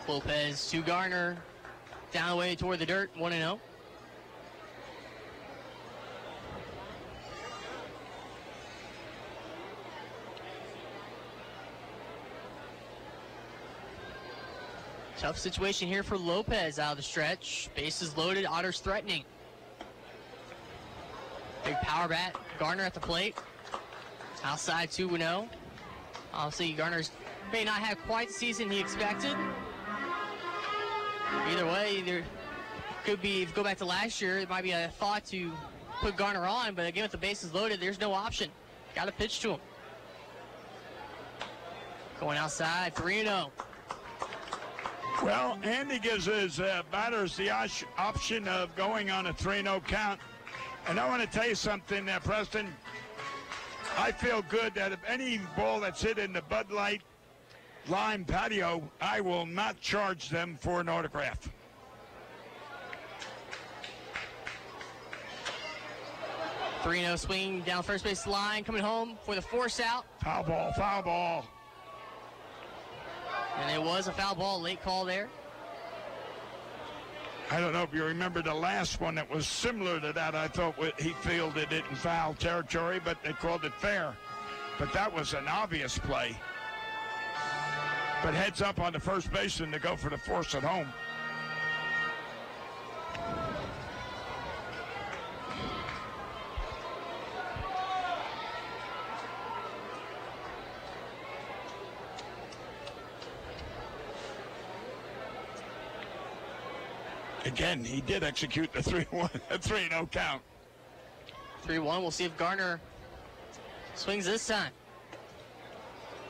Lopez to Garner, down the way toward the dirt, 1-0. Tough situation here for Lopez out of the stretch. Bases loaded, Otters threatening. Big power bat, Garner at the plate. Outside 2-0. Obviously, Garner's may not have quite the season he expected. Either way, there could be, if you go back to last year, it might be a thought to put Garner on, but again, with the bases loaded, there's no option. Got to pitch to him. Going outside, 3-0. Well, Andy gives his batters the option of going on a 3-0 count. And I want to tell you something, Preston. I feel good that if any ball that's hit in the Bud Light Lime patio, I will not charge them for an autograph. Three-0 swing down first base line, coming home for the force out. Foul ball, foul ball. And it was a foul ball, late call there. I don't know if you remember the last one that was similar to that. I thought he fielded it in foul territory, but they called it fair. But that was an obvious play. But heads up on the first baseman to go for the force at home. Again, he did execute the 3-0 count. 3-1. We'll see if Gardner swings this time.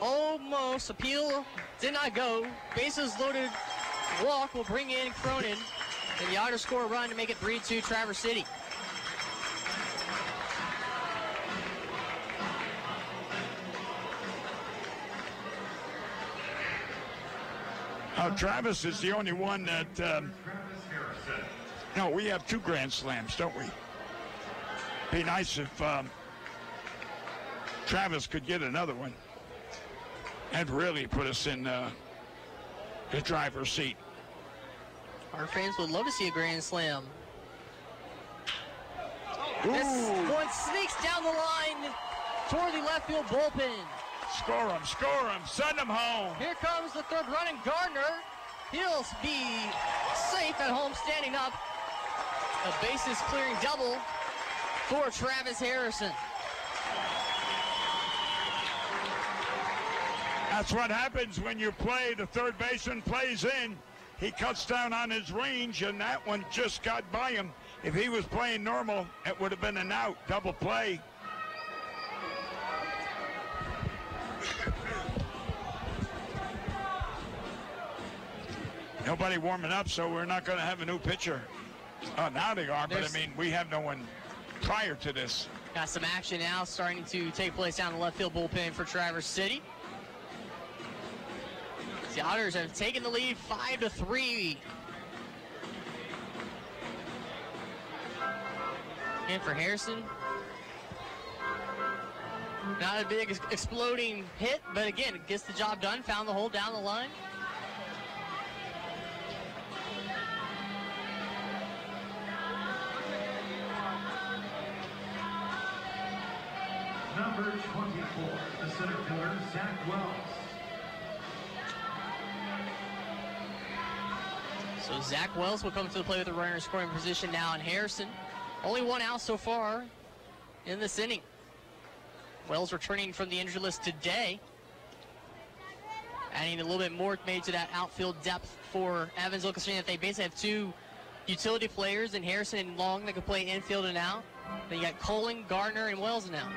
Almost. Appeal did not go. Bases loaded. Walk will bring in Cronin. And the Otters score a run to make it 3-2 Traverse City. Travis is the only one that... no, we have 2 Grand Slams, don't we? Be nice if Travis could get another one. And really put us in the driver's seat. Our fans would love to see a Grand Slam. Ooh. This one sneaks down the line toward the left field bullpen. Score him, send him home. Here comes the third run, and Gardner, he'll be safe at home standing up. A bases clearing double for Travis Harrison. That's what happens when you play. The third baseman plays in. He cuts down on his range, and that one just got by him. If he was playing normal, it would have been an out, double play. Nobody warming up, so we're not going to have a new pitcher. Now they are, but I mean, we have no one prior to this. Got some action now starting to take place down the left field bullpen for Traverse City. The Otters have taken the lead 5-3. And for Harrison, not a big exploding hit, but again, it gets the job done. Found the hole down the line. Number 24, the center fielder, Zach Wells. So Zach Wells will come to the play with the runner in scoring position now on Harrison. Only one out so far in this inning. Wells returning from the injury list today. Adding a little bit more maybe to that outfield depth for Evansville, considering that they basically have 2 utility players in Harrison and Long that can play infield and out. Then you got Colin, Gardner, and Wells now.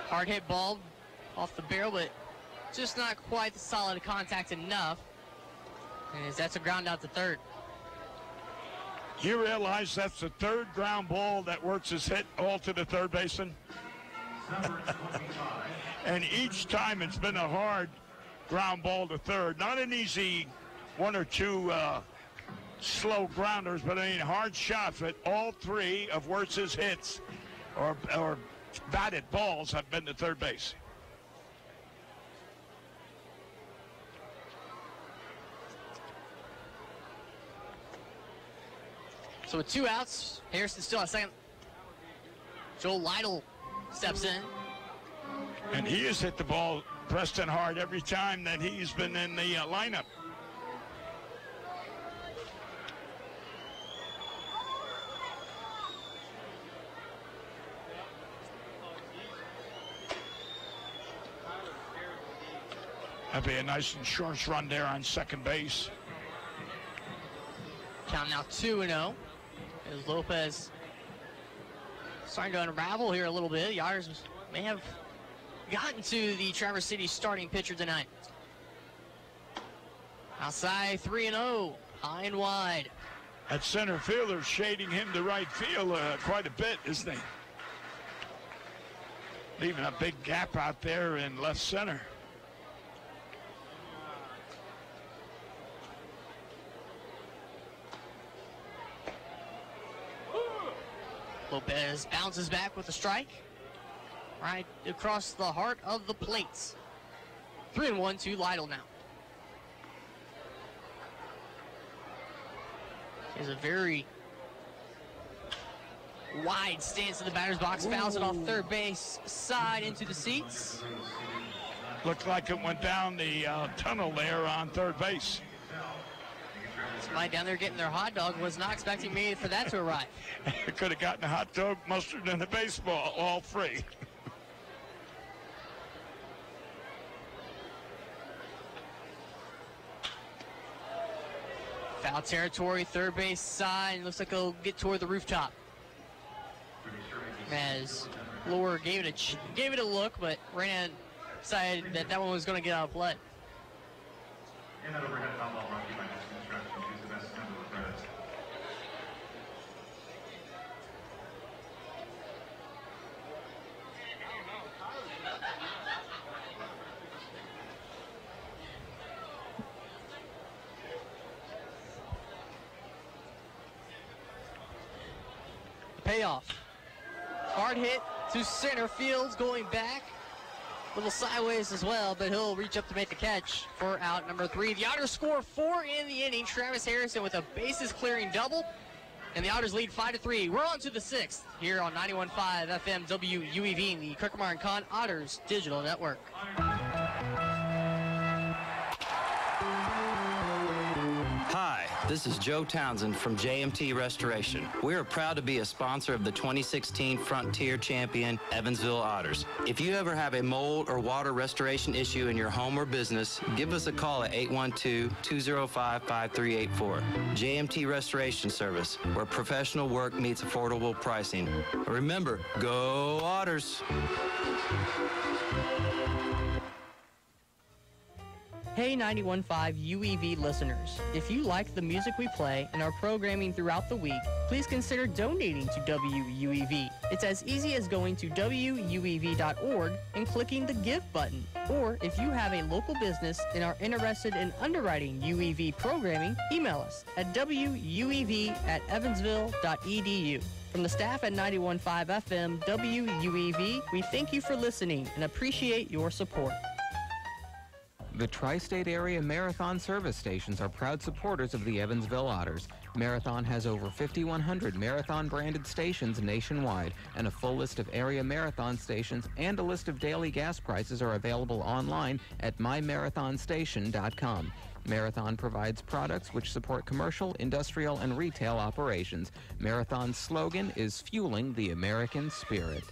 Hard hit ball off the barrel, but just not quite the solid contact enough. And that's a ground out to third. You realize that's the 3rd ground ball that Wirtz has hit all to the third baseman? And each time it's been a hard ground ball to third. Not an easy 1 or 2 slow grounders, but I mean hard shots. But all 3 of Wirtz's hits or batted balls have been to third base. So with 2 outs, Harrison still at second. Joel Lytle steps in. And he has hit the ball pressed in hard every time that he's been in the lineup. That'd be a nice and short run there on second base. Count now 2-0. As Lopez starting to unravel here a little bit. The Otters may have gotten to the Traverse City starting pitcher tonight. Outside 3-0, high and wide. That center fielder shading him to right field quite a bit, isn't he? Leaving a big gap out there in left center. Lopez bounces back with a strike. Right across the heart of the plates. 3-1 to Lytle now. Is a very wide stance in the batter's box. Fouls it off third base side into the seats. Looked like it went down the tunnel there on third base. Somebody down there getting their hot dog was not expecting me for that to arrive. Could have gotten a hot dog, mustard, and a baseball, all free. Foul territory, third base side. Looks like he'll get toward the rooftop. As Lohr gave it a look, but Reyna decided that one was going to get out of play. And that overhead foul ball brought to you by Next Construction. Choose the best member of credits. Payoff. Hard hit to center field, going back. A little sideways as well, but he'll reach up to make the catch for out number 3. The Otters score 4 in the inning. Travis Harrison with a bases clearing double. And the Otters lead 5-3. We're on to the 6th here on 91.5 FM WUEV, the Kruekemeyer & Kahn Otters Digital Network. Hi, this is Joe Townsend from JMT Restoration. We are proud to be a sponsor of the 2016 Frontier Champion Evansville Otters. If you ever have a mold or water restoration issue in your home or business, give us a call at 812-205-5384. JMT Restoration Service, where professional work meets affordable pricing. Remember, go Otters! Hey 91.5 UEV listeners, if you like the music we play and our programming throughout the week, please consider donating to WUEV. It's as easy as going to WUEV.org and clicking the Give button. Or if you have a local business and are interested in underwriting UEV programming, email us at wuev@evansville.edu. From the staff at 91.5 FM WUEV, we thank you for listening and appreciate your support. The Tri-State Area Marathon service stations are proud supporters of the Evansville Otters. Marathon has over 5,100 Marathon-branded stations nationwide, and a full list of area Marathon stations and a list of daily gas prices are available online at myMarathonStation.com. Marathon provides products which support commercial, industrial, and retail operations. Marathon's slogan is Fueling the American Spirit.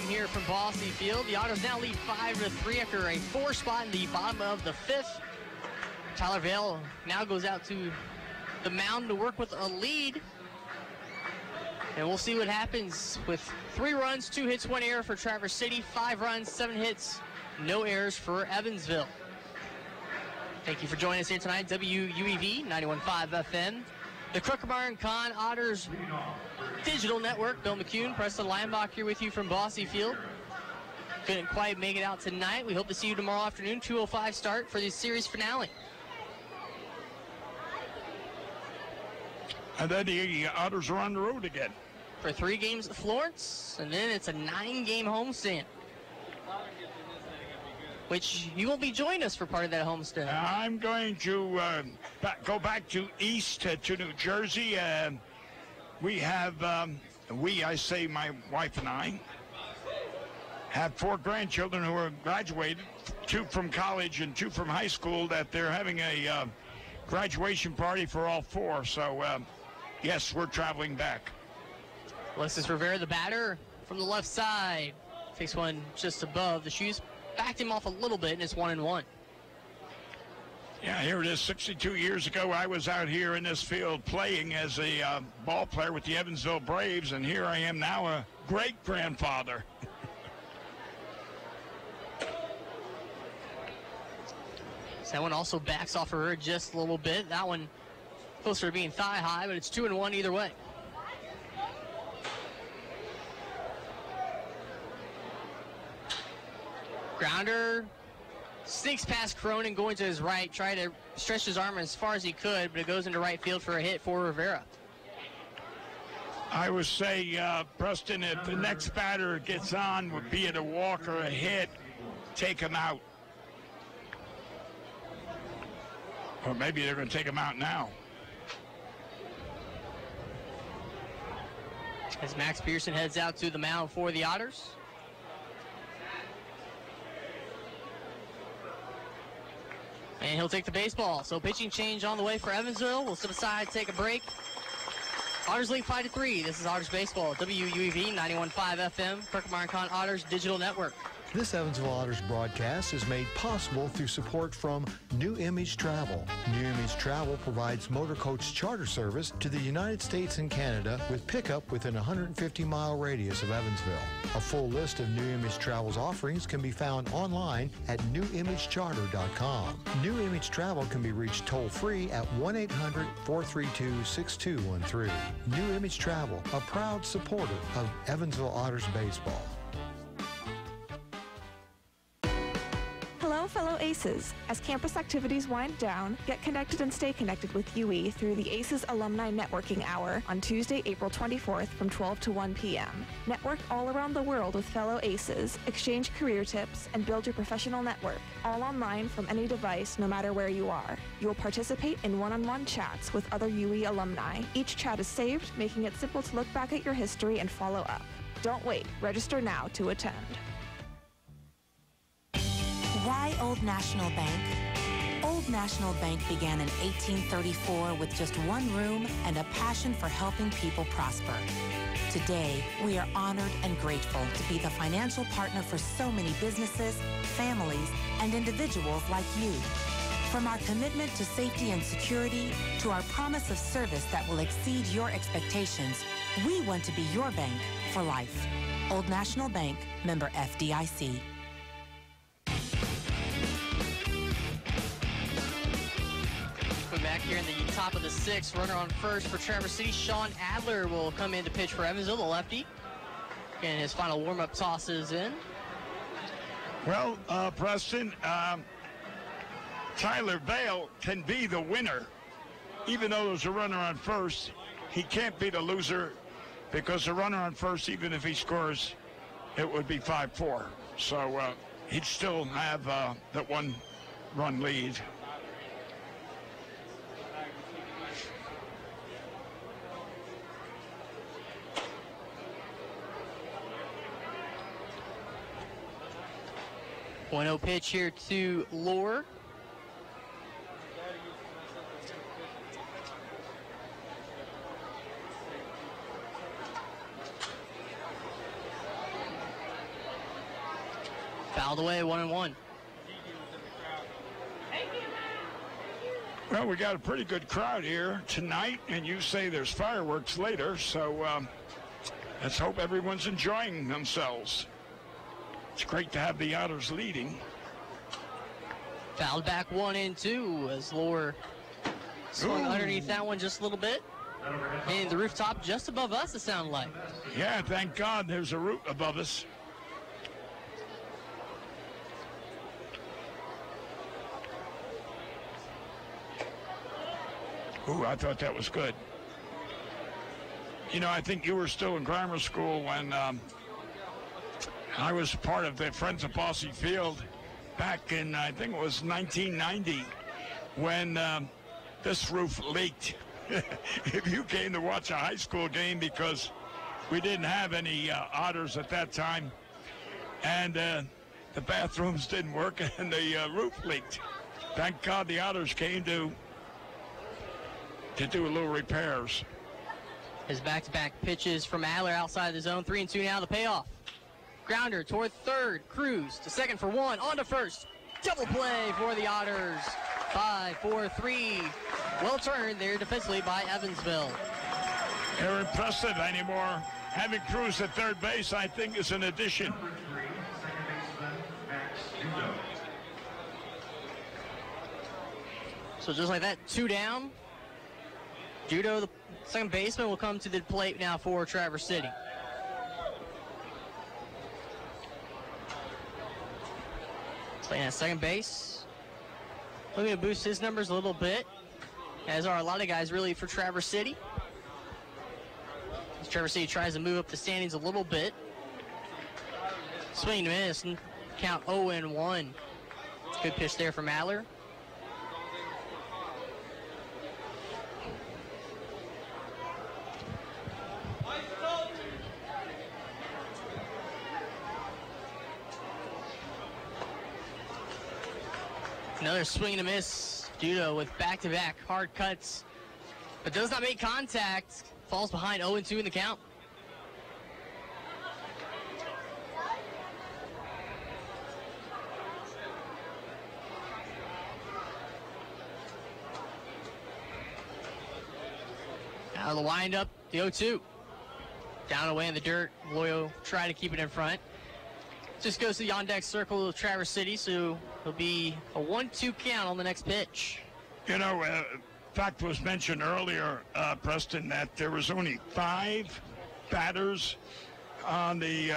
Here from Bossy Field. The Otters now lead 5-3 after a 4 spot in the bottom of the 5th. Tyler Vale now goes out to the mound to work with a lead. And we'll see what happens with 3 runs, 2 hits, 1 error for Traverse City, 5 runs, 7 hits, no errors for Evansville. Thank you for joining us here tonight, WUEV 91.5 FM. The Kruekemeyer & Kahn Otters Digital Network. Bill McCune, Preston Leinbach here with you from Bossy Field. Couldn't quite make it out tonight. We hope to see you tomorrow afternoon, 2:05 start for the series finale. And then the Otters are on the road again. For 3 games at Florence, and then it's a 9-game homestand. Which you will be joining us for part of that homestand. I'm going to go back to east to New Jersey. We have, I say my wife and I, have 4 grandchildren who are graduated, 2 from college and 2 from high school, that they're having a graduation party for all 4. So, yes, we're traveling back. Alexis Rivera, the batter, from the left side. Takes one just above the shoes. Backed him off a little bit, and it's 1-1. Yeah, here it is. 62 years ago, I was out here in this field playing as a ball player with the Evansville Braves, and here I am now, a great-grandfather. So that one also backs off of her just a little bit. That one closer to being thigh-high, but it's 2-1 either way. Grounder sneaks past Cronin, going to his right, trying to stretch his arm as far as he could, but it goes into right field for a hit for Rivera. I would say, Preston, if the next batter gets on, would be it a walk or a hit, take him out. Or maybe they're going to take him out now. As Max Pearson heads out to the mound for the Otters. And he'll take the baseball. So pitching change on the way for Evansville. We'll step aside, take a break. Otters lead 5-3. This is Otters Baseball, WUEV 91.5 FM, Perkmeyer & Kahn Otters Digital Network. This Evansville Otters broadcast is made possible through support from New Image Travel. New Image Travel provides motor coach charter service to the United States and Canada with pickup within a 150-mile radius of Evansville. A full list of New Image Travel's offerings can be found online at newimagecharter.com. New Image Travel can be reached toll-free at 1-800-432-6213. New Image Travel, a proud supporter of Evansville Otters baseball. Hello, fellow ACES. As campus activities wind down, get connected and stay connected with UE through the ACES Alumni Networking Hour on Tuesday, April 24th from 12 to 1 p.m. Network all around the world with fellow ACES, exchange career tips, and build your professional network, all online from any device, no matter where you are. You will participate in one-on-one chats with other UE alumni. Each chat is saved, making it simple to look back at your history and follow up. Don't wait. Register now to attend. Why Old National Bank? Old National Bank began in 1834 with just one room and a passion for helping people prosper. Today, we are honored and grateful to be the financial partner for so many businesses, families, and individuals like you. From our commitment to safety and security to our promise of service that will exceed your expectations, we want to be your bank for life. Old National Bank, member FDIC. Back here in the top of the sixth, runner on first for Traverse City. Sean Adler will come in to pitch for Evansville, the lefty. And his final warm-up toss is in. Well, Preston, Tyler Vale can be the winner. Even though there's a runner on first, he can't be the loser because the runner on first, even if he scores, it would be 5-4. So he'd still have that one-run lead. One-0 pitch here to Lohr. Fouled away, 1-1. Well, we got a pretty good crowd here tonight, and you say there's fireworks later, so let's hope everyone's enjoying themselves. It's great to have the Otters leading. Fouled back 1-2 as Lohr swung underneath that one just a little bit. And the rooftop just above us, it sounded like. Yeah, thank God there's a roof above us. Ooh, I thought that was good. You know, I think you were still in grammar school when I was part of the Friends of Bossy Field back in, I think it was 1990, when this roof leaked. If you came to watch a high school game, because we didn't have any Otters at that time, and the bathrooms didn't work and the roof leaked. Thank God the Otters came to do a little repairs. His back-to-back pitches from Adler outside the zone. 3-2 now, the payoff. Grounder toward third. Cruz to second for one. On to first. Double play for the Otters. 5-4-3. Well turned there defensively by Evansville. They're impressive anymore. Having Cruz at third base, I think, is an addition. So just like that, 2 down. Judo, the second baseman, will come to the plate now for Traverse City. Playing at second base. Looking to boost his numbers a little bit, as are a lot of guys really for Traverse City. As Traverse City tries to move up the standings a little bit. Swing and miss, count 0-1. Good pitch there from Adler. Another swing and a miss. Judo with back-to-back hard cuts, but does not make contact. Falls behind 0-2 in the count. Now the windup, the 0-2. Down away in the dirt. Loyo try to keep it in front. Just goes to the on-deck circle of Traverse City, so it'll be a 1-2 count on the next pitch. You know, fact was mentioned earlier, Preston, that there was only 5 batters on the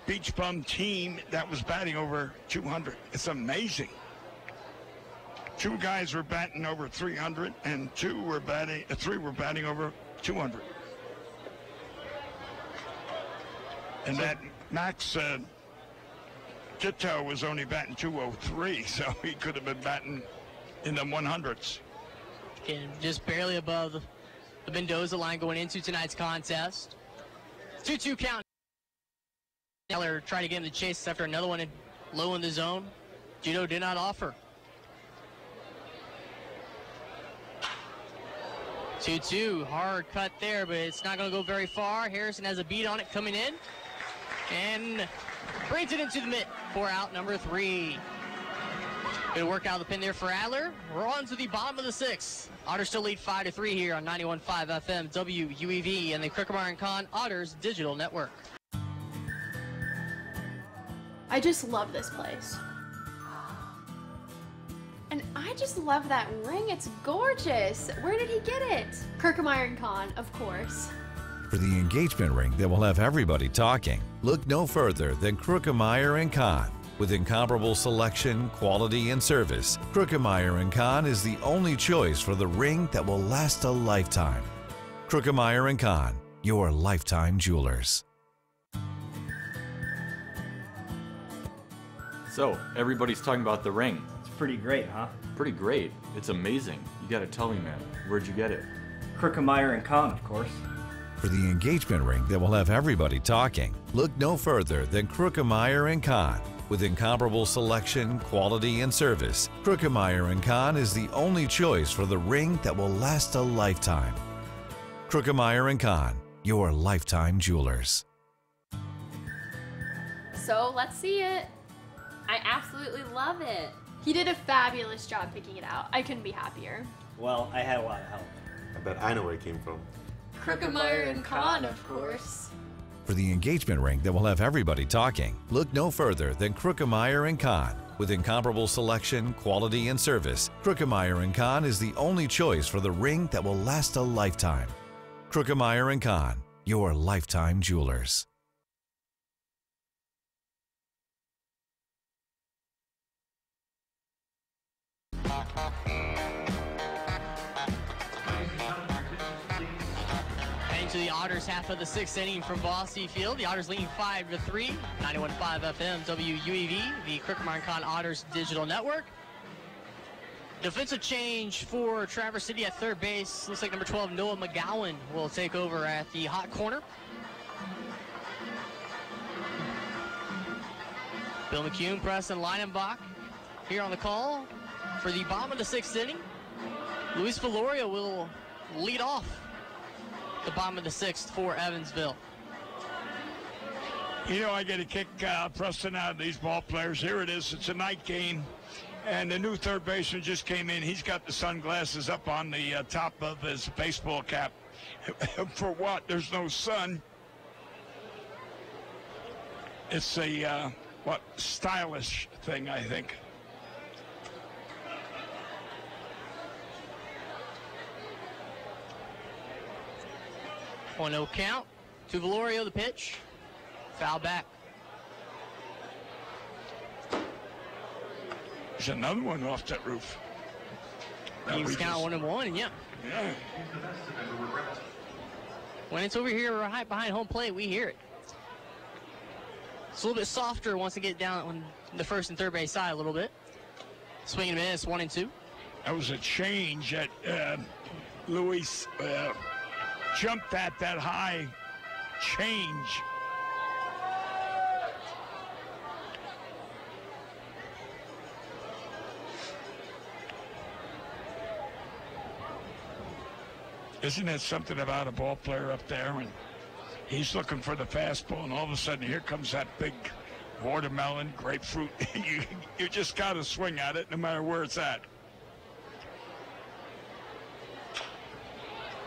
Beach Bum team that was batting over 200. It's amazing. 2 guys were batting over 300, and 3 were batting over 200. And that Max Ditto was only batting 203, so he could have been batting in the 100s. And just barely above the Mendoza line going into tonight's contest. 2-2 count. Taylor tried to get him the chase after another one low in the zone. Judo did not offer. 2-2, hard cut there, but it's not going to go very far. Harrison has a beat on it coming in and brings it into the mitt for out number 3. Good work out of the pin there for Adler. We're on to the bottom of the 6th. Otters still lead 5-3 here on 91.5 FM WUEV and the Crookermeyer & Kahn Otters Digital Network. I just love this place. And I just love that ring. It's gorgeous. Where did he get it? Crookermeyer & Kahn, of course. For the engagement ring that will have everybody talking, look no further than Crookermeyer & Kahn. With incomparable selection, quality, and service, Crookermeyer & Kahn is the only choice for the ring that will last a lifetime. Crookermeyer & Kahn, your lifetime jewelers. So, everybody's talking about the ring. It's pretty great, huh? Pretty great. It's amazing. You gotta tell me, man. Where'd you get it? Crookermeyer & Kahn, of course. For the engagement ring that will have everybody talking, look no further than Crookermeyer & Kahn. With incomparable selection, quality, and service, Crookermeyer & Kahn is the only choice for the ring that will last a lifetime. Crookermeyer & Kahn, your lifetime jewelers. So let's see it. I absolutely love it. He did a fabulous job picking it out. I couldn't be happier. Well, I had a lot of help. I bet I know where it came from. Crookermeyer & Kahn, of course. For the engagement ring that will have everybody talking, look no further than Crookermeyer & Kahn. With incomparable selection, quality, and service, Crookermeyer & Kahn is the only choice for the ring that will last a lifetime. Crookermeyer & Kahn, your lifetime jewelers. To the Otters half of the 6th inning from Bossy Field. The Otters leading 5-3, 91.5 FM WUEV, the Crookermeyer & Kahn Otters Digital Network. Defensive change for Traverse City at third base. Looks like number 12, Noah McGowan, will take over at the hot corner. Bill McCune, Preston Leinenbach here on the call for the bottom of the 6th inning. Luis Valoria will lead off the bottom of the 6th for Evansville. You know, I get a kick, Preston, out of these ball players. Here it is. It's a night game, and the new third baseman just came in. He's got the sunglasses up on the top of his baseball cap. For what? There's no sun. It's a, stylish thing, I think. 1-0 count to Valorio, the pitch. Foul back. There's another one off that roof. Teams count 1-1, yeah. Yeah. When it's over here right behind home plate, we hear it. It's a little bit softer once it get down on the first and third base side a little bit. Swing and a miss, 1-2. That was a change that Luis jumped at that high change. Isn't that something about a ball player up there? And he's looking for the fastball, and all of a sudden here comes that big watermelon, grapefruit. you just got to swing at it no matter where it's at.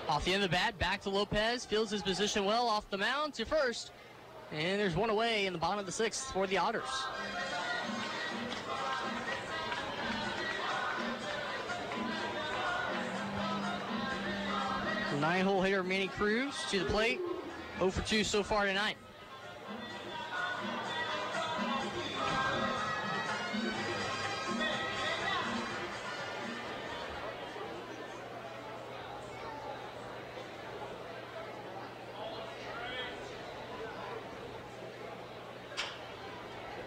Off the end of the bat, back to Lopez. Fields his position well off the mound to first. And there's one away in the bottom of the sixth for the Otters. Nine-hole hitter Manny Cruz to the plate. 0 for 2 so far tonight.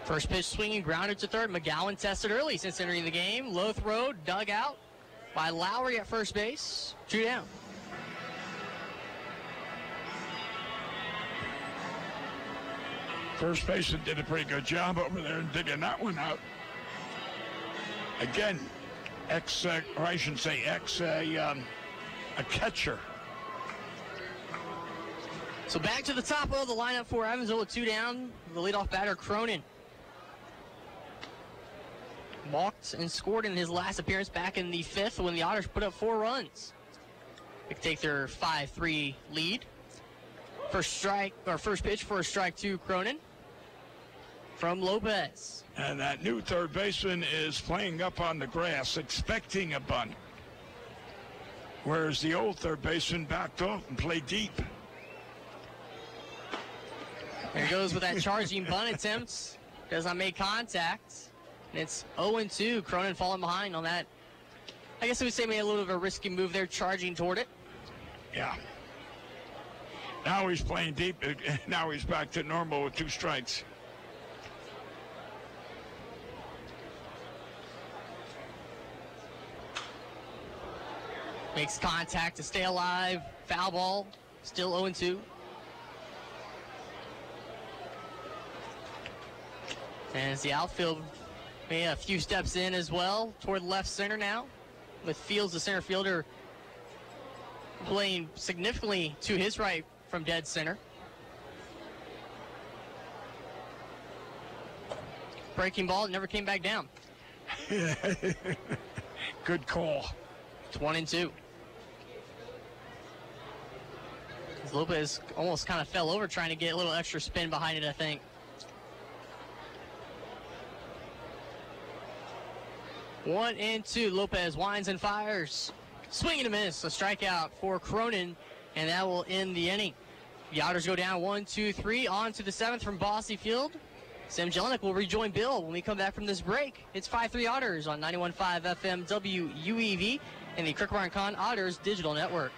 First pitch swinging, grounded to third. McGowan tested early since entering the game. Low throw, dug out by Lowry at first base. 2 down. First baseman did a pretty good job over there digging that one out. Again, a catcher. So back to the top of the lineup for Evansville with 2 down. The leadoff batter, Cronin. Walked and scored in his last appearance back in the 5th when the Otters put up 4 runs. They take their 5-3 lead. First pitch for a strike to Cronin from Lopez. And that new third baseman is playing up on the grass, expecting a bunt. Whereas the old third baseman backed off and played deep. There he goes with that charging bunt attempt. Does not make contact. And it's 0-2. Cronin falling behind on that. I guess I would say made a little bit of a risky move there, charging toward it. Yeah. Now he's playing deep. Now he's back to normal with 2 strikes. Makes contact to stay alive. Foul ball. Still 0-2. And as the outfield made a few steps in as well toward left center now, with Fields, the center fielder, playing significantly to his right from dead center. Breaking ball, never came back down. Good call. It's 1-2. Lopez almost kind of fell over trying to get a little extra spin behind it, I think. 1-2. Lopez winds and fires. Swing and a miss. A strikeout for Cronin, and that will end the inning. The Otters go down 1-2-3. On to the 7th from Bossy Field. Sam Jelinek will rejoin Bill when we come back from this break. It's 5-3 Otters on 91.5 FM WUEV and the Crook Con Otters Digital Network.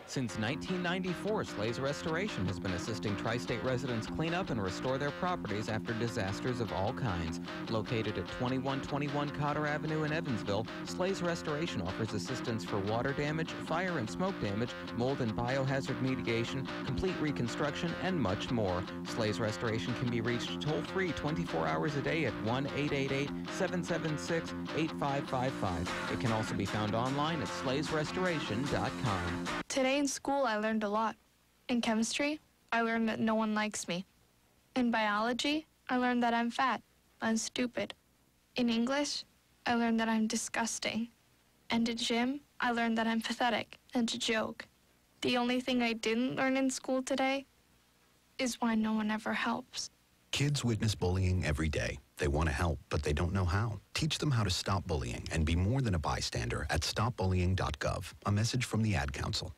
Since 1994, Slays Restoration has been assisting tri-state residents clean up and restore their properties after disasters of all kinds. Located at 2121 Cotter Avenue in Evansville, Slays Restoration offers assistance for water damage, fire and smoke damage, mold and biohazard mitigation, complete reconstruction, and much more. Slays Restoration can be reached toll-free 24 hours a day at 1-888-776-8555. It can also be found online at slaysrestoration.com. Today in school, I learned a lot. In chemistry, I learned that no one likes me. In biology, I learned that I'm fat and stupid. In English, I learned that I'm disgusting. And in gym, I learned that I'm pathetic and a joke. The only thing I didn't learn in school today is why no one ever helps. Kids witness bullying every day. They want to help, but they don't know how. Teach them how to stop bullying and be more than a bystander at stopbullying.gov. A message from the Ad Council.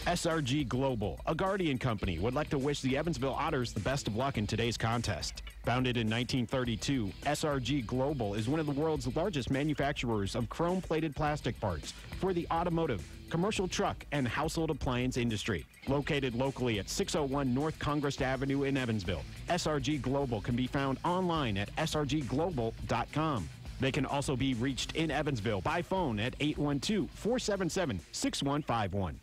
SRG Global, a Guardian company, would like to wish the Evansville Otters the best of luck in today's contest. Founded in 1932, SRG Global is one of the world's largest manufacturers of chrome-plated plastic parts for the automotive, commercial truck, and household appliance industry. Located locally at 601 North Congress Avenue in Evansville, SRG Global can be found online at srgglobal.com. They can also be reached in Evansville by phone at 812-477-6151.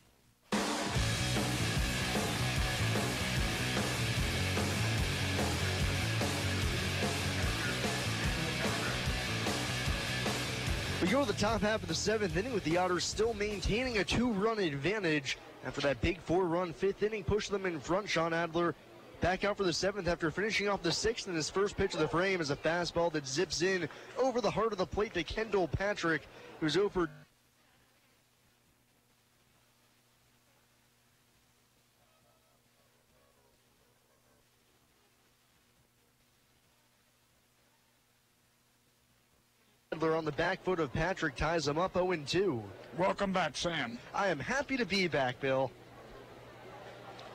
We go to the top half of the 7th inning with the Otters still maintaining a 2-run advantage. After that big 4-run 5th inning pushed them in front, Sean Adler back out for the 7th after finishing off the 6th, and his first pitch of the frame is a fastball that zips in over the heart of the plate to Kendall Patrick, who's over. Adler on the back foot of Patrick ties him up 0-2. Welcome back, Sam. I am happy to be back, Bill.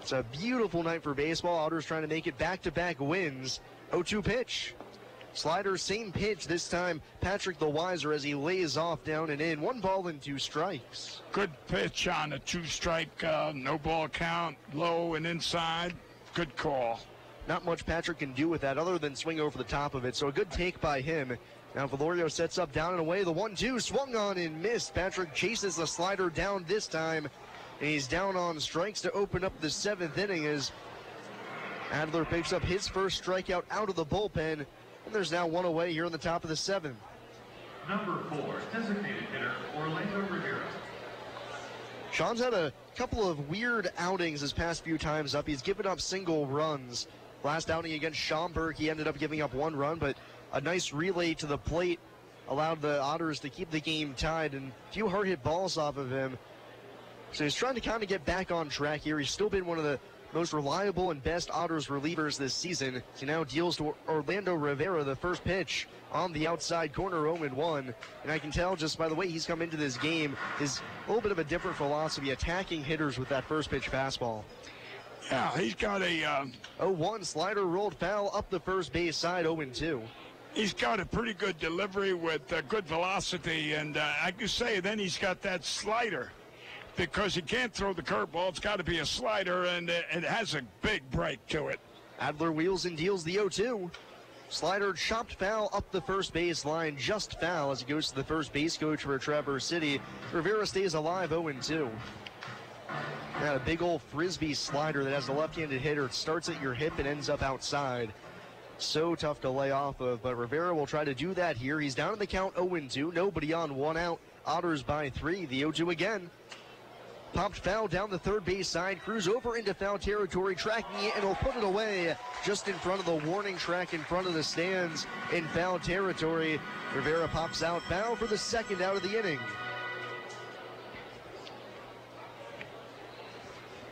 It's a beautiful night for baseball. Otters trying to make it back-to-back wins. 0-2 pitch. Slider, same pitch. This time, Patrick the wiser as he lays off down and in. 1 ball and 2 strikes. Good pitch on a 2-strike, no ball count, low and inside. Good call. Not much Patrick can do with that other than swing over the top of it. So a good take by him. Now Valorio sets up down and away. The 1-2 swung on and missed. Patrick chases the slider down this time. And he's down on strikes to open up the 7th inning as Adler picks up his first strikeout out of the bullpen. And there's now 1 away here in the top of the 7th. Number 4, designated hitter, Orlando Rivera. Sean's had a couple of weird outings his past few times up. He's given up single runs. Last outing against Schaumburg, he ended up giving up 1 run, but a nice relay to the plate allowed the Otters to keep the game tied, and a few hard hit balls off of him. So he's trying to kind of get back on track here. He's still been one of the most reliable and best Otters relievers this season. He now deals to Orlando Rivera the first pitch on the outside corner, 0-1. And I can tell just by the way he's come into this game is a little bit of a different philosophy, attacking hitters with that first pitch fastball. Yeah, he's got a 0-1 slider rolled foul up the first base side, 0-2. He's got a pretty good delivery with good velocity, and I could say then he's got that slider because he can't throw the curveball. It's got to be a slider, and it has a big break to it. Adler wheels and deals the 0-2. Slider chopped foul up the first base line, just foul as it goes to the first base coach for Traverse City. Rivera stays alive, 0-2. Got a big old frisbee slider that has a left-handed hitter. It starts at your hip and ends up outside. So tough to lay off of, but Rivera will try to do that here. He's down in the count 0-2. Nobody on, 1 out. Otters by 3. The 0-2 again. Popped foul down the third base side. Crews over into foul territory, tracking it, and will put it away just in front of the warning track in front of the stands in foul territory. Rivera pops out foul for the 2nd out of the inning.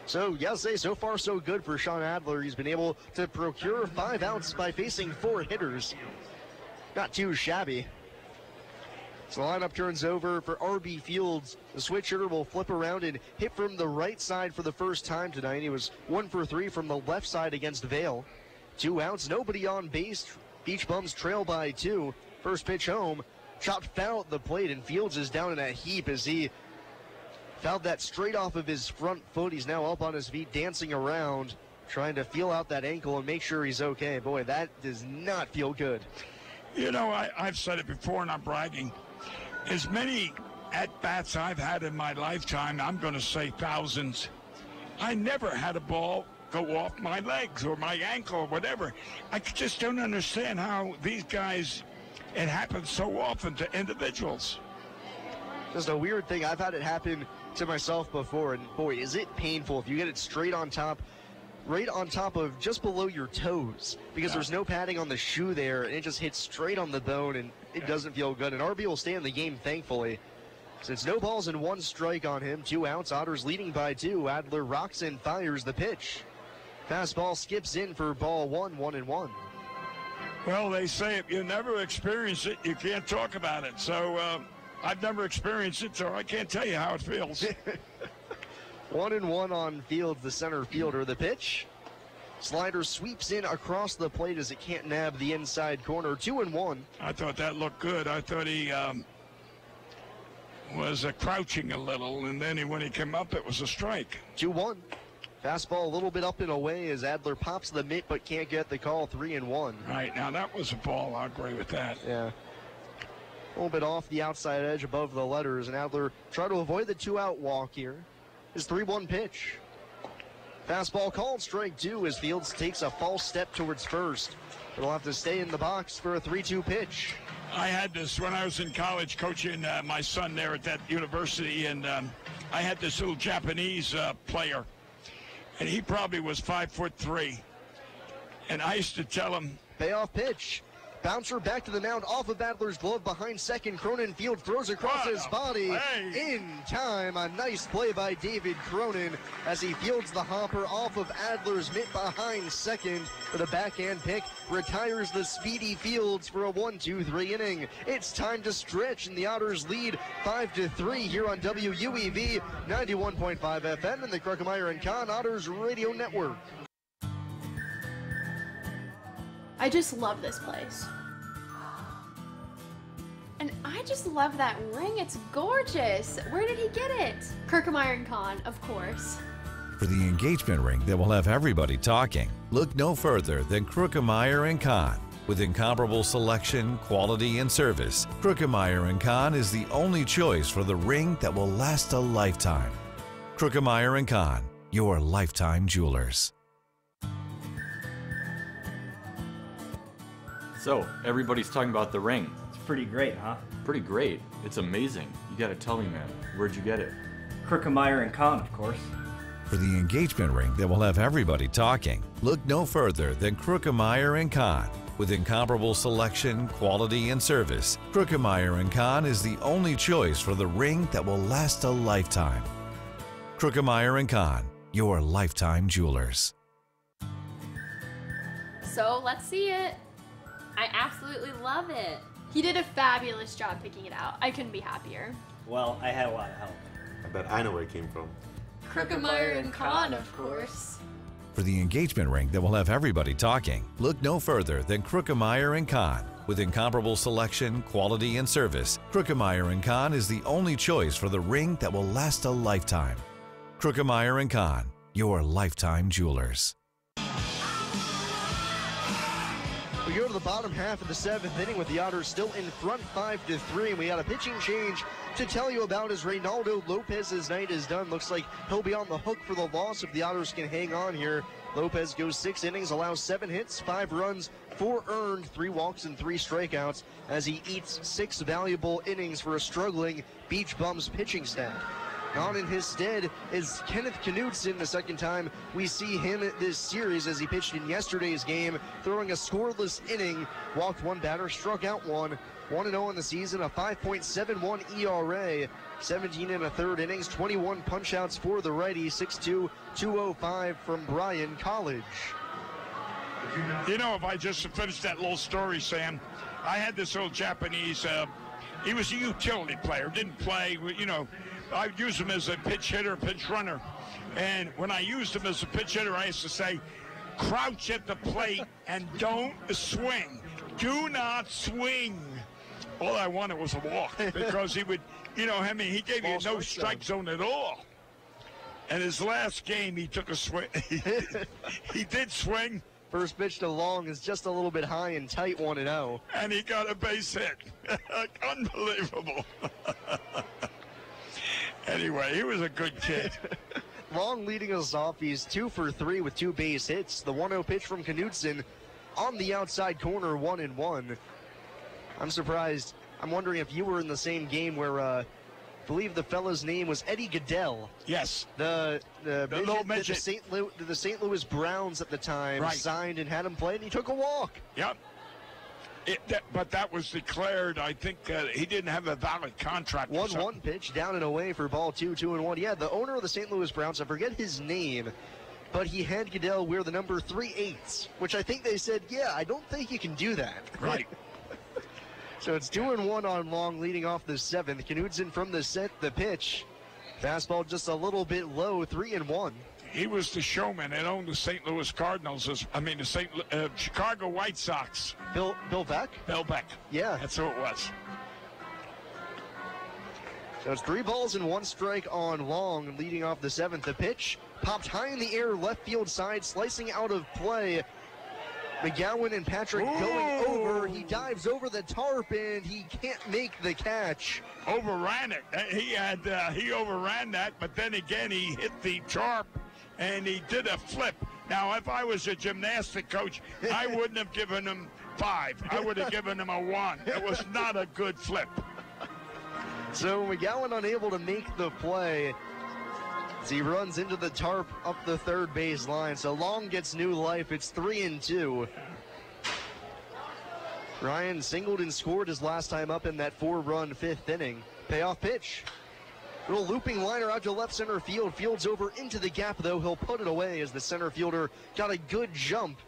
So, yes, so far so good for Sean Adler. He's been able to procure 5 outs by facing 4 hitters. Not too shabby. So the lineup turns over for RB Fields. The switch hitter will flip around and hit from the right side for the first time tonight. He was 1 for 3 from the left side against Vail. 2 outs, nobody on base. Beach Bums trail by 2. First pitch home. Chopped foul at the plate, and Fields is down in a heap as he fouled that straight off of his front foot. He's now up on his feet, dancing around, trying to feel out that ankle and make sure he's okay. Boy, that does not feel good. You know, I've said it before, and I'm bragging. As many at-bats I've had in my lifetime, I'm going to say thousands, I never had a ball go off my legs or my ankle or whatever. I just don't understand how these guys, it happens so often to individuals. Just a weird thing. I've had it happen to myself before, and boy, is it painful if you get it straight on top, right on top of just below your toes, because there's no padding on the shoe there, and it just hits straight on the bone, and it doesn't feel good. And RB will stay in the game, thankfully. Since no balls and 1 strike on him, 2 outs, Otters leading by 2. Adler rocks and fires the pitch. Fastball skips in for ball 1, 1-1. Well, they say if you never experience it, you can't talk about it. So I've never experienced it, so I can't tell you how it feels. 1-1 on Fields, the center fielder. The pitch. Slider sweeps in across the plate as it can't nab the inside corner. 2-1. I thought that looked good. I thought he was crouching a little, and then when he came up, it was a strike. 2-1. Fastball a little bit up and away as Adler pops the mitt but can't get the call. 3-1. Right, now that was a ball. I agree with that. Yeah. A little bit off the outside edge above the letters, and Adler tried to avoid the 2-out walk here. His 3-1 pitch. Fastball called, strike 2 as Fields takes a false step towards first. It'll have to stay in the box for a 3-2 pitch. I had this when I was in college coaching my son there at that university, and I had this little Japanese player, and he probably was 5'3", and I used to tell him, payoff pitch. Bouncer back to the mound off of Adler's glove behind second. Cronin Field throws across his body in time. A nice play by David Cronin as he fields the hopper off of Adler's mitt behind second with a backhand pick. Retires the speedy Fields for a 1-2-3 inning. It's time to stretch, and the Otters lead 5-3 here on WUEV 91.5 FM and the Kruckemeyer and Kahn Otters Radio Network. I just love this place. And I just love that ring. It's gorgeous. Where did he get it? Kruckemeyer and Kahn, of course. For the engagement ring that will have everybody talking, look no further than Kruckemeyer & Kahn. With incomparable selection, quality, and service, Kruckemeyer & Kahn is the only choice for the ring that will last a lifetime. Kruckemeyer & Kahn, your lifetime jewelers. So, everybody's talking about the ring. It's pretty great, huh? Pretty great. It's amazing. You gotta tell me, man. Where'd you get it? Kruckemeyer & Kahn, of course. For the engagement ring that will have everybody talking, look no further than Kruckemeyer & Kahn. With incomparable selection, quality, and service, Kruckemeyer & Kahn is the only choice for the ring that will last a lifetime. Kruckemeyer & Kahn, your lifetime jewelers. So let's see it. I absolutely love it. He did a fabulous job picking it out. I couldn't be happier. Well, I had a lot of help. I bet I know where it came from. Kruckemeyer and Kahn, of course. For the engagement ring that will have everybody talking, look no further than Kruckemeyer & Kahn. With incomparable selection, quality, and service, Kruckemeyer & Kahn is the only choice for the ring that will last a lifetime. Kruckemeyer & Kahn, your lifetime jewelers. We go to the bottom half of the seventh inning with the Otters still in front 5-3, and we got a pitching change to tell you about as Reynaldo Lopez's night is done. Looks like he'll be on the hook for the loss if the Otters can hang on here. Lopez goes 6 innings, allows 7 hits, 5 runs, 4 earned, 3 walks, and 3 strikeouts as he eats 6 valuable innings for a struggling Beach Bums pitching staff. On in his stead is Kenneth Knudsen, the second time we see him this series as he pitched in yesterday's game, throwing a scoreless inning, walked 1 batter, struck out 1, 1-0 in the season, a 5.71 ERA, 17 1/3 innings, 21 punch-outs for the righty, 6'2", 205 from Bryan College. You know, if I just finished that little story, Sam, I had this old Japanese, he was a utility player, didn't play, you know, I used him as a pitch hitter, pitch runner. And when I used him as a pitch hitter, I used to say, crouch at the plate and don't swing. Do not swing. All I wanted was a walk because he would, you know, I mean, he gave you no strike zone at all. And his last game, he took a swing. He did swing. First pitch to Long is just a little bit high and tight, 1-0. And he got a base hit. Unbelievable. Anyway, he was a good kid. Long leading us off. He's 2 for 3 with 2 base hits. The 1-0 pitch from Knudsen on the outside corner, 1-1. I'm surprised. I'm wondering if you were in the same game where I believe the fella's name was Eddie Goodell. Yes. The little midget. The St. Louis Browns at the time signed and had him play, and he took a walk. Yep. But that was declared, I think he didn't have a valid contract. 1-1 pitch, down and away for ball 2, 2-1. Yeah, the owner of the St. Louis Browns, I forget his name, but he had Goodell wear the number 3/8, which I think they said, yeah, I don't think you can do that. Right. So it's 2-1 on Long leading off the 7th. Knudsen from the pitch. Fastball just a little bit low, 3-1. He was the showman that owned the St. Louis Cardinals. The Chicago White Sox. Bill Beck? Bill Beck. Yeah. That's who it was. So it's 3 balls and 1 strike on Long, leading off the 7th. The pitch popped high in the air, left field side, slicing out of play. McGowan and Patrick going over. He dives over the tarp, and he can't make the catch. Overran it. He overran that, but then again he hit the tarp, and he did a flip. Now, if I was a gymnastic coach, I wouldn't have given him 5. I would have given him a 1. It was not a good flip. So McGowan unable to make the play as he runs into the tarp up the third base line. So Long gets new life. It's 3-2. Ryan singled and scored his last time up in that 4-run 5th inning. Payoff pitch. Little looping liner out to left center field. Fields over into the gap, though. He'll put it away as the center fielder got a good jump.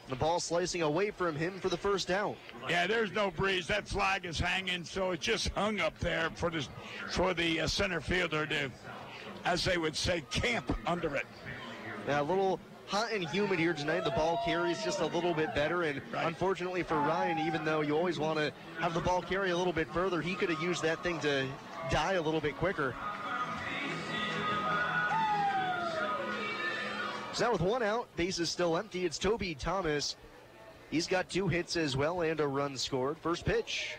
The ball slicing away from him for the first down. Yeah, there's no breeze. That flag is hanging, so it just hung up there for the center fielder to, as they would say, camp under it. Yeah, a little hot and humid here tonight. The ball carries just a little bit better, and unfortunately for Ryan, even though you always want to have the ball carry a little bit further, he could have used that thing to die a little bit quicker. So now with 1 out, base is still empty. It's Toby Thomas. He's got 2 hits as well and a run scored. First pitch.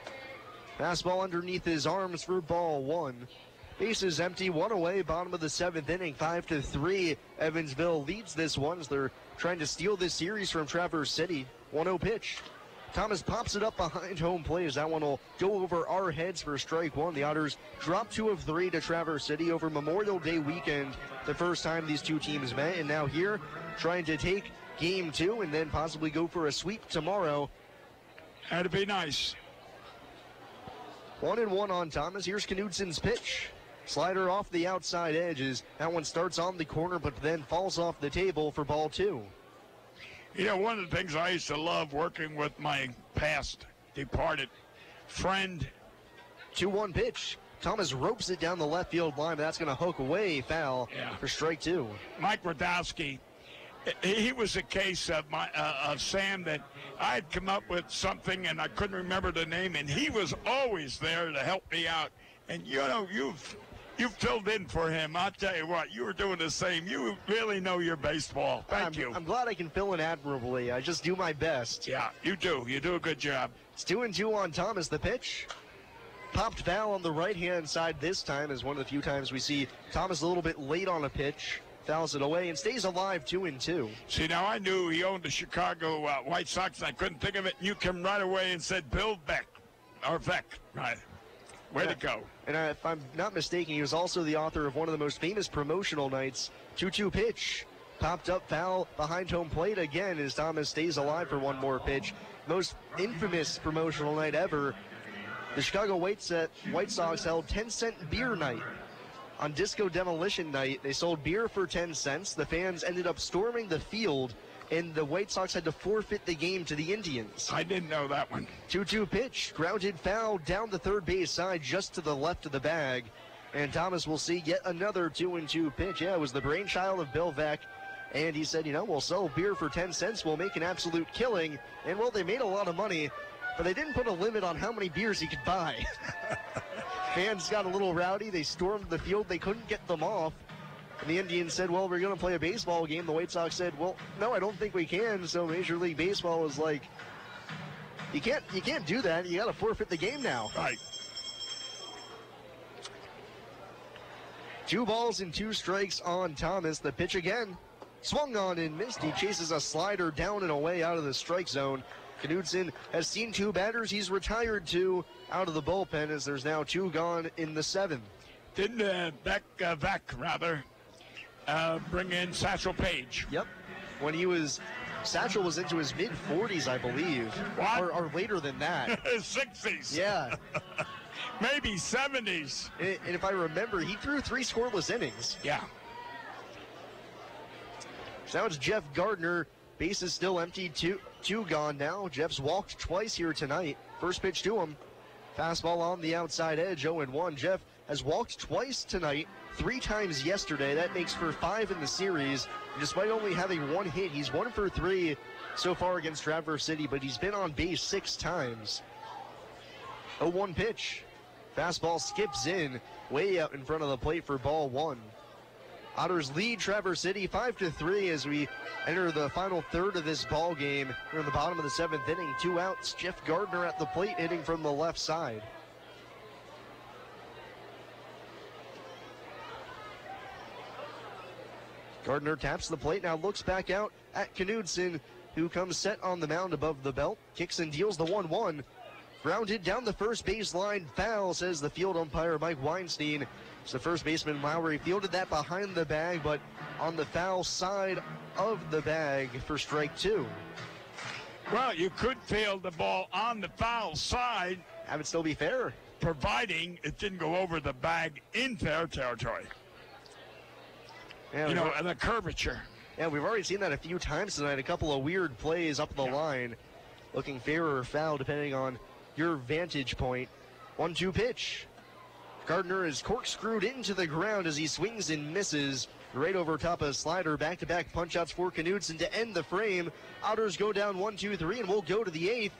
Fastball underneath his arms for ball 1. Base is empty, 1 away, bottom of the 7th inning, 5-3. Evansville leads this one as they're trying to steal this series from Traverse City. 1-0 pitch. Thomas pops it up behind home plate as that one will go over our heads for strike 1. The Otters drop 2 of 3 to Traverse City over Memorial Day weekend, the first time these two teams met, and now here trying to take game 2 and then possibly go for a sweep tomorrow. That'd be nice. 1-1 on Thomas. Here's Knudsen's pitch. Slider off the outside edges. That one starts on the corner but then falls off the table for ball 2. You know, one of the things I used to love working with my past departed friend. 2-1 pitch. Thomas ropes it down the left field line, but that's going to hook away foul for strike 2. Mike Radowski, he was a case of Sam that I had come up with something and I couldn't remember the name, and he was always there to help me out. And, you know, you've filled in for him. I'll tell you what, you were doing the same. You really know your baseball. Thank you. I'm glad I can fill in admirably. I just do my best. Yeah, you do. You do a good job. It's 2-2 on Thomas. The pitch. Popped foul on the right-hand side this time is one of the few times we see Thomas a little bit late on a pitch. Fouls it away and stays alive 2-2. See, now I knew he owned the Chicago White Sox, and I couldn't think of it. You came right away and said Bill Beck, or Beck, right? Way to go. And if I'm not mistaken, he was also the author of one of the most famous promotional nights. 2-2 pitch. Popped up foul behind home plate again as Thomas stays alive for one more pitch. Most infamous promotional night ever. The Chicago White Sox held 10-cent beer night. On Disco Demolition Night, they sold beer for 10 cents. The fans ended up storming the field, and the White Sox had to forfeit the game to the Indians. I didn't know that one. 2-2 pitch, grounded foul down the third base side just to the left of the bag. And Thomas will see yet another 2-2 pitch. Yeah, it was the brainchild of Bill Beck. And he said, you know, we'll sell beer for 10 cents. We'll make an absolute killing. And, well, they made a lot of money, but they didn't put a limit on how many beers he could buy. Fans got a little rowdy. They stormed the field. They couldn't get them off. And the Indians said, well, we're going to play a baseball game. The White Sox said, well, no, I don't think we can. So Major League Baseball was like, you can't do that. You got to forfeit the game now. Right. 2 balls and 2 strikes on Thomas. The pitch again. Swung on and missed. He chases a slider down and away out of the strike zone. Knudsen has seen 2 batters. He's retired 2 out of the bullpen as there's now 2 gone in the 7th. Didn't Beck bring in Satchel Paige? Yep. When Satchel was into his mid-40s, I believe. What? Or later than that. 60s. Yeah. Maybe 70s. And if I remember, he threw 3 scoreless innings. Yeah. So now it's Jeff Gardner. Base is still empty, two gone now. Jeff's walked twice here tonight. First pitch to him. Fastball on the outside edge, 0-1. Jeff has walked twice tonight, 3 times yesterday. That makes for 5 in the series. Despite only having 1 hit, he's 1 for 3 so far against Traverse City, but he's been on base 6 times. 0-1 pitch. Fastball skips in, way out in front of the plate for ball 1. Otters lead Traverse City 5-3 as we enter the final third of this ball game. We're in the bottom of the 7th inning. 2 outs. Jeff Gardner at the plate hitting from the left side. Gardner taps the plate, now looks back out at Knudsen, who comes set on the mound above the belt. Kicks and deals the 1-1. Grounded down the first baseline, foul, says the field umpire Mike Weinstein. So first baseman Lowry fielded that behind the bag, but on the foul side of the bag for strike 2. Well, you could field the ball on the foul side. Have it still be fair. Providing it didn't go over the bag in fair territory. Yeah, you know, and the curvature. Yeah, we've already seen that a few times tonight. A couple of weird plays up the line. Looking fair or foul depending on your vantage point. 1-2 pitch. Gardner is corkscrewed into the ground as he swings and misses. Right over top of a slider. Back-to-back punch-outs for Knudsen to end the frame. Otters go down 1-2-3, and we'll go to the 8th.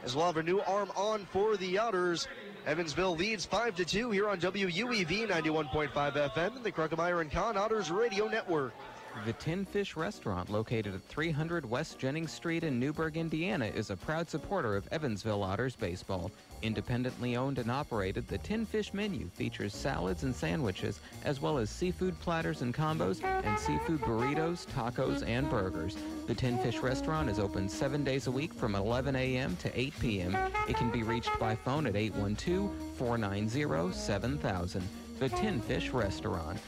As we'll have a new arm on for the Otters. Evansville leads 5-2 here on WUEV 91.5 FM and the Kruckemeyer and Kahn Otters Radio Network. The Tin Fish Restaurant, located at 300 West Jennings Street in Newburgh, Indiana, is a proud supporter of Evansville Otters baseball. Independently owned and operated, the Tin Fish menu features salads and sandwiches, as well as seafood platters and combos, and seafood burritos, tacos, and burgers. The Tin Fish Restaurant is open 7 days a week from 11 a.m. to 8 p.m. It can be reached by phone at 812-490-7000. The Tin Fish Restaurant.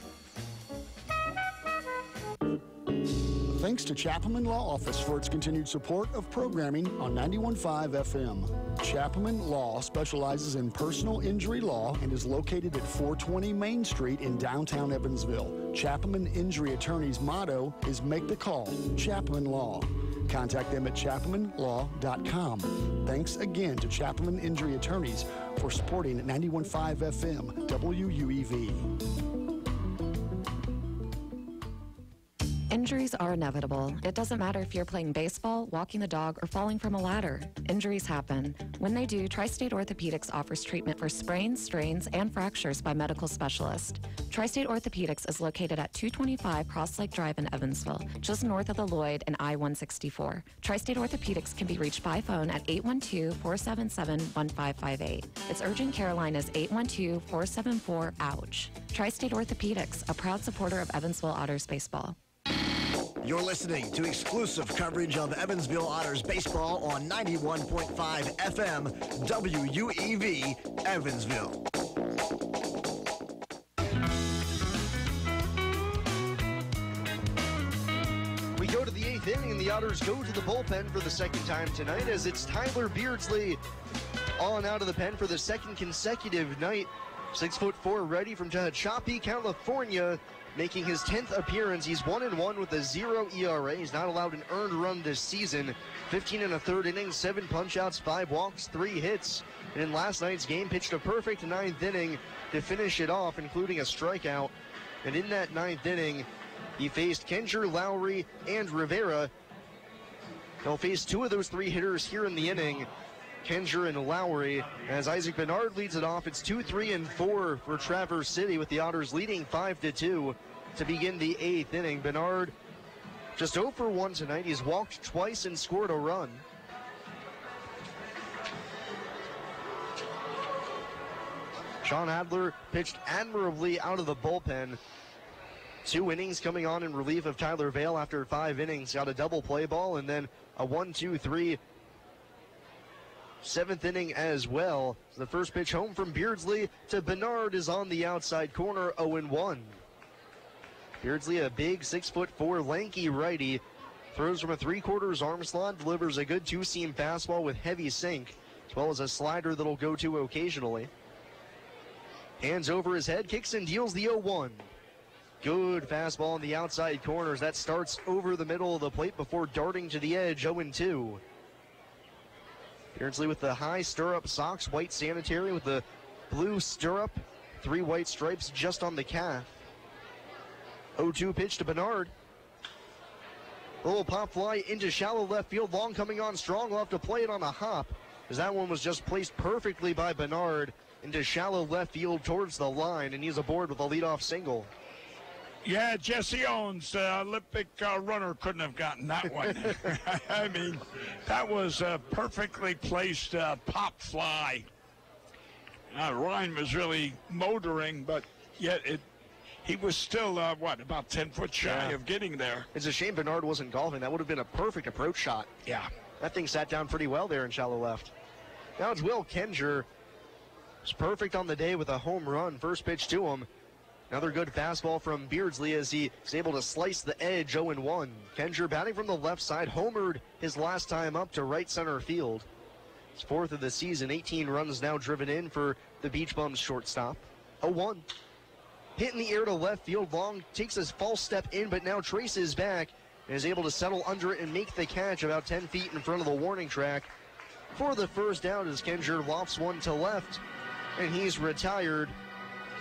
Thanks to Chapman Law Office for its continued support of programming on 91.5 FM. Chapman Law specializes in personal injury law and is located at 420 Main Street in downtown Evansville. Chapman Injury Attorney's motto is make the call, Chapman Law. Contact them at chapmanlaw.com. Thanks again to Chapman Injury Attorneys for supporting 91.5 FM WUEV. Injuries are inevitable. It doesn't matter if you're playing baseball, walking the dog, or falling from a ladder. Injuries happen. When they do, Tri-State Orthopedics offers treatment for sprains, strains, and fractures by medical specialists. Tri-State Orthopedics is located at 225 Cross Lake Drive in Evansville, just north of the Lloyd and I-164. Tri-State Orthopedics can be reached by phone at 812-477-1558. Its urgent care line is 812-474-OUCH. Tri-State Orthopedics, a proud supporter of Evansville Otters baseball. You're listening to exclusive coverage of Evansville Otters baseball on 91.5 FM WUEV Evansville. We go to the 8th inning and the Otters go to the bullpen for the second time tonight as it's Tyler Beardsley on out of the pen for the second consecutive night. 6'4", ready from Tehachapi, California. Making his 10th appearance. He's 1-1 with a 0 ERA. He's not allowed an earned run this season. 15 1/3 innings, 7 punch-outs, 5 walks, 3 hits. And in last night's game, pitched a perfect 9th inning to finish it off, including a strikeout. And in that 9th inning, he faced Kenjer, Lowry, and Rivera. He'll face 2 of those 3 hitters here in the inning. Kenjer and Lowry. As Isaac Bernard leads it off, it's 2-3-4 for Traverse City, with the Otters leading 5-2 to begin the 8th inning. Bernard just 0 for 1 tonight. He's walked twice and scored a run. Sean Adler pitched admirably out of the bullpen. 2 innings coming on in relief of Tyler Vale after 5 innings. Got a double play ball and then a 1-2-3 7th inning as well. So the first pitch home from Beardsley to Bernard is on the outside corner, 0-1. Beardsley, a big 6'4", lanky righty, throws from a 3/4 arm slot, delivers a good 2-seam fastball with heavy sink, as well as a slider that'll go to occasionally. Hands over his head, kicks and deals the 0-1. Good fastball on the outside corners. That starts over the middle of the plate before darting to the edge, 0-2. Beardsley with the high stirrup socks, white sanitary with the blue stirrup, 3 white stripes just on the calf. 0-2 pitch to Bernard. A little pop fly into shallow left field. Long coming on strong. We'll have to play it on a hop, as that one was just placed perfectly by Bernard into shallow left field towards the line, and he's aboard with a leadoff single. Yeah, Jesse Owens, Olympic runner, couldn't have gotten that one. I mean, that was a perfectly placed pop fly. Ryan was really motoring, but yet he was still, about 10 foot shy of getting there. It's a shame Bernard wasn't golfing. That would have been a perfect approach shot. Yeah. That thing sat down pretty well there in shallow left. Now it's Will Kenger. It's perfect on the day with a home run. First pitch to him. Another good fastball from Beardsley as he is able to slice the edge, 0-1. Kenger batting from the left side, homered his last time up to right center field. It's 4th of the season, 18 runs now driven in for the Beach Bums shortstop. 0-1. Hit in the air to left field. Long takes a false step in, but now traces back and is able to settle under it and make the catch about 10 feet in front of the warning track for the first down as Kenger lofts one to left, and he's retired.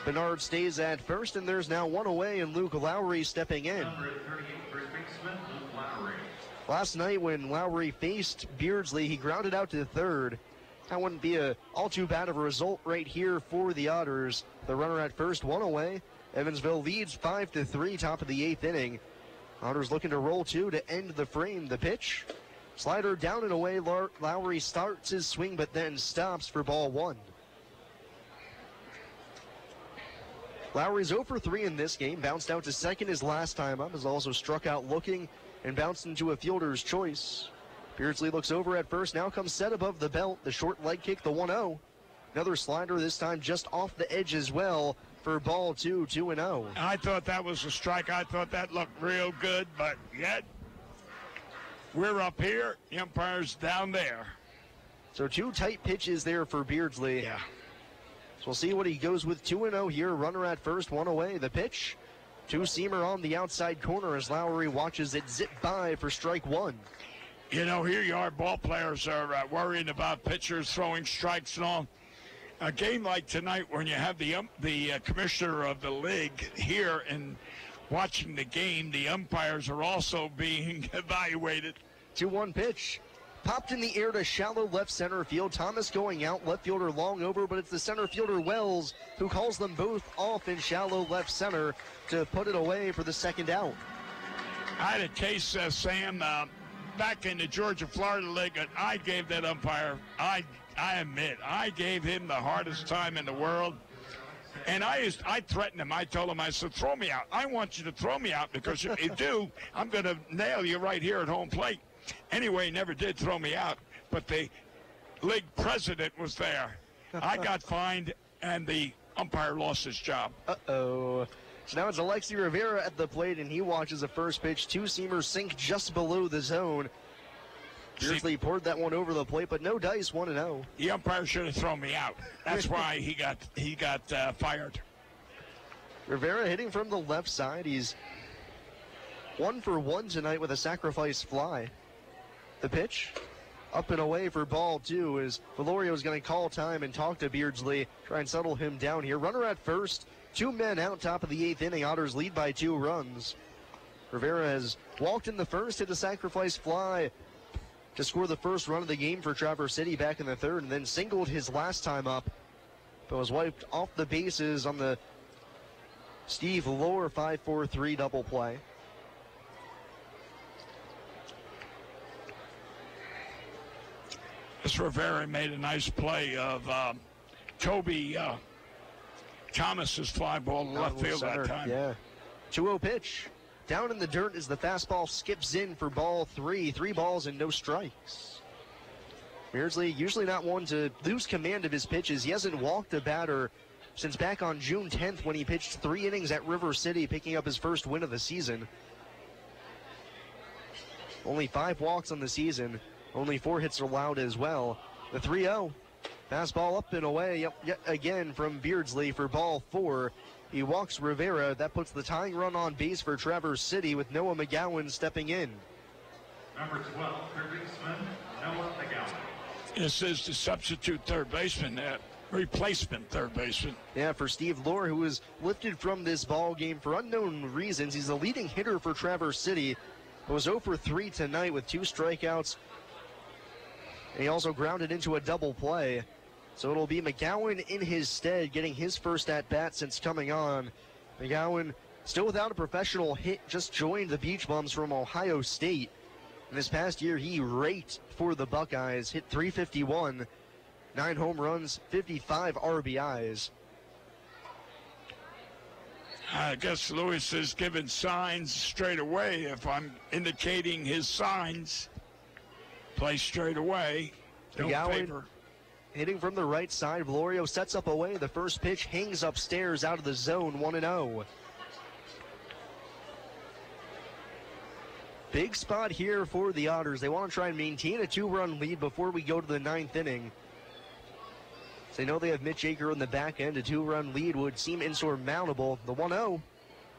Bernard stays at first, and there's now one away, and Luke Lowry stepping in. Number 38, first baseman, Luke Lowry. Last night when Lowry faced Beardsley, he grounded out to third. That wouldn't be all too bad of a result right here for the Otters. The runner at first, one away. Evansville leads 5-3, top of the 8th inning. Otters looking to roll 2 to end the frame. The pitch, slider down and away. Lowry starts his swing, but then stops for ball 1. Lowry's 0 for 3 in this game. Bounced out to second his last time up. Has also struck out looking and bounced into a fielder's choice. Beardsley looks over at first. Now comes set above the belt. The short leg kick, the 1-0. Another slider, this time just off the edge as well for ball 2, 2-0. I thought that was a strike. I thought that looked real good, but yet we're up here. The umpire's down there. So 2 tight pitches there for Beardsley. Yeah. So we'll see what he goes with. 2-0 here. Runner at first, one away. The pitch, 2-seamer on the outside corner as Lowry watches it zip by for strike 1. You know, here you are, ball players are worrying about pitchers throwing strikes and all. A game like tonight when you have the commissioner of the league here and watching the game, the umpires are also being evaluated. 2-1 pitch. Popped in the air to shallow left center field. Thomas going out, left fielder Long over, but it's the center fielder Wells who calls them both off in shallow left center to put it away for the second out. I had a case, Sam, back in the Georgia-Florida League, and I gave that umpire, I admit, I gave him the hardest time in the world. And I threatened him. I told him, I said, throw me out. I want you to throw me out because if you do, I'm going to nail you right here at home plate. Anyway, he never did throw me out, but the league president was there. I got fined, and the umpire lost his job. Uh-oh. So now it's Alexi Rivera at the plate, and he watches a first pitch. 2-seamer sink just below the zone. Beardsley poured that one over the plate, but no dice, 1-0. The umpire should have thrown me out. That's why he got fired. Rivera hitting from the left side. He's 1 for 1 tonight with a sacrifice fly. The pitch, up and away for ball 2 as Valorio's going to call time and talk to Beardsley, try and settle him down here. Runner at first, 2 men out, top of the 8th inning. Otters lead by 2 runs. Rivera has walked in the first, hit a sacrifice fly to score the first run of the game for Traverse City back in the 3rd, and then singled his last time up, but was wiped off the bases on the Steve Lohr 5-4-3 double play. This Rivera made a nice play of Toby Thomas's fly ball to left field that time. Yeah. 2-0 pitch. Down in the dirt as the fastball skips in for ball 3. 3 balls and no strikes. Beardsley usually not one to lose command of his pitches. He hasn't walked a batter since back on June 10th when he pitched 3 innings at River City, picking up his first win of the season. Only 5 walks on the season. Only 4 hits allowed as well. The 3-0. Fastball up and away yet again from Beardsley for ball 4. He walks Rivera. That puts the tying run on base for Traverse City with Noah McGowan stepping in. Number 12, third baseman, Noah McGowan. This is the substitute third baseman, replacement third baseman. Yeah, for Steve Lohr, who was lifted from this ball game for unknown reasons. He's the leading hitter for Traverse City. It was 0 for 3 tonight with 2 strikeouts. And he also grounded into a double play. So it'll be McGowan in his stead, getting his first at-bat since coming on. McGowan, still without a professional hit, just joined the Beach Bums from Ohio State. And this past year, he raked for the Buckeyes, hit .351, 9 home runs, 55 RBIs. I guess Lewis is giving signs straight away. If I'm indicating his signs, play straight away. Don't favor. Hitting from the right side, Valorio sets up away. The first pitch hangs upstairs out of the zone, 1-0. Big spot here for the Otters. They want to try and maintain a 2-run lead before we go to the 9th inning. So they know they have Mitch Aker in the back end. A 2-run lead would seem insurmountable. The 1-0.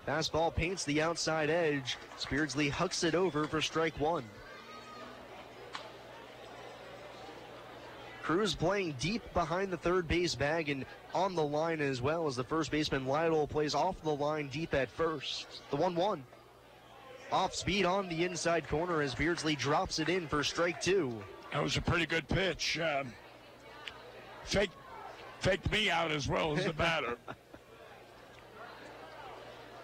Fastball paints the outside edge. Beardsley hucks it over for strike 1. Cruz playing deep behind the third base bag and on the line as well as the first baseman Lytle plays off the line deep at first. The 1-1. Off speed on the inside corner as Beardsley drops it in for strike 2. That was a pretty good pitch. Faked me out as well as the batter.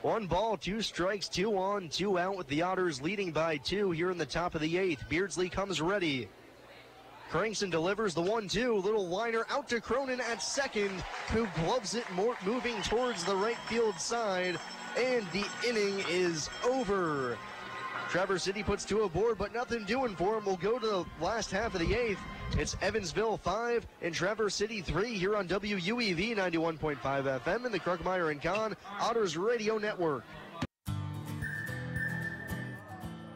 1 ball, 2 strikes, 2 on, 2 out with the Otters leading by 2 here in the top of the 8th. Beardsley comes ready. Cranks and delivers the 1-2. Little liner out to Cronin at second, who gloves it moving towards the right field side. And the inning is over. Traverse City puts 2 aboard, but nothing doing for him. We'll go to the last half of the 8th. It's Evansville 5 and Traverse City 3 here on WUEV 91.5 FM and the Kruckmeyer and Kahn Otters Radio Network.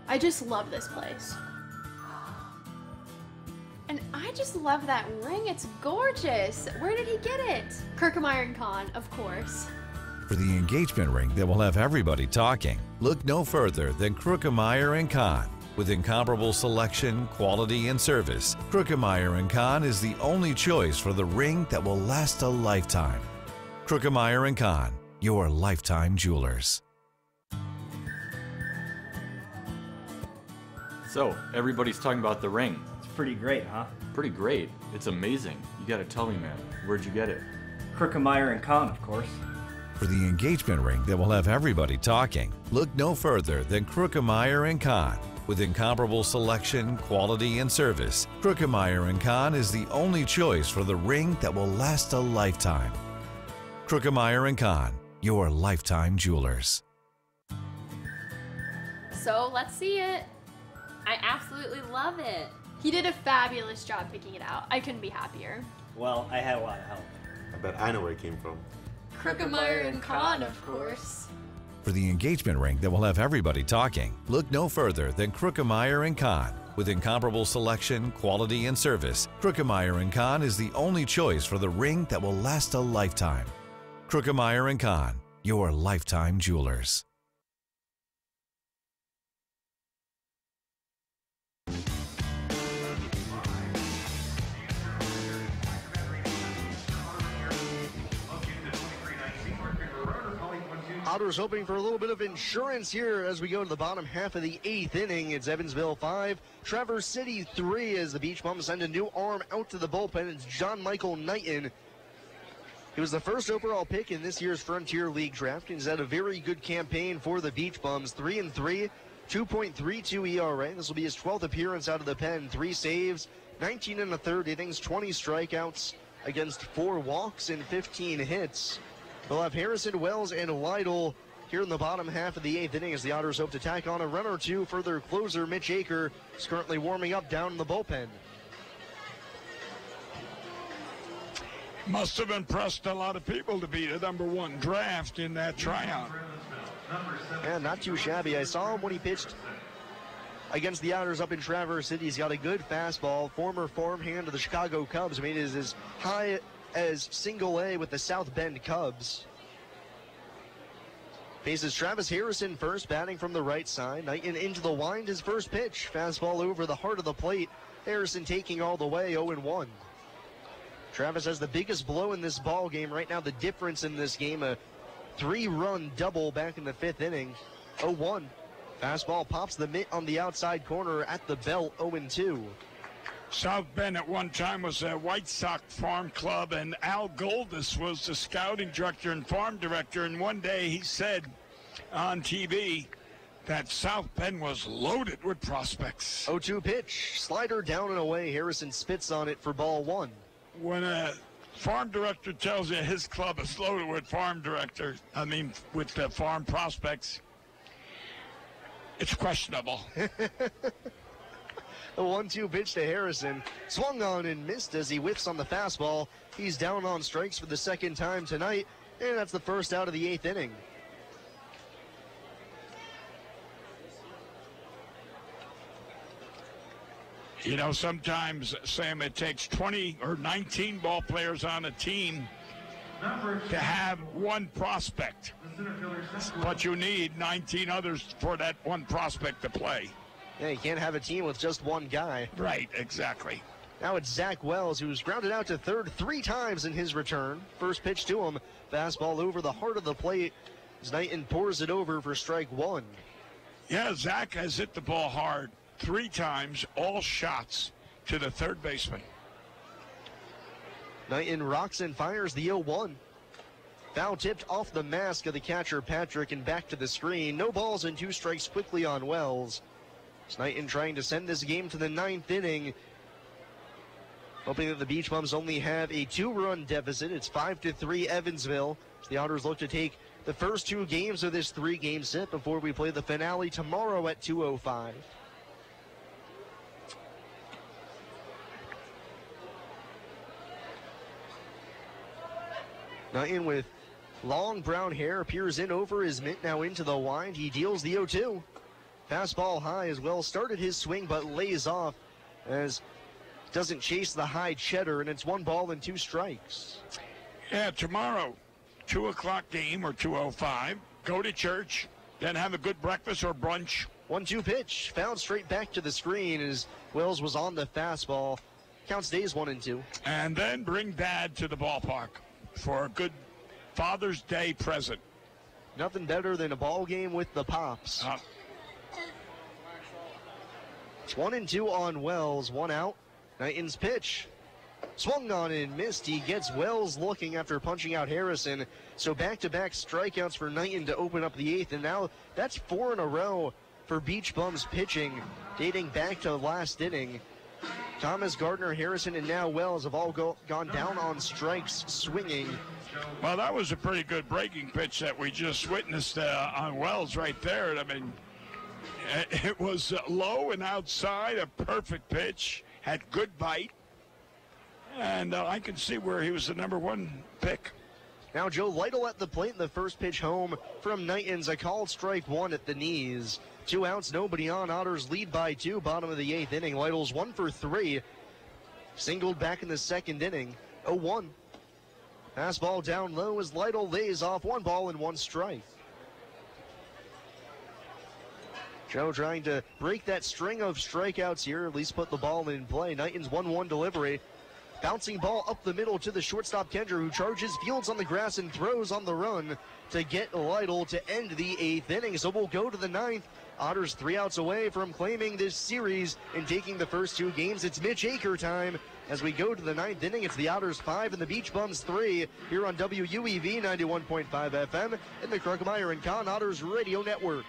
I just love this place. And I just love that ring. It's gorgeous. Where did he get it? Kruckmeyer and Kahn, of course. For the engagement ring that will have everybody talking, look no further than Kruckmeyer & Kahn. With incomparable selection, quality, and service, Kruckmeyer & Kahn is the only choice for the ring that will last a lifetime. Kruckmeyer & Kahn, your lifetime jewelers. So, everybody's talking about the ring. It's pretty great, huh? Pretty great. It's amazing. You gotta tell me, man. Where'd you get it? Kruckmeyer & Kahn, of course. For the engagement ring that will have everybody talking, look no further than Kruckmeyer & Kahn. With incomparable selection, quality, and service, Kruckmeyer & Kahn is the only choice for the ring that will last a lifetime. Kruckmeyer & Kahn, your lifetime jewelers. So let's see it. I absolutely love it. He did a fabulous job picking it out. I couldn't be happier. Well, I had a lot of help. I bet I know where it came from. Kruckmeyer & Kahn, of course. For the engagement ring that will have everybody talking, look no further than Kruckmeyer & Kahn. With incomparable selection, quality, and service, Kruckmeyer & Kahn is the only choice for the ring that will last a lifetime. Kruckmeyer & Kahn, your lifetime jewelers. Otters hoping for a little bit of insurance here as we go to the bottom half of the 8th inning. It's Evansville 5, Traverse City 3 as the Beach Bums send a new arm out to the bullpen. It's John Michael Knighton. He was the first overall pick in this year's Frontier League draft. He's had a very good campaign for the Beach Bums. 3-3, 2.32 ERA. This will be his 12th appearance out of the pen. 3 saves, 19 1/3 innings, 20 strikeouts against 4 walks and 15 hits. They'll have Harrison, Wells, and Lytle here in the bottom half of the 8th inning as the Otters hope to tack on a run or two for their closer. Mitch Aker is currently warming up down in the bullpen. Must have impressed a lot of people to be the #1 draft in that tryout. Yeah, not too shabby. I saw him when he pitched against the Otters up in Traverse City. He's got a good fastball. Former farmhand of the Chicago Cubs. Made it as high as single A with the South Bend Cubs. Faces Travis Harrison first, batting from the right side. Knighton into the wind, his first pitch. Fastball over the heart of the plate. Harrison taking all the way, 0-1. Travis has the biggest blow in this ball game. Right now, the difference in this game, a 3-run double back in the 5th inning, 0-1. Fastball pops the mitt on the outside corner at the belt, 0-2. South Bend at one time was a White Sox farm club, and Al Goldis was the scouting director and farm director, and one day he said on TV that South Bend was loaded with prospects. 0-2 pitch, slider down and away. Harrison spits on it for ball 1. When a farm director tells you his club is loaded with farm prospects, it's questionable. A 1-2 pitch to Harrison. Swung on and missed as he whiffs on the fastball. He's down on strikes for the second time tonight, and that's the first out of the 8th inning. You know, sometimes, Sam, it takes 20 or 19 ball players on a team to have one prospect. But you need 19 others for that one prospect to play. Yeah, you can't have a team with just one guy. Right, exactly. Now it's Zach Wells, who's grounded out to third 3 times in his return. First pitch to him, fastball over the heart of the plate as Knighton pours it over for strike 1. Yeah, Zach has hit the ball hard 3 times, all shots to the third baseman. Knighton rocks and fires the 0-1. Foul tipped off the mask of the catcher Patrick and back to the screen. No balls and 2 strikes quickly on Wells. Knighton trying to send this game to the 9th inning, hoping that the Beach Bums only have a 2-run deficit. It's 5-3 Evansville. The Otters look to take the first 2 games of this 3-game set before we play the finale tomorrow at 2:05. Knighton with long brown hair appears in over his mitt, now into the wind. He deals the 0-2. Fastball high as well. Started his swing but lays off as doesn't chase the high cheddar, and it's 1 ball and 2 strikes. Yeah, tomorrow, 2 o'clock game or 2:05. Go to church, then have a good breakfast or brunch. 1-2 pitch, fouled straight back to the screen as Wells was on the fastball. Count stays 1-2. And then bring Dad to the ballpark for a good Father's Day present. Nothing better than a ball game with the Pops. It's 1-2 on Wells, 1 out. Knighton's pitch. Swung on and missed. He gets Wells looking after punching out Harrison. So back-to-back strikeouts for Knighton to open up the 8th. And now that's 4 in a row for Beach Bums pitching, dating back to last inning. Thomas, Gardner, Harrison, and now Wells have all gone down on strikes swinging. Well, that was a pretty good breaking pitch that we just witnessed on Wells right there. I mean, it was low and outside, a perfect pitch, had good bite, and I can see where he was the #1 pick. Now Joe Lytle at the plate in the first pitch home from Knighton's, a called strike 1 at the knees. 2 outs, nobody on. Otters lead by 2, bottom of the 8th inning. Lytle's 1 for 3, singled back in the 2nd inning, 0-1. Fastball down low as Lytle lays off, 1 ball and 1 strike. Joe trying to break that string of strikeouts here, at least put the ball in play. Knighton's 1-1 delivery. Bouncing ball up the middle to the shortstop Kendra, who charges, fields on the grass, and throws on the run to get Lytle to end the 8th inning. So we'll go to the 9th. Otters 3 outs away from claiming this series and taking the first 2 games. It's Mitch Aker time as we go to the 9th inning. It's the Otters 5 and the Beach Bums 3 here on WUEV 91.5 FM and the Kruckemeyer and Kahn Otters Radio Network.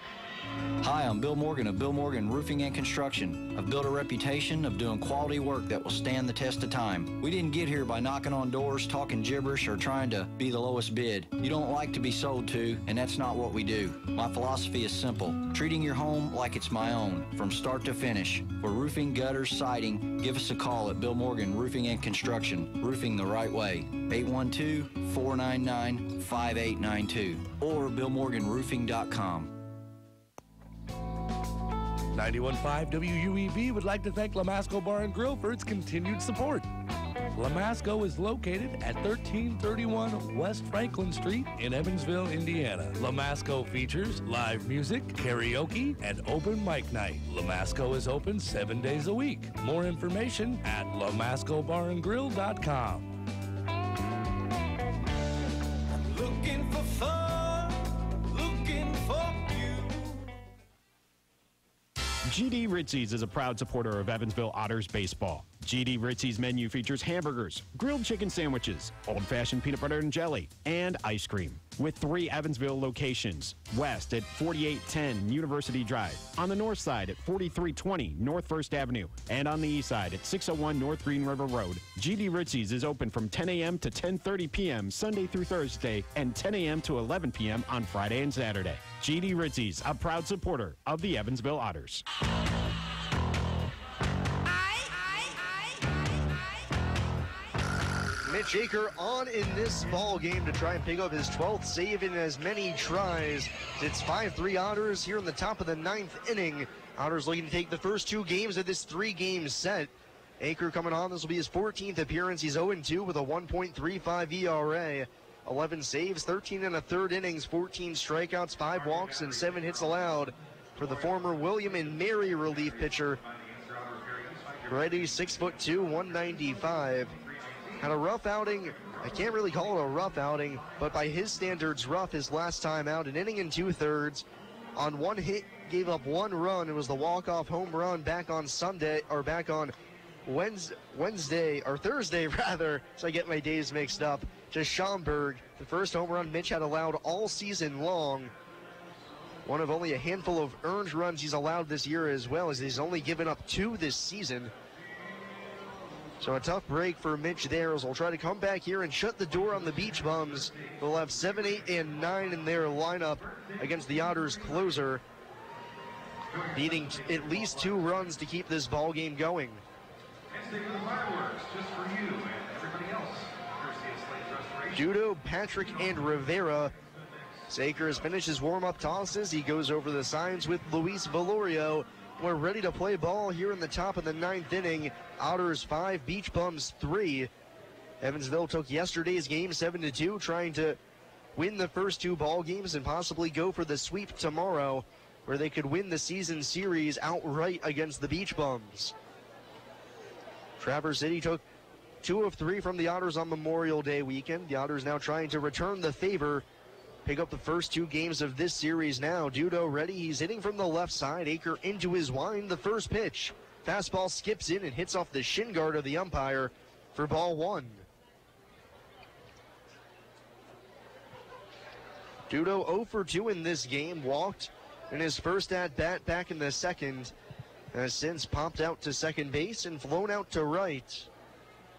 Hi, I'm Bill Morgan of Bill Morgan Roofing and Construction. I've built a reputation of doing quality work that will stand the test of time. We didn't get here by knocking on doors, talking gibberish, or trying to be the lowest bid. You don't like to be sold to, and that's not what we do. My philosophy is simple: treating your home like it's my own, from start to finish. For roofing, gutters, siding, give us a call at Bill Morgan Roofing and Construction. Roofing the right way. 812-499-5892 or BillMorganRoofing.com. 91.5 WUEV would like to thank Lamasco Bar and Grill for its continued support. Lamasco is located at 1331 West Franklin Street in Evansville, Indiana. Lamasco features live music, karaoke, and open mic night. Lamasco is open 7 days a week. More information at lamascobarandgrill.com. Looking for fun, looking for you. GD Ritzy's is a proud supporter of Evansville Otters baseball. GD Ritzy's menu features hamburgers, grilled chicken sandwiches, old-fashioned peanut butter and jelly, and ice cream. With 3 Evansville locations: west at 4810 University Drive, on the north side at 4320 North 1st Avenue, and on the east side at 601 North Green River Road. GD Ritzy's is open from 10 a.m. to 10:30 p.m. Sunday through Thursday, and 10 a.m. to 11 p.m. on Friday and Saturday. GD Ritzy's, a proud supporter of the Evansville Otters. Mitch Aker on in this ball game to try and pick up his 12th save in as many tries. It's 5-3 Otters here in the top of the 9th inning. Otters looking to take the first 2 games of this 3-game set. Aker coming on. This will be his 14th appearance. He's 0-2 with a 1.35 ERA. 11 saves, 13 1/3 innings, 14 strikeouts, 5 walks, and 7 hits allowed for the former William and Mary relief pitcher. Ready, 6'2", 195. Had a rough outing. I can't really call it a rough outing, but by his standards, rough his last time out. An inning and 2/3. On 1 hit, gave up 1 run. It was the walk-off home run back on Sunday, or back on Wednesday, or Thursday rather, so I get my days mixed up, to Schaumburg. The first home run Mitch had allowed all season long. One of only a handful of earned runs he's allowed this year, as well as he's only given up 2 this season. So a tough break for Mitch there, as we'll try to come back here and shut the door on the Beach Bums. They'll have 7, 8, and 9 in their lineup against the Otters closer, needing at least 2 runs to keep this ball game going. Dudo, Patrick, and Rivera. Saker has finished his warm-up tosses. He goes over the signs with Luis Valorio. We're ready to play ball here in the top of the 9th inning. Otters 5, Beach Bums 3. Evansville took yesterday's game 7-2, trying to win the first 2 ball games and possibly go for the sweep tomorrow, where they could win the season series outright against the Beach Bums. Traverse City took 2 of 3 from the Otters on Memorial Day weekend. The Otters now trying to return the favor, pick up the first 2 games of this series now. Dudo ready. He's hitting from the left side. Aker into his wind. The first pitch. Fastball skips in and hits off the shin guard of the umpire for ball 1. Dudo 0 for 2 in this game. Walked in his first at-bat back in the second. Has since popped out to second base and flown out to right.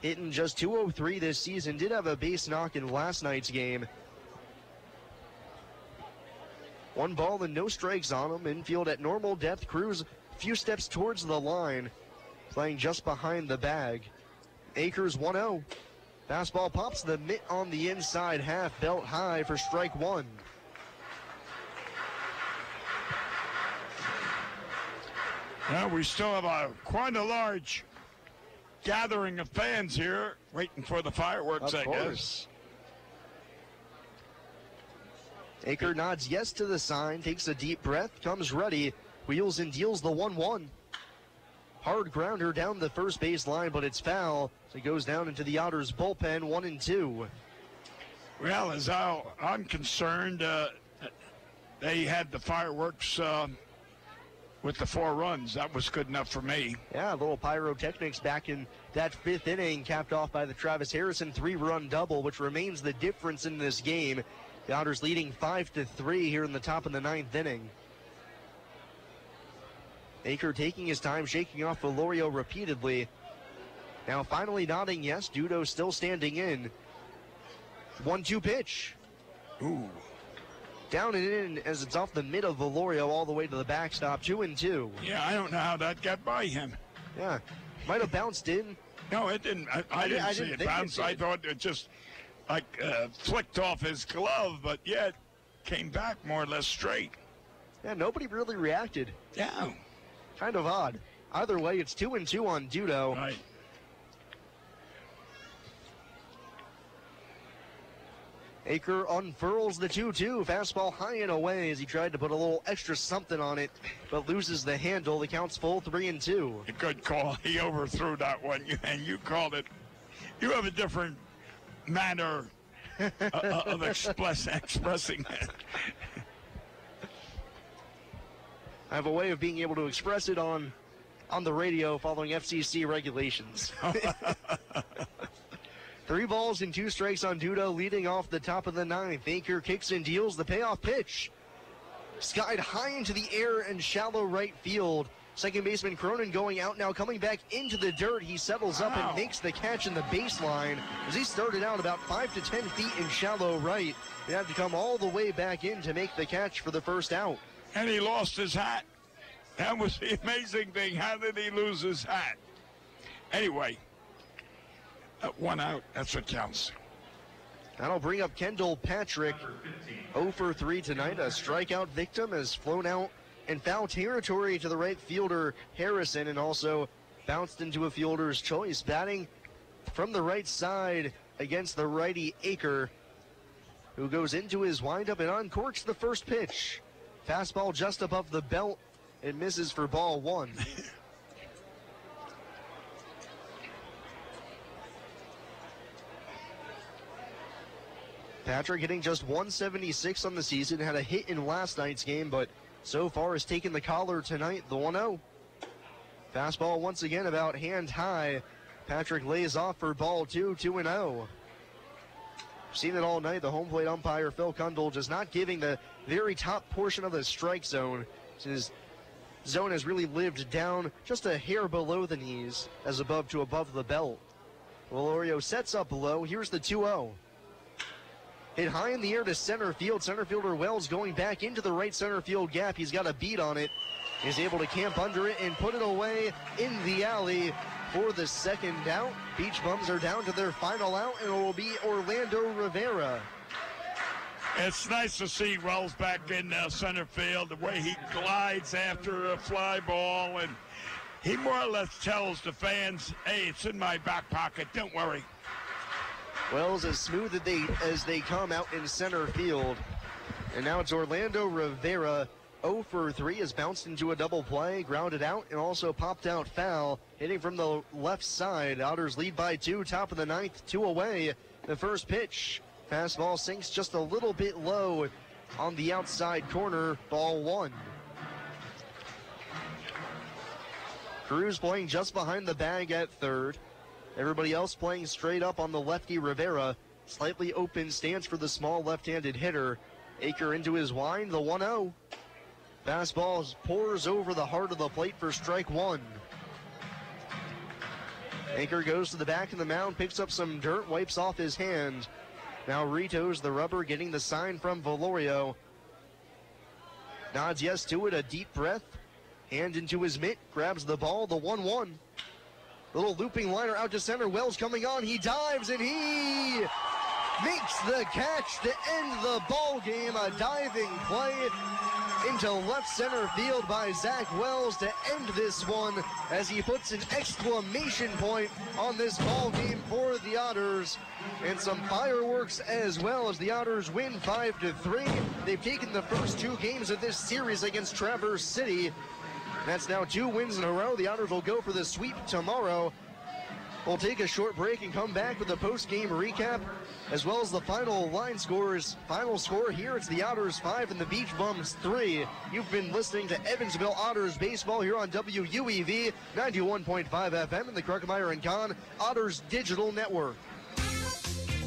Hitting just 203 this season. Did have a base knock in last night's game. 1 ball and no strikes on him. Infield at normal depth. Cruz a few steps towards the line, playing just behind the bag. Akers 1-0. Fastball pops the mitt on the inside half, belt high for strike 1. Well, we still have quite a large gathering of fans here waiting for the fireworks, I guess. Aker nods yes to the sign, takes a deep breath, comes ready, wheels and deals the 1-1. Hard grounder down the first base line, but it's foul. So it goes down into the Otters bullpen, 1-2. Well, as I'm concerned, they had the fireworks with the 4 runs. That was good enough for me. Yeah, a little pyrotechnics back in that 5th inning, capped off by the Travis Harrison 3-run double, which remains the difference in this game. The Otters leading 5-3 here in the top of the 9th inning. Aker taking his time, shaking off Valorio repeatedly. Now finally nodding yes. Dudo still standing in. 1-2 pitch. Ooh. Down and in as it's off the mid of Valorio all the way to the backstop. 2-2. Yeah, I don't know how that got by him. Yeah, might have bounced in. No, it didn't. I didn't see it bounce. I thought it just flicked off his glove, but yet came back more or less straight. Yeah, nobody really reacted. Yeah. Kind of odd. Either way, it's 2-2 on Dudo. Right. Aker unfurls the 2-2. Fastball high and away as he tried to put a little extra something on it, but loses the handle. The count's full, 3-2. A good call. He overthrew that one, and you called it. You have a different manner of expressing it. I have a way of being able to express it on the radio following FCC regulations. 3 balls and 2 strikes on Dudo, leading off the top of the 9th. Aker kicks and deals the payoff pitch. Skied high into the air and shallow right field. Second baseman Cronin going out now, coming back into the dirt. He settles up and makes the catch in the baseline as he started out about 5 to 10 feet in shallow right. He had to come all the way back in to make the catch for the first out. And he lost his hat. That was the amazing thing. How did he lose his hat? Anyway, 1 out. That's what counts. That'll bring up Kendall Patrick. 0 for 3 tonight. A strikeout victim has flown out in foul territory to the right fielder Harrison, and also bounced into a fielder's choice. Batting from the right side against the righty Aker, who goes into his windup and uncorks the first pitch. Fastball just above the belt. It misses for ball 1. Patrick hitting just 176 on the season, had a hit in last night's game, but so far has taken the collar tonight, the 1-0. Fastball once again about hand high. Patrick lays off for ball 2, 2-0. Seen it all night. The home plate umpire, Phil Kundle, just not giving the very top portion of the strike zone. His zone has really lived down just a hair below the knees as above to above the belt. Valorio sets up low. Here's the 2-0. Hit high in the air to center field. Center fielder Wells going back into the right center field gap. He's got a beat on it. He's able to camp under it and put it away in the alley for the second out. Beach Bums are down to their final out, and it will be Orlando Rivera. It's nice to see Wells back in center field, the way he glides after a fly ball, and he more or less tells the fans, hey, it's in my back pocket, don't worry. Wells as smooth as they come out in center field. And now it's Orlando Rivera. 0 for 3 has bounced into a double play, grounded out, and also popped out foul. Hitting from the left side. Otters lead by 2, top of the 9th, 2 away. The first pitch. Fastball sinks just a little bit low on the outside corner, ball 1. Cruz playing just behind the bag at third. Everybody else playing straight up on the lefty Rivera. Slightly open stance for the small left-handed hitter. Aker into his wind, the 1-0. Fastball pours over the heart of the plate for strike 1. Aker goes to the back of the mound, picks up some dirt, wipes off his hand. Now retoes the rubber, getting the sign from Valorio. Nods yes to it, a deep breath. Hand into his mitt, grabs the ball, the 1-1. Little looping liner out to center. Wells coming on. He dives and he makes the catch to end the ball game. A diving play into left center field by Zach Wells to end this one as he puts an exclamation point on this ball game for the Otters. And some fireworks as well as the Otters win 5-3. They've taken the first 2 games of this series against Traverse City. That's now 2 wins in a row. The Otters will go for the sweep tomorrow. We'll take a short break and come back with a post-game recap, as well as the final line scores. Final score here, it's the Otters 5 and the Beach Bums 3. You've been listening to Evansville Otters baseball here on WUEV 91.5 FM and the Kruckemeyer & Kahn Otters Digital Network.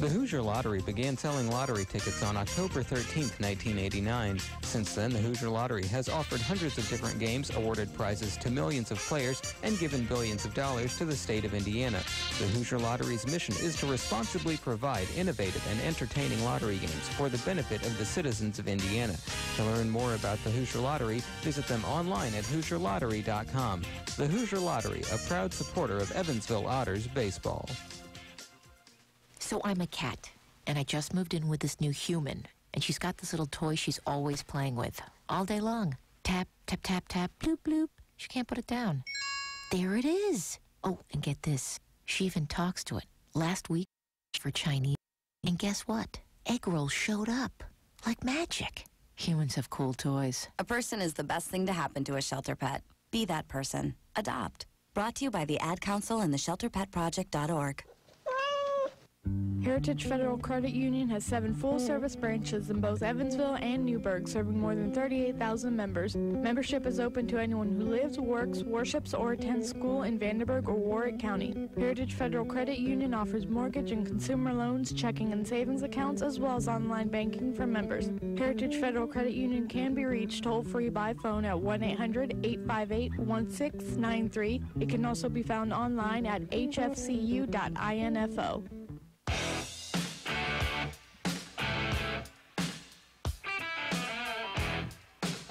The Hoosier Lottery began selling lottery tickets on October 13, 1989. Since then, the Hoosier Lottery has offered hundreds of different games, awarded prizes to millions of players, and given billions of dollars to the state of Indiana. The Hoosier Lottery's mission is to responsibly provide innovative and entertaining lottery games for the benefit of the citizens of Indiana. To learn more about the Hoosier Lottery, visit them online at HoosierLottery.com. The Hoosier Lottery, a proud supporter of Evansville Otters baseball. So I'm a cat, and I just moved in with this new human, and she's got this little toy she's always playing with, all day long. Tap, tap, tap, tap, bloop, bloop. She can't put it down. There it is. Oh, and get this. She even talks to it. Last week for Chinese. And guess what? Egg rolls showed up. Like magic. Humans have cool toys. A person is the best thing to happen to a shelter pet. Be that person. Adopt. Brought to you by the Ad Council and the ShelterPetProject.org. Heritage Federal Credit Union has 7 full-service branches in both Evansville and Newburgh, serving more than 38,000 members. Membership is open to anyone who lives, works, worships, or attends school in Vanderburgh or Warwick County. Heritage Federal Credit Union offers mortgage and consumer loans, checking and savings accounts, as well as online banking for members. Heritage Federal Credit Union can be reached toll-free by phone at 1-800-858-1693. It can also be found online at hfcu.info.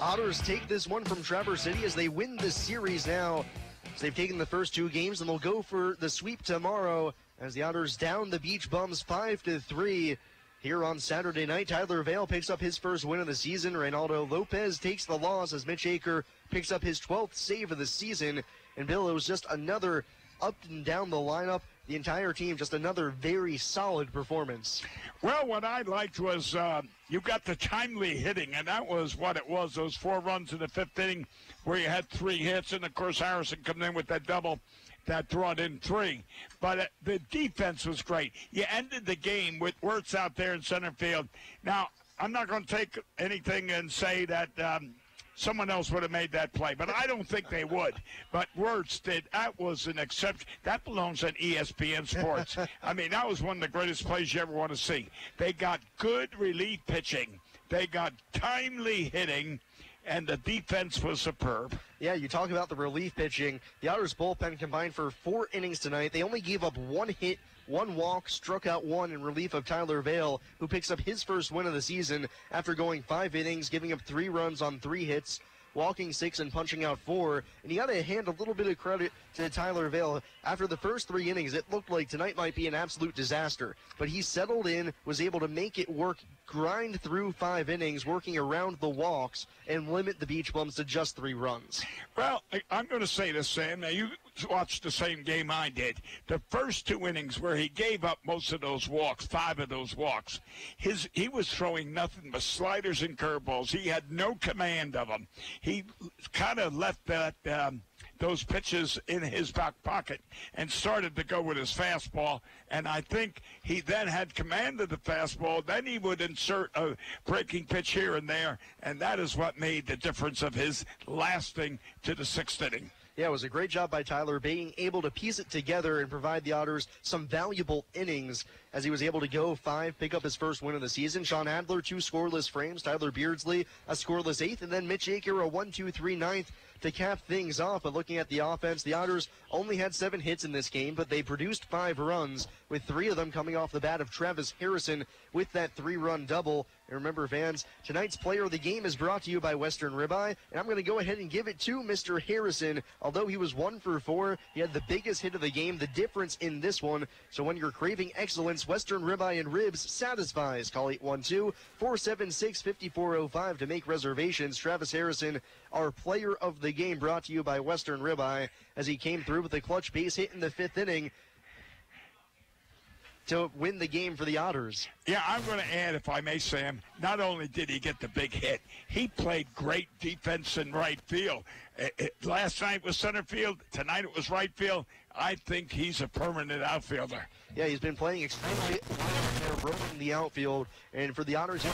Otters take this one from Traverse City as they win this series now. So they've taken the first 2 games, and they'll go for the sweep tomorrow as the Otters down the Beach Bums 5-3. Here on Saturday night, Tyler Vale picks up his first win of the season. Reynaldo Lopez takes the loss as Mitch Aker picks up his 12th save of the season. And Bill, it was just another up and down the lineup. The entire team, just another very solid performance. Well, what I liked was you got the timely hitting, and that was what it was, those 4 runs in the 5th inning where you had 3 hits, and, of course, Harrison coming in with that double that brought in 3. But the defense was great. You ended the game with Wirtz out there in center field. Now, I'm not going to take anything and say that someone else would have made that play, but I don't think they would. But Wirtz did. That was an exception. That belongs on ESPN Sports. I mean, that was one of the greatest plays you ever want to see. They got good relief pitching. They got timely hitting, and the defense was superb. Yeah, you talk about the relief pitching. The Otters bullpen combined for 4 innings tonight. They only gave up 1 hit, 1 walk, struck out 1 in relief of Tyler Vale, who picks up his first win of the season after going 5 innings, giving up 3 runs on 3 hits, walking 6 and punching out 4. And you got to hand a little bit of credit to Tyler Vale. After the first 3 innings, it looked like tonight might be an absolute disaster. But he settled in, was able to make it work, grind through 5 innings, working around the walks, and limit the Beach Bums to just 3 runs. Well, I'm going to say this, Sam. Now, you watched the same game I did. The first 2 innings where he gave up most of those walks, 5 of those walks, he was throwing nothing but sliders and curveballs. He had no command of them. He kind of left that those pitches in his back pocket and started to go with his fastball. And I think he then had command of the fastball. Then he would insert a breaking pitch here and there, and that is what made the difference of his lasting to the 6th inning. Yeah, it was a great job by Tyler being able to piece it together and provide the Otters some valuable innings as he was able to go 5, pick up his first win of the season. Sean Adler, 2 scoreless frames. Tyler Beardsley, a scoreless 8th. And then Mitch Aker, a 1-2-3 9th to cap things off. But looking at the offense, the Otters only had 7 hits in this game, but they produced 5 runs, with 3 of them coming off the bat of Travis Harrison with that 3-run double. And remember, fans, tonight's player of the game is brought to you by Western Ribeye, and I'm going to go ahead and give it to Mr. Harrison. Although he was 1 for 4, he had the biggest hit of the game, the difference in this one. So when you're craving excellence, Western Ribeye and Ribs satisfies. Call 812-476-5405 to make reservations. Travis Harrison, our player of the game, brought to you by Western Ribeye, as he came through with a clutch base hit in the 5th inning to win the game for the Otters. Yeah, I'm going to add, if I may, Sam, not only did he get the big hit, he played great defense in right field. Last night was center field. Tonight it was right field. I think he's a permanent outfielder. Yeah, he's been playing extremely well in the outfield. And for the Otters,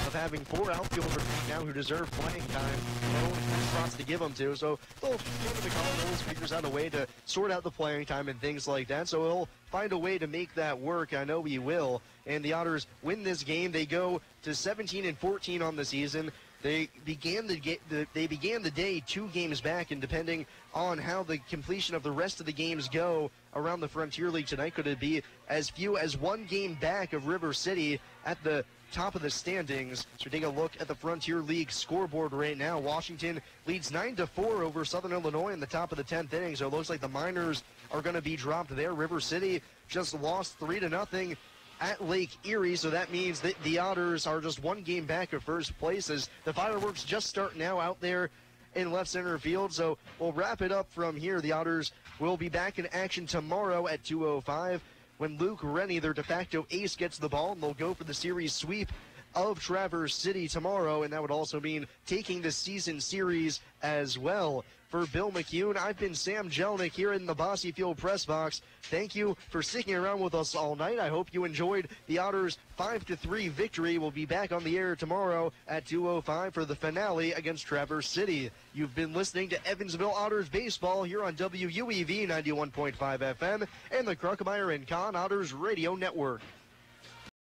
of having 4 outfielders now who deserve playing time, no spots to give them to. So Phil McConnell figures out a way to sort out the playing time and things like that. So he'll find a way to make that work. I know he will. And the Otters win this game. They go to 17-14 on the season. They began the day 2 games back, and depending on how the completion of the rest of the games go around the Frontier League tonight, could it be as few as 1 game back of River City at the top of the standings. So take a look at the Frontier League scoreboard right now. Washington leads 9-4 over Southern Illinois in the top of the 10th inning. So it looks like the Miners are going to be dropped there. River City just lost 3-0 at Lake Erie, so that means that the Otters are just 1 game back of first place as the fireworks just start now out there in left center field. So we'll wrap it up from here. The Otters will be back in action tomorrow at 2:05 when Luke Rennie, their de facto ace, gets the ball, and they'll go for the series sweep of Traverse City tomorrow, and that would also mean taking the season series as well. For Bill McCune, I've been Sam Jelnick here in the Bossy Field press box. Thank you for sticking around with us all night. I hope you enjoyed the Otters' 5-3 victory. We'll be back on the air tomorrow at 2:05 for the finale against Traverse City. You've been listening to Evansville Otters baseball here on WUEV 91.5 FM and the Kruckemeyer and Kahn Otters Radio Network.